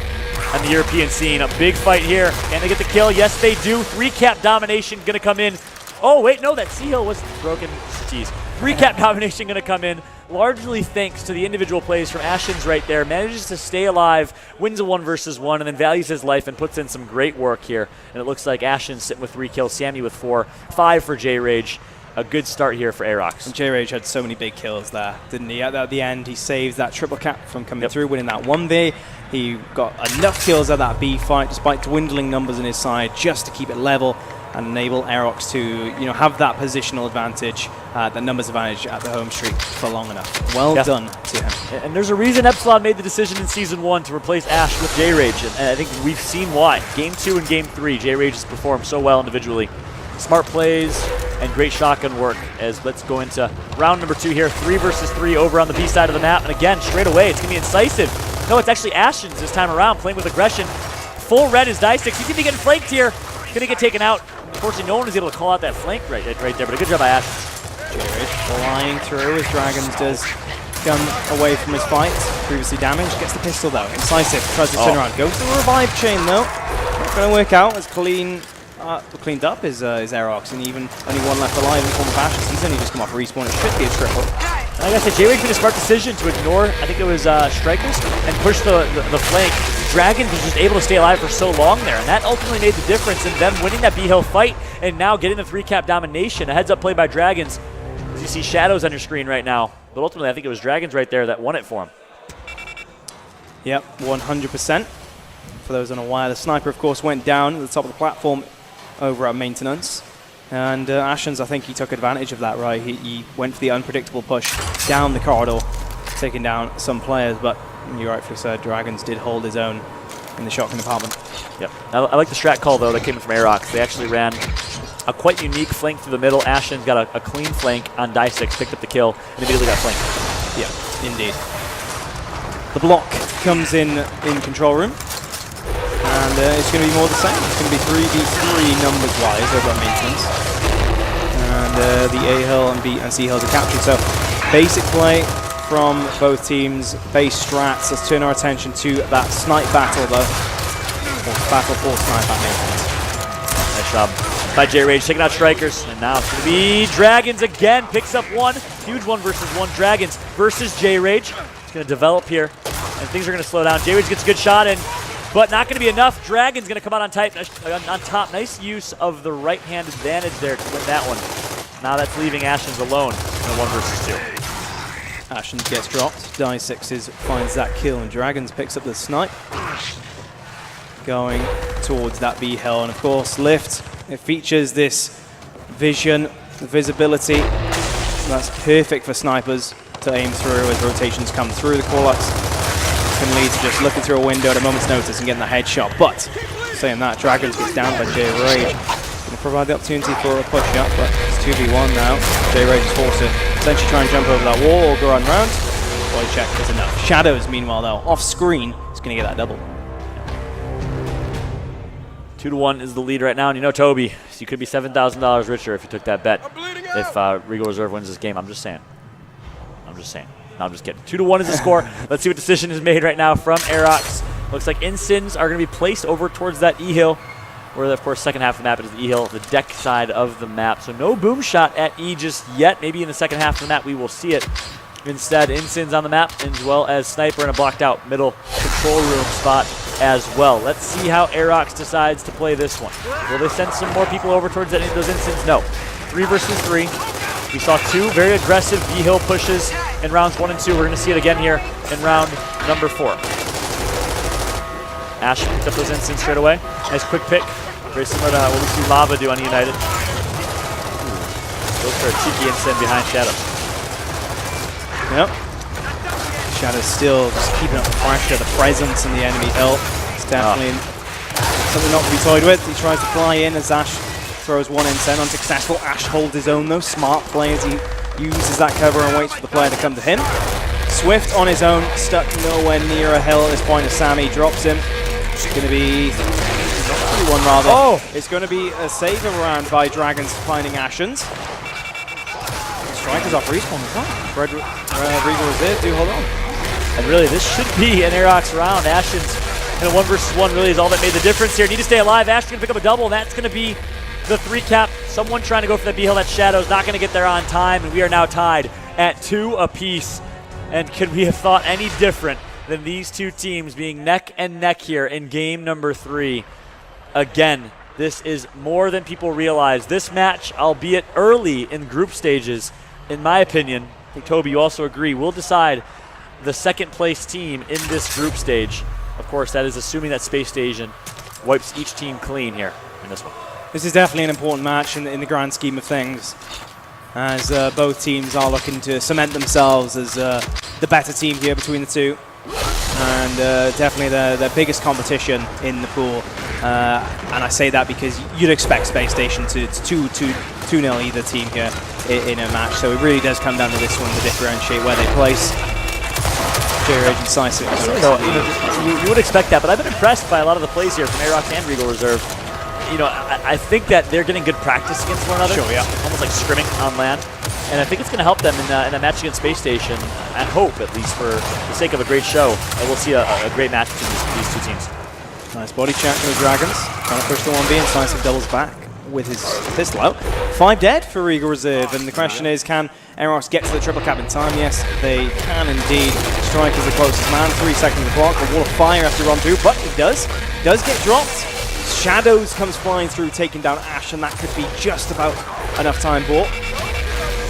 on the European scene. A big fight here. Can they get the kill? Yes, they do. 3-cap domination going to come in. Oh, wait, no, that C-Hill was broken. Jeez. 3-cap domination going to come in, largely thanks to the individual plays from Ashens right there. Manages to stay alive, wins a 1v1, and then values his life and puts in some great work here. And it looks like Ashens sitting with 3 kills, Sammy with 4, 5 for J-Rage. A good start here for Aerox. And J-Rage had so many big kills there, didn't he? At the end, he saved that triple cap from coming through, winning that 1v. He got enough kills at that B fight, despite dwindling numbers in his side, just to keep it level and enable Aerox to, have that positional advantage, the numbers advantage at the home street for long enough. Well done to him. And there's a reason Epsilon made the decision in Season 1 to replace Ash with J-Rage, and I think we've seen why. Game 2 and Game 3, J-Rage has performed so well individually. Smart plays and great shotgun work, as let's go into round number 2 here. 3 versus 3 over on the B side of the map, and again, straight away, it's going to be Incisive. No, it's actually Ashens this time around, playing with aggression. Full red is Dice6. He's going to be getting flanked here. Going to get taken out. Unfortunately, no one was able to call out that flank right there, but a good job by Ashens. J-Rage flying through as Dragons does come away from his fight. Previously damaged, gets the pistol though. Incisive tries to turn around. Goes to the revive chain though. Not going to work out as cleaned up is Aerox, and even only one left alive in the form of Ashens. He's only just come off respawn. It should be a triple. And like I said, J-Rage made a smart decision to ignore, I think it was Strikers, and push the flank. Dragons was just able to stay alive for so long there, and that ultimately made the difference in them winning that B-Hill fight and now getting the 3-cap domination. A heads-up play by Dragons, as you see Shadows on your screen right now. But ultimately, I think it was Dragons right there that won it for him. Yep, 100%. For those unaware, the sniper, of course, went down at the top of the platform over at maintenance. And Ashens, I think he took advantage of that, right? He went for the unpredictable push down the corridor, taking down some players, but you rightfully said Dragons did hold his own in the shotgun department. Yep. I like the strat call, though, that came from Aerox. They actually ran a quite unique flank through the middle. Ashens got a clean flank on Dice6, picked up the kill, and immediately got flanked. Yeah, indeed. The block comes in control room. And it's going to be more the same. It's going to be 3v3 numbers-wise over at maintenance. And the A-Hill and C-Hills are captured. So Basic play from both teams, base strats. Let's turn our attention to that snipe battle, though. Or battle for snipe, that makes sense. Nice job by J-Rage, taking out Strikers. And now it's going to be Dragons again. Picks up one. Huge 1 versus 1. Dragons versus J-Rage. It's going to develop here, and things are going to slow down. J-Rage gets a good shot in, but not going to be enough. Dragon's going to come out on top. Nice use of the right-hand advantage there to win that one. Now that's leaving Ashens alone in a 1 versus 2. Ashens gets dropped. Die Sixes finds that kill, and Dragons picks up the snipe. Going towards that B hill, and of course, Lift. It features this vision, visibility. That's perfect for snipers to aim through as rotations come through. The call-ups can lead to just looking through a window at a moment's notice and getting the headshot. But saying that, Dragons gets down by J-Rage. Going to provide the opportunity for a push-up, but it's 2v1 now. J-Rage is forced to essentially try and jump over that wall or go around. Body check is enough. Shadows, meanwhile, though, off-screen, is going to get that double. 2-1 is the lead right now, and you know, Toby, you could be $7,000 richer if you took that bet. If Regal Reserve wins this game, I'm just saying. No, I'm just kidding. 2-1 is the score. Let's see what decision is made right now from Aerox. Looks like Ensigns are going to be placed over towards that E hill, where of course second half of the map is the E hill, the deck side of the map. So no boom shot at E just yet. Maybe in the second half of the map we will see it. Instead, Ensigns on the map, as well as Sniper in a blocked out middle control room spot as well. Let's see how Aerox decides to play this one. Will they send some more people over towards those Ensigns? No. 3 versus 3. We saw 2 very aggressive B-hill pushes in rounds 1 and 2. We're going to see it again here in round number 4. Ash picked up those Ensigns straight away. Nice quick pick. Very similar to what we see Lava do on United. Goes for a cheeky Ensign behind Shadow. Yep. Shadow's still just keeping up the pressure, the presence in the enemy hill. It's definitely something not to be toyed with. He tries to fly in as Ash throws one Ensign, unsuccessful. Ash holds his own though. Smart play as he uses that cover and waits for the player to come to him. Swift on his own, stuck nowhere near a hill at this point as Sammy drops him. It's going to be one rather. Oh! It's going to be a save around by Dragons finding Ashens. Strikers off respawn as well. Regal Reserve do hold on. And really, this should be an Aerox round. Ashens in a 1 versus 1 really is all that made the difference here. Need to stay alive. Ashens going to pick up a double, and that's going to be the 3 cap. Someone trying to go for that B-hill. That Shadow's not going to get there on time, and we are now tied at 2 apiece. And could we have thought any different than these two teams being neck and neck here in game number 3? Again, this is more than people realize. This match, albeit early in group stages, in my opinion, I think Toby, you also agree, will decide the second place team in this group stage. Of course, that is assuming that Space Station wipes each team clean here in this one. This is definitely an important match in the grand scheme of things, as both teams are looking to cement themselves as the better team here between the two. And definitely their biggest competition in the pool. And I say that because you'd expect Space Station to 2-0 either team here in a match. So it really does come down to this one to differentiate where they place. J-Rage and Sicer. You would expect that, but I've been impressed by a lot of the plays here from Aerox and Regal Reserve. You know, I think that they're getting good practice against one another. Sure, yeah. Almost like scrimming on land. And I think it's going to help them in a match against Space Station. I hope, at least for the sake of a great show, that we'll see a great match between these two teams. Nice body check from the Dragons. Trying to push the 1B, and Sicer doubles back with his pistol out. 5 dead for Regal Reserve, and the question is, can Aerox get to the triple cap in time? Yes, they can indeed. Strike is the closest man, 3 seconds of the clock. A wall of fire after run through, but he does get dropped. Shadows comes flying through, taking down Ash, and that could be just about enough time bought.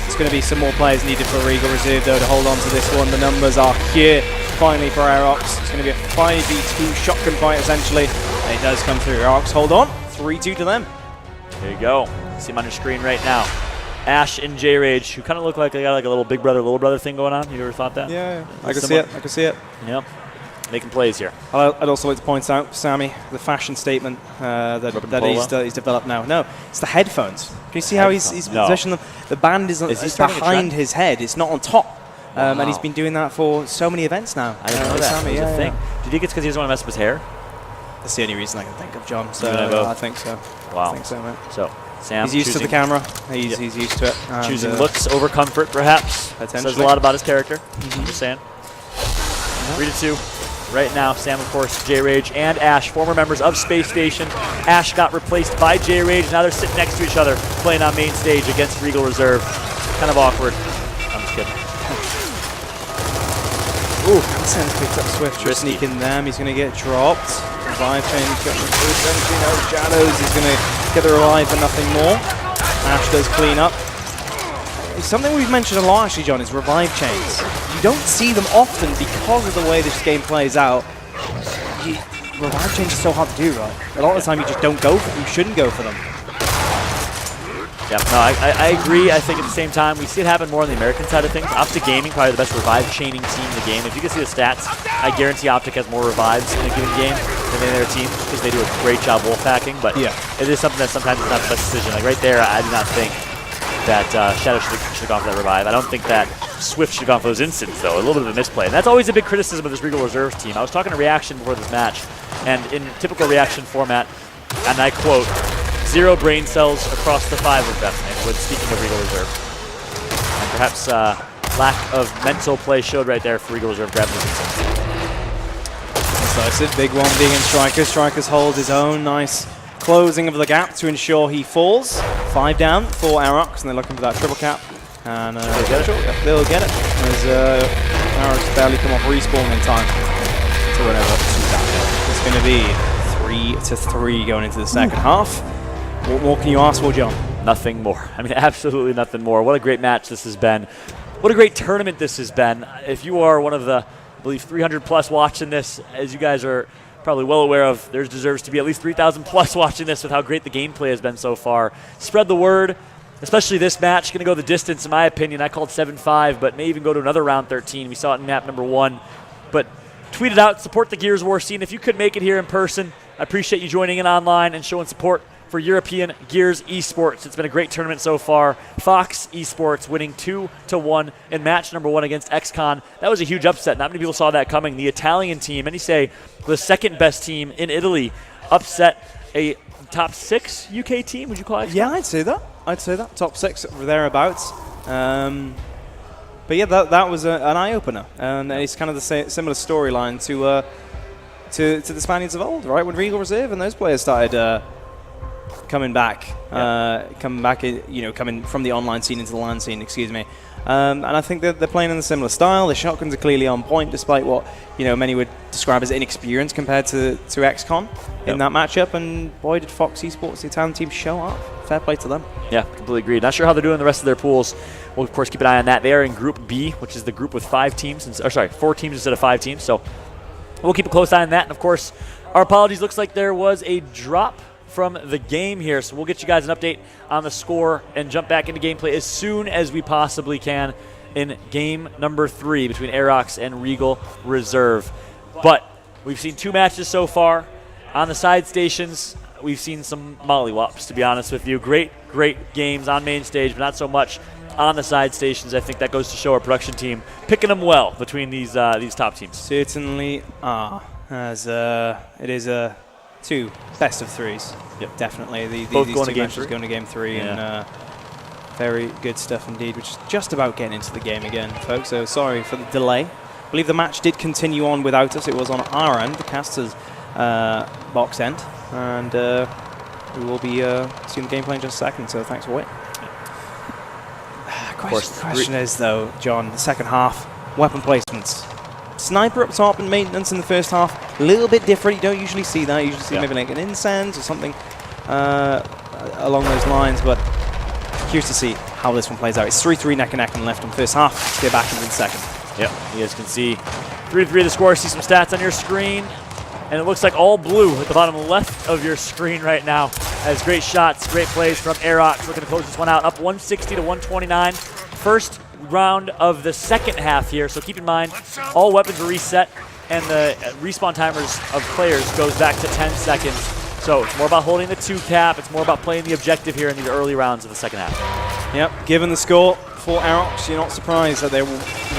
There's going to be some more players needed for Regal Reserve, though, to hold on to this one. The numbers are here, finally, for Aerox. It's going to be a 5v2 shotgun fight, essentially. And it does come through. Aerox hold on. 3-2 to them. There you go. See him on your screen right now. Ash and J-Rage, who kind of look like they got like a little big brother, little brother thing going on. You ever thought that? Yeah. I can see it. I can see it. Yep. Making plays here. I'd also like to point out, Sammy, the fashion statement that he's developed now. No, it's the headphones. Can you see how he's positioned them? The band is behind his head. It's not on top. Wow. And he's been doing that for so many events now. I didn't know that. Sammy, it was a thing. Do you think it's because he doesn't want to mess up his hair? That's the only reason I can think of, John. So I think so. Wow. I think so, man. So Sam He's used to the camera. He's used to it. Choosing looks over comfort, perhaps. Says a lot about his character. I'm just saying. 3-2. Right now, Sam, of course, J-Rage, and Ash, former members of Space Station. Ash got replaced by J-Rage. Now they're sitting next to each other, playing on main stage against Regal Reserve. Kind of awkward. I'm just kidding. Ooh, Sense picked up Swift, just sneaking them. He's going to get dropped. Revive chain coming through. 17 out Shadows. He's going to get the revive but nothing more. Ash does clean up. Something we've mentioned a lot, actually, John, is revive chains. You don't see them often because of the way this game plays out. Revive chains are so hard to do, right? A lot of the time you just don't go for them. You shouldn't go for them. Yeah, no, I agree. I think at the same time, we see it happen more on the American side of things. Optic Gaming, probably the best revive chaining team in the game. If you can see the stats, I guarantee Optic has more revives in a given game than any other team because they do a great job wolf hacking. But it is something that sometimes it's not the best decision. Like right there, I do not think that Shadow should have gone for that revive. I don't think that Swift should have gone for those instants, though. A little bit of a misplay. And that's always a big criticism of this Regal Reserve team. I was talking to Reaction before this match, and in typical Reaction format, and I quote, 0 brain cells across the 5 of them, and when speaking of Regal Reserve. And perhaps lack of mental play showed right there for Regal Reserve grabbing those instants. Decisive, big one being in Striker. Striker's holds his own. Nice closing of the gap to ensure he falls. 5 down for Aerox, and they're looking for that triple cap. And they'll get it. They'll get it. As Aerox barely come off respawn in time to run over to that. It's going to be 3-3 going into the second half. What more can you ask for, John? Nothing more. I mean, absolutely nothing more. What a great match this has been. What a great tournament this has been. If you are one of the, I believe, 300 plus watching this, as you guys are probably well aware of, there deserves to be at least 3,000 plus watching this with how great the gameplay has been so far. Spread the word, especially this match. Going to go the distance, in my opinion. I called 7-5, but may even go to another round 13. We saw it in map number 1. But tweet it out, support the Gears War scene. If you could make it here in person, I appreciate you joining in online and showing support for European Gears Esports. It's been a great tournament so far. Fox Esports winning 2-1 in match number 1 against XCon. That was a huge upset. Not many people saw that coming. The Italian team, many say the second best team in Italy, upset a top 6 UK team. Would you call it? Yeah, I'd say that. Top 6 or thereabouts. But yeah, that was an eye-opener. And it's kind of the similar storyline to the Spaniards of old, right? When Regal Reserve and those players started coming back, coming from the online scene into the LAN scene, excuse me. And I think they're playing in a similar style. The shotguns are clearly on point, despite what many would describe as inexperience compared to XCon in that matchup. And boy, did Fox Esports, the Italian team, show up. Fair play to them. Yeah, completely agreed. Not sure how they're doing the rest of their pools. We'll, of course, keep an eye on that. They are in Group B, which is the group with 4 teams instead of 5 teams. So we'll keep a close eye on that. And, of course, our apologies. Looks like there was a drop from the game here, so we'll get you guys an update on the score and jump back into gameplay as soon as we possibly can in game number 3 between Aerox and Regal Reserve. But we've seen 2 matches so far. On the side stations, we've seen some mollywops, to be honest with you. Great games on main stage, but not so much on the side stations. I think that goes to show our production team picking them well between these top teams. Certainly are, as it is a 2 best of 3s. Yep. Definitely. Both these going 2 to game matches 3. going to game 3, and very good stuff indeed, which is just about getting into the game again, folks. So sorry for the delay. I believe the match did continue on without us. It was on our end, the caster's box end, and we will be seeing the gameplay in just a second, so thanks for waiting. Question is, though, John, the second half, weapon placements. Sniper up top and maintenance in the first half, a little bit different. You don't usually see that. You usually see maybe like an incense or something along those lines, but curious to see how this one plays out. It's 3-3 neck and neck in the left in the first half. Let's get back into the second. Yep, you guys can see 3-3 the score. See some stats on your screen, and it looks like all blue at the bottom left of your screen right now. As great shots, great plays from Aerox. Looking to close this one out, up 160 to 129. First round of the second half here, so keep in mind all weapons are reset, and the respawn timers of players goes back to 10 seconds. So it's more about holding the 2 cap. It's more about playing the objective here in these early rounds of the second half. Yep, given the score for Aerox, you're not surprised that they're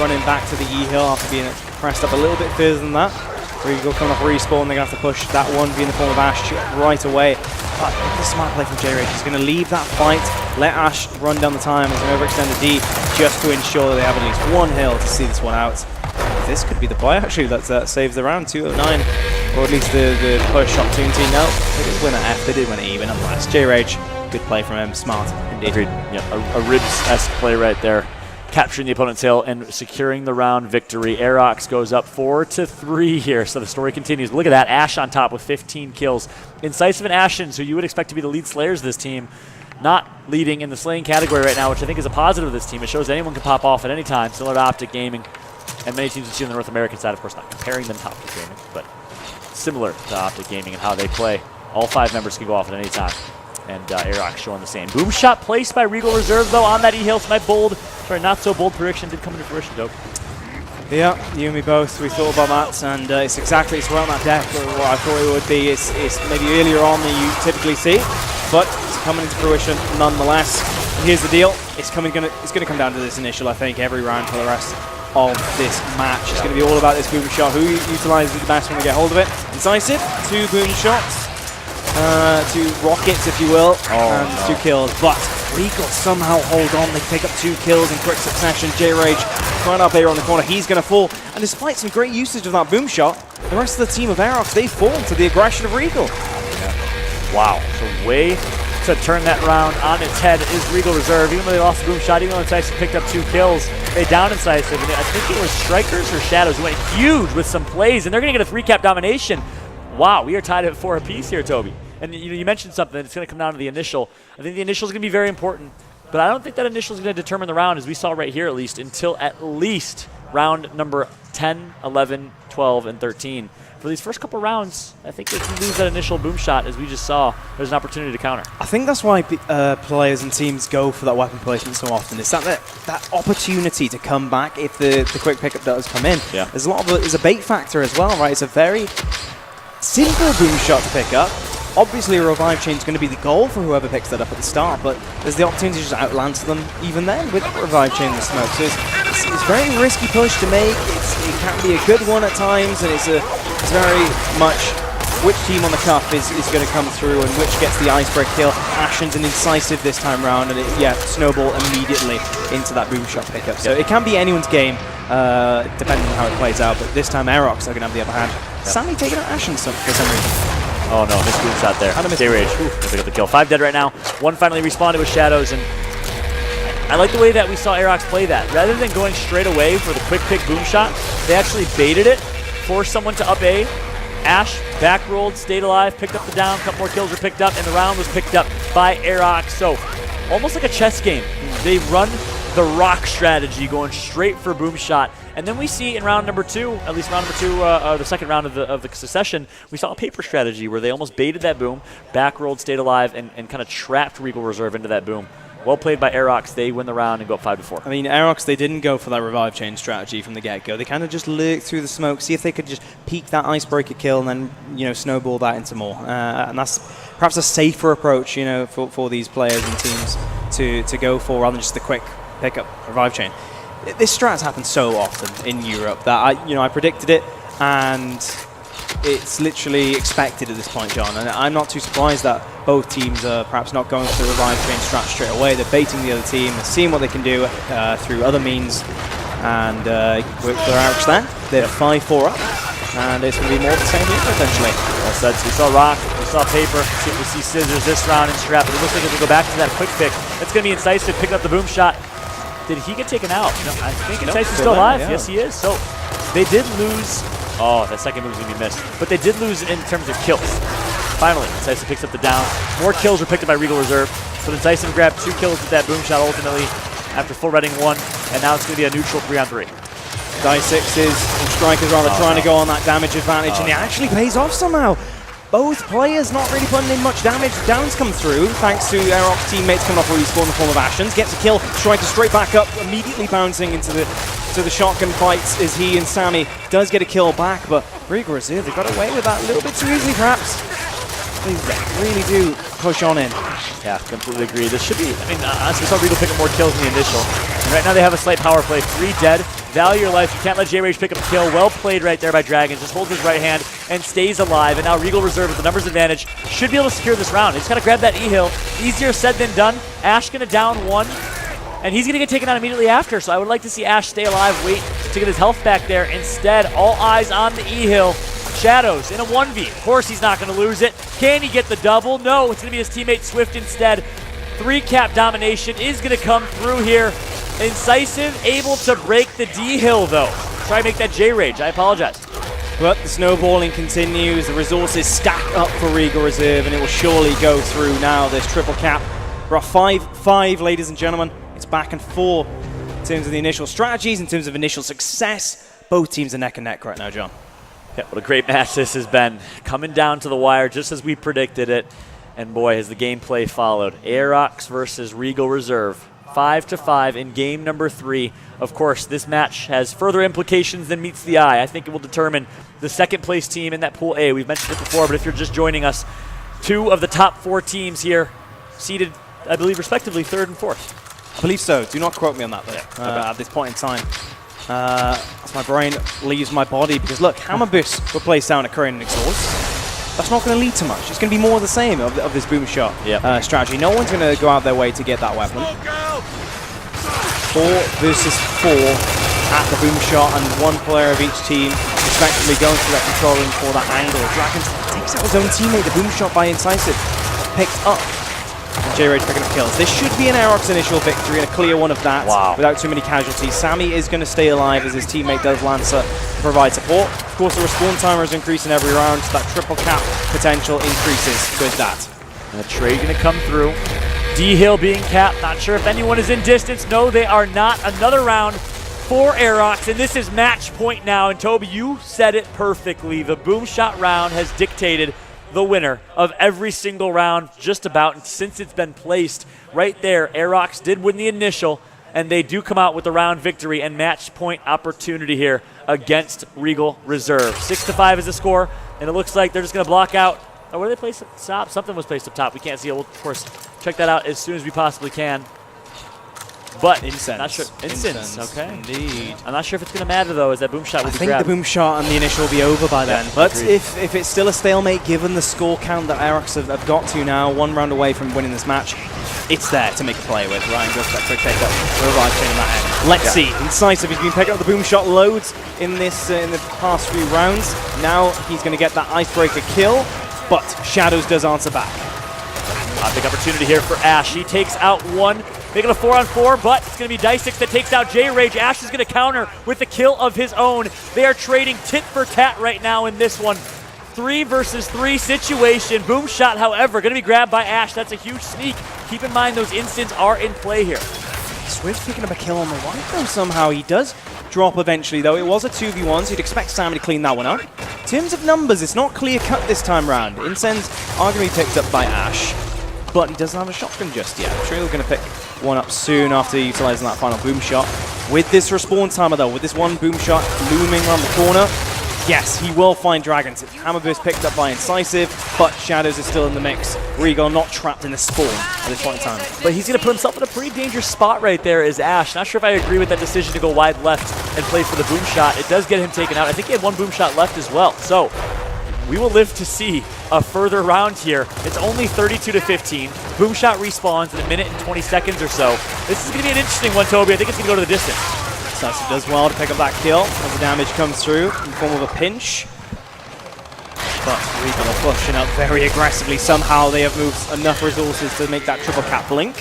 running back to the E hill after being pressed up a little bit further than that. Regal coming off respawn, they're going to have to push that 1v in the form of Ash right away. But the smart play from J-Rage. He's going to leave that fight, let Ash run down the time, he's going to overextend the D just to ensure that they have at least one hill to see this one out. This could be the play actually that saves the round, 209. Or at least the push opportunity. No, they did win at F, they did win at E, but nonetheless, J-Rage, good play from him, smart indeed. Agreed. Yeah, a Ribs-esque play right there. Capturing the opponent's hill and securing the round victory. Aerox goes up 4-3 here, so the story continues. Look at that, Ash on top with 15 kills. Incisive and Ashens, who you would expect to be the lead slayers of this team, not leading in the slaying category right now, which I think is a positive of this team. It shows that anyone can pop off at any time, similar to Optic Gaming. And many teams you see on the North American side, of course, not comparing them to Optic Gaming, but similar to Optic Gaming and how they play. All 5 members can go off at any time. And Aerox showing the same. Boom shot placed by Regal Reserve, though, on that E-Hill. So my not so bold prediction did come into fruition, Dope. Yeah, you and me both. We thought about that, and it's around that deck what I thought it would be. It's maybe earlier on than you typically see, but it's coming into fruition nonetheless. And here's the deal. It's going to come down to this initial, I think, every round for the rest of this match. It's going to be all about this boom shot. Who utilizes the best when they get hold of it? Incisive, 2 boom shots. 2 rockets, if you will, and 2 kills. But Regal somehow hold on. They pick up 2 kills in quick succession. J-Rage right up here on the corner. He's going to fall. And despite some great usage of that boom shot, the rest of the team of Aerox, they fall to the aggression of Regal. Yeah. Wow. So way to turn that round on its head is Regal Reserve. Even though they lost the boom shot, even though Incisive picked up 2 kills, they down Incisive. And I think it was Strikers or Shadows who went huge with some plays, and they're going to get a 3-cap domination. Wow, we are tied at 4 apiece here, Toby. And you mentioned something, it's going to come down to the initial. I think the initial is going to be very important, but I don't think that initial is going to determine the round, as we saw right here at least, until at least round number 10, 11, 12, and 13. For these first couple rounds, I think if you lose that initial boom shot, as we just saw, there's an opportunity to counter. I think that's why players and teams go for that weapon placement so often. It's that opportunity to come back if the quick pickup does come in. Yeah. There's a bait factor as well, right? It's a very simple boom shot to pick up. Obviously, a revive chain is going to be the goal for whoever picks that up at the start, but there's the opportunity to just outlance them even then with the revive chain and the smoke. So it's a very risky push to make. It can be a good one at times, and it's very much which team on the cuff is going to come through and which gets the icebreaker kill. Ashen's and Incisive this time round, and snowball immediately into that boom shot pickup. So it can be anyone's game, depending on how it plays out, but this time Aerox are going to have the upper hand. Yep. Sammy taking out Ashen for some reason. Oh no, missed boom shot there. J-Rage pick up the kill. 5 dead right now. 1 finally respawned with Shadows, and I like the way that we saw Aerox play that. Rather than going straight away for the quick pick boom shot, they actually baited it, forced someone to up A. Ash back rolled, stayed alive, picked up the down, a couple more kills were picked up, and the round was picked up by Aerox. So almost like a chess game. They run the rock strategy, going straight for boom shot. And then we see in round number 2, at least round number 2, the second round of the succession, we saw a paper strategy where they almost baited that boom, back rolled, stayed alive, and kind of trapped Regal Reserve into that boom. Well played by Aerox. They win the round and go up 5-4. I mean, Aerox, they didn't go for that revive chain strategy from the get-go. They kind of just lurked through the smoke, see if they could just peek that icebreaker kill and then, snowball that into more. And that's perhaps a safer approach, for these players and teams to go for rather than just the quick pickup revive chain. This strat's happened so often in Europe that I predicted it, and it's literally expected at this point, John. And I'm not too surprised that both teams are perhaps not going for the revive chain strat straight away. They're baiting the other team, they're seeing what they can do through other means, and work for Aerox then. They're 5-4 up, and it's going to be more of the same here, potentially. Well said. So we saw Rock, we saw Paper, we see Scissors this round and Strap. But it looks like if we go back to that quick pick, it's going to be Incisive picking up the boom shot. Did he get taken out? No, I think Incisive's still alive. Yeah. Yes, he is. So they did lose. Oh, that second move is going to be missed. But they did lose in terms of kills. Finally, Incisive picks up the down. More kills were picked up by Regal Reserve. So Incisive grabbed 2 kills with that boom shot ultimately after full redding 1. And now it's going to be a neutral 3-on-3. Die 6s and Strikers trying to go on that damage advantage, and it actually pays off somehow. Both players not really putting in much damage. Downs come through, thanks to Aerox teammates coming off respawn in the form of Ashens. Gets a kill, Striker straight back up, immediately bouncing into the shotgun fights as he and Sammy does get a kill back, but Regal Reserve, they got away with that a little bit too easily perhaps. They really do push on in. Yeah, completely agree. This should be, I mean, honestly, we saw Regal pick up more kills in the initial. And right now they have a slight power play. 3 dead. Value your life. You can't let J-Rage pick up a kill. Well played right there by Dragon. Just holds his right hand and stays alive. And now Regal Reserve with the numbers advantage should be able to secure this round. They just got to grab that E-Hill. Easier said than done. Ash going to down 1. And he's going to get taken out immediately after. So I would like to see Ash stay alive, wait to get his health back there. Instead, all eyes on the E-Hill. Shadows in a 1v. Of course he's not going to lose it. Can he get the double? No, it's going to be his teammate Swift instead. 3-cap domination is going to come through here. Incisive able to break the D-Hill though. Try to make that J-Rage. I apologize. But the snowballing continues. The resources stack up for Regal Reserve, and it will surely go through now. This triple cap. We're at 5-5, ladies and gentlemen. It's back and forth in terms of the initial strategies, in terms of initial success. Both teams are neck and neck right now, John. Yeah, what a great match this has been. Coming down to the wire just as we predicted it. And boy, has the gameplay followed. Aerox versus Regal Reserve. 5-5 in game number 3. Of course, this match has further implications than meets the eye. I think it will determine the second place team in that Pool A. We've mentioned it before, but if you're just joining us, 2 of the top 4 teams here seated, I believe, respectively, 3rd and 4th. I believe so. Do not quote me on that, though, at this point in time. As my brain leaves my body, because look, Hammer Boost were placed down at Korean Exhaust. That's not going to lead to much. It's going to be more of the same of this boom shot strategy. No one's going to go out their way to get that weapon. 4 versus 4 at the boom shot, and 1 player of each team respectively going through that control room for that angle. Dragon takes out his own teammate. The boom shot by Incisive picked up. J-Rage picking up kills. This should be an Aerox initial victory and a clear one of that without too many casualties. Sammy is going to stay alive as his teammate does Lancer to provide support. Of course, the respawn timer is increasing every round, so that triple cap potential increases with that. And a trade going to come through. D-Hill being capped. Not sure if anyone is in distance. No, they are not. Another round for Aerox, and this is match point now. And Toby, you said it perfectly. The boom shot round has dictated the winner of every single round, just about, and since it's been placed right there. Aerox did win the initial, and they do come out with the round victory and match point opportunity here against Regal Reserve. 6-5 is the score, and it looks like they're just going to block out. Oh, where did they place up top? Something was placed up top. We can't see it. We'll, of course, check that out as soon as we possibly can. But Incense. Not sure. Incense. Okay. Indeed. I'm not sure if it's going to matter though, as that boom shot will be I think grabbed. the boom shot and the initial will be over by then. But agreed. if it's still a stalemate, given the score count that Aerox have got to now, 1 round away from winning this match, it's there to make a play with. Ryan goes for that quick take up. Revive chain in that end. Let's see. Incisive, he's been picking up the boom shot loads in this in the past few rounds. Now he's going to get that icebreaker kill, but Shadows does answer back. Big opportunity here for Ash. He takes out 1, making a 4-on-4, but it's going to be Dysix that takes out J-Rage. Ash is going to counter with the kill of his own. They are trading tit for tat right now in this one. 3 versus 3 situation. Boom shot, however, going to be grabbed by Ash. That's a huge sneak. Keep in mind those instants are in play here. Swift picking up a kill on the right though somehow. He does drop eventually though. It was a 2v1, so you'd expect Sammy to clean that one up. In terms of numbers, it's not clear cut this time round. Incense are going to be picked up by Ash, but he doesn't have a shotgun just yet. I'm sure he's going to pick one up soon after utilizing that final boom shot. With this respawn timer though, with this 1 boom shot looming around the corner, yes, he will find Dragons. Hammerburst picked up by Incisive, but Shadows is still in the mix. Regal not trapped in the spawn at this point in time. But he's going to put himself in a pretty dangerous spot right there as Ash. Not sure if I agree with that decision to go wide left and play for the boom shot. It does get him taken out. I think he had 1 boom shot left as well. So we will live to see a further round here. It's only 32-15. Boom shot respawns in 1 minute and 20 seconds or so. This is going to be an interesting one, Toby. I think it's going to go to the distance. Incisive does well to pick up that kill as the damage comes through in the form of a pinch. But Regal are pushing up very aggressively. Somehow they have moved enough resources to make that triple cap blink.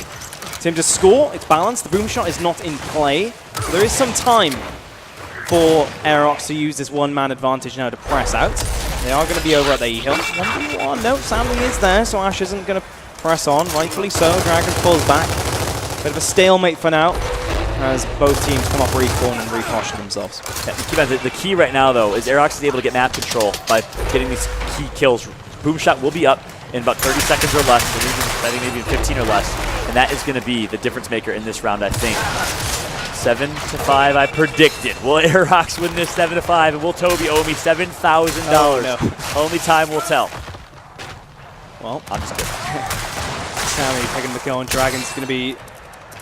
Tim to score, it's balanced. The boom shot is not in play. So there is some time for Aerox to use this 1-man advantage now to press out. They are going to be over at the E-Hill. 1v1, no, Sammy is there, so Ash isn't going to press on. Rightfully so, Dragon pulls back. Bit of a stalemate for now, as both teams come off respawn and reposture themselves. Yeah, the key right now, though, is Aerox is able to get map control by getting these key kills. Boom shot will be up in about 30 seconds or less, or even, I think maybe 15 or less, and that is going to be the difference maker in this round, I think. 7-5, I predicted. Will Aerox win this 7-5, and will Toby owe me $7,000? Oh, no. Only time will tell. Well, I'm just kidding. Sammy picking the kill, and Dragon's going to be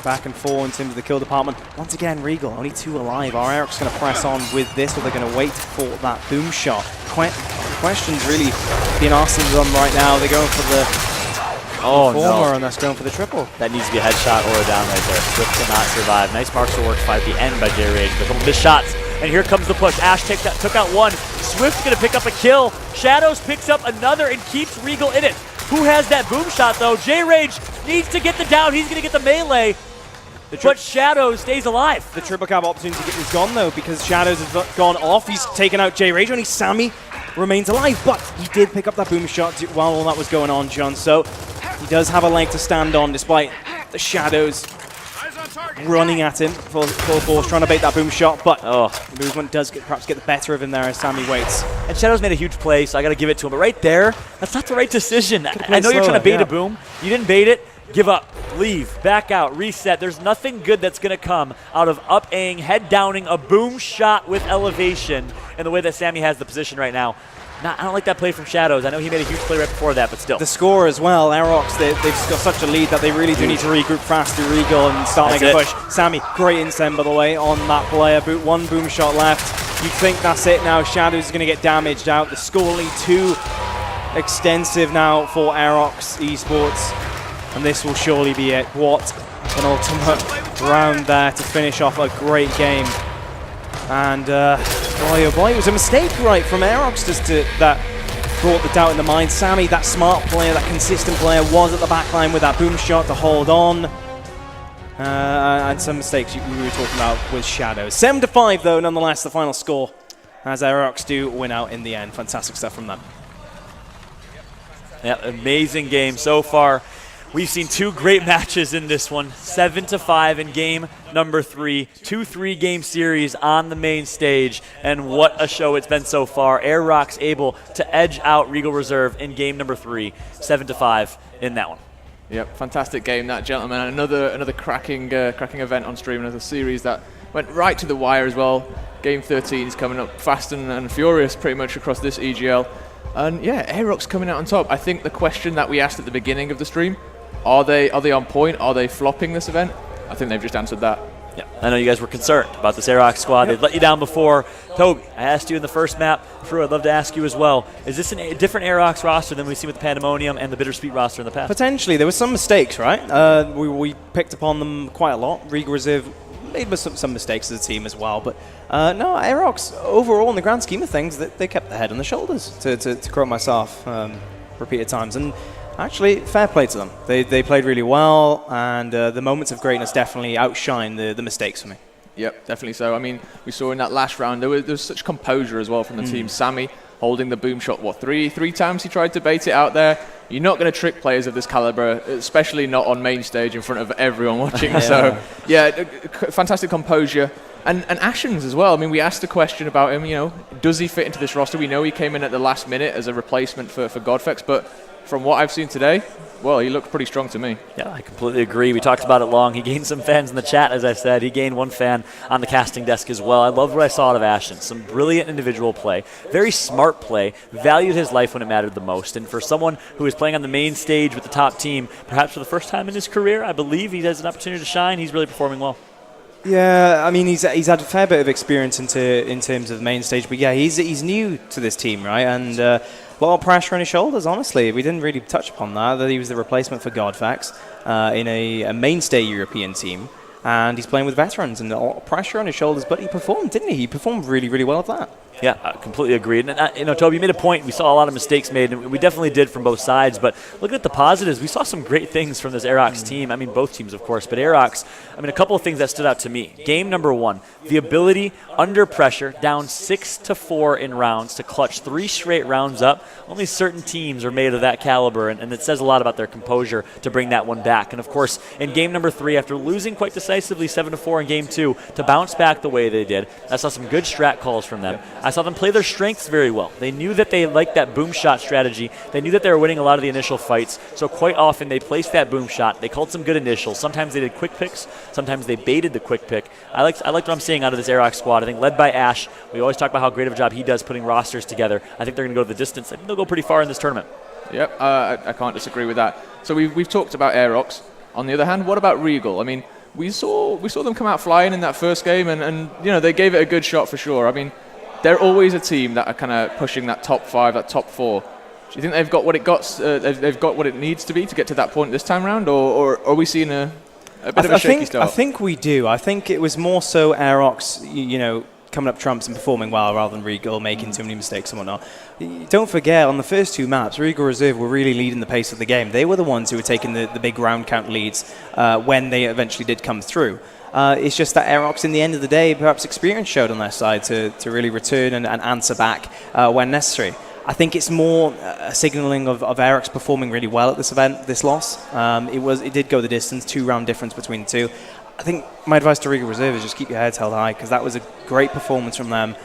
back and forth in terms of the kill department. Once again, Regal, only 2 alive. Are Aerox going to press on with this, or they're going to wait for that boom shot? Questions really being asked of them right now. They're going for the former, and that's going for the triple. That needs to be a headshot or a down right there. Swift cannot survive. Nice marks work fight at the end by J-Rage. A couple missed shots, and here comes the push. Ash took out one. Swift's going to pick up a kill. Shadows picks up another and keeps Regal in it. Who has that boom shot, though? J-Rage needs to get the down. He's going to get the melee. But Shadows stays alive. The triple cap opportunity is gone, though, because Shadows has gone off. He's taken out J-Rage. Only Sammy remains alive, but he did pick up that boom shot while all that was going on, John. So he does have a leg to stand on, despite the Shadows running at him full force, trying to bait that boom shot. But movement does perhaps get the better of him there as Sammy waits. And Shadows made a huge play, so I got to give it to him. But right there, that's not the right decision. I know you're trying to bait a boom. You didn't bait it. Give up, leave, back out, reset. There's nothing good that's going to come out of up-Aing, head downing, a boom shot with elevation, and the way that Sammy has the position right now. I don't like that play from Shadows. I know he made a huge play right before that, but still. The score as well, Aerox, they've got such a lead that they really do need to regroup fast to Regal and start making a push. Sammy, great incend, by the way, on that player. One boom shot left. You think that's it now. Shadows is going to get damaged out. The score only too extensive now for Aerox Esports. And this will surely be it. What an ultimate round there to finish off a great game. And boy, oh boy, it was a mistake right from Aerox that brought the doubt in the mind. Sammy, that smart player, that consistent player, was at the back line with that boom shot to hold on. And some mistakes we were talking about with Shadows. 7-5 though, nonetheless, the final score, as Aerox do win out in the end. Fantastic stuff from them. Yeah, amazing game so far. We've seen 2 great matches in this one. 7-5 in game number 3. 2 3-game series on the main stage. And what a show it's been so far. Aerox able to edge out Regal Reserve in game number 3. 7-5 in that one. Yep, fantastic game, that, gentlemen. Another cracking event on stream, another series that went right to the wire as well. Game 13 is coming up fast and furious pretty much across this EGL. And yeah, Aerox coming out on top. I think the question that we asked at the beginning of the stream, are they on point? Are they flopping this event? I think they've just answered that. Yeah, I know you guys were concerned about this Aerox squad. They've let you down before. Toby, I asked you in the first map. Drew, I'd love to ask you as well. Is this a different Aerox roster than we've seen with the Pandemonium and the Bittersweet roster in the past? Potentially. There were some mistakes, right? We picked upon them quite a lot. Regal Reserve made some mistakes as a team as well. But no, Aerox, overall, in the grand scheme of things, they kept their head on the shoulders, to quote myself repeated times. And actually, fair play to them. They played really well, and the moments of greatness definitely outshine the mistakes for me. Yep, definitely so. I mean, we saw in that last round, there was such composure as well from the team. Sammy holding the boom shot, three times he tried to bait it out there. You're not going to trick players of this caliber, especially not on main stage in front of everyone watching. So, yeah, fantastic composure. And Ashens as well. I mean, we asked a question about him, does he fit into this roster? We know he came in at the last minute as a replacement for Godfex, but from what I've seen today, well, he looked pretty strong to me. Yeah, I completely agree. We talked about it long. He gained some fans in the chat, as I said. He gained 1 fan on the casting desk as well. I loved what I saw out of Ashton. Some brilliant individual play, very smart play, valued his life when it mattered the most. And for someone who is playing on the main stage with the top team, perhaps for the first time in his career, I believe he has an opportunity to shine. He's really performing well. Yeah, I mean, he's had a fair bit of experience in terms of main stage, but yeah, he's new to this team, right? And a lot of pressure on his shoulders, honestly. We didn't really touch upon that he was the replacement for Godfax in a mainstay European team, and he's playing with veterans, and a lot of pressure on his shoulders, but he performed, didn't he? He performed really, really well at that. Yeah, I completely agreed. And Toby, you made a point. We saw a lot of mistakes made, and we definitely did from both sides. But looking at the positives, we saw some great things from this Aerox team. I mean, both teams, of course, but Aerox, a couple of things that stood out to me. Game number 1, the ability under pressure, down 6-4 in rounds, to clutch 3 straight rounds up. Only certain teams are made of that caliber, and it says a lot about their composure to bring that one back. And, of course, in game number 3, after losing quite decisively 7-4 in game 2, to bounce back the way they did, I saw some good strat calls from them. I saw them play their strengths very well. They knew that they liked that boom shot strategy. They knew that they were winning a lot of the initial fights, so quite often they placed that boom shot. They called some good initials. Sometimes they did quick picks. Sometimes they baited the quick pick. I liked what I'm seeing out of this Aerox squad. I think led by Ash, we always talk about how great of a job he does putting rosters together. I think they're going to go to the distance. I think they'll go pretty far in this tournament. Yep, I can't disagree with that. So we've talked about Aerox. On the other hand, what about Regal? I mean, we saw them come out flying in that first game, and they gave it a good shot for sure. I mean, they're always a team that are kind of pushing that top 5, that top 4. Do you think they've got what they've got what it needs to be to get to that point this time round, or are we seeing a bit of a shaky start? I think we do. I think it was more so Aerox, coming up trumps and performing well rather than Regal making too many mistakes and whatnot. Don't forget, on the first 2 maps, Regal Reserve were really leading the pace of the game. They were the ones who were taking the big round count leads when they eventually did come through. It's just that Aerox, in the end of the day, perhaps experience showed on their side to really return and answer back when necessary. I think it's more a signalling of Aerox performing really well at this event, this loss. It did go the distance, 2-round difference between the two. I think my advice to Regal Reserve is just keep your heads held high, because that was a great performance from them.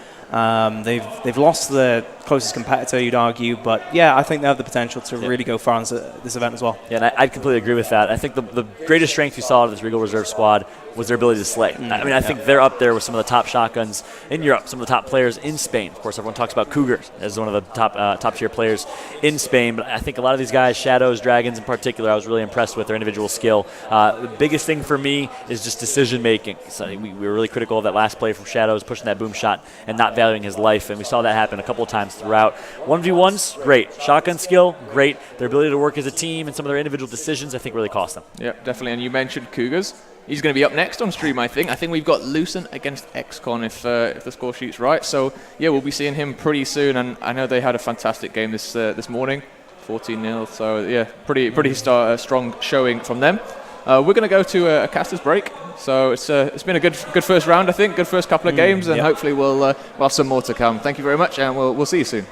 They've lost the closest competitor, you'd argue, but yeah, I think they have the potential to really go far in this event as well. Yeah, and I completely agree with that. I think the greatest strength we saw of this Regal Reserve squad was their ability to slay. I think they're up there with some of the top shotguns in Europe, some of the top players in Spain. Of course, everyone talks about Cougars as one of the top tier players in Spain, but I think a lot of these guys, Shadows, Dragons in particular, I was really impressed with their individual skill. The biggest thing for me is just decision making. So we were really critical of that last play from Shadows, pushing that boom shot and not valuing his life, and we saw that happen a couple of times throughout. 1v1s, great. Shotgun skill, great. Their ability to work as a team and some of their individual decisions, I think, really cost them. Yeah, definitely. And you mentioned Cougars. He's going to be up next on stream, I think. I think we've got Lucent against XCon if the score sheet's right. So, yeah, we'll be seeing him pretty soon. And I know they had a fantastic game this morning, 14-0. So, yeah, pretty strong showing from them. We're going to go to a caster's break. So it's been a good first round, I think. Good first couple of games, and hopefully we'll have some more to come. Thank you very much, and we'll see you soon.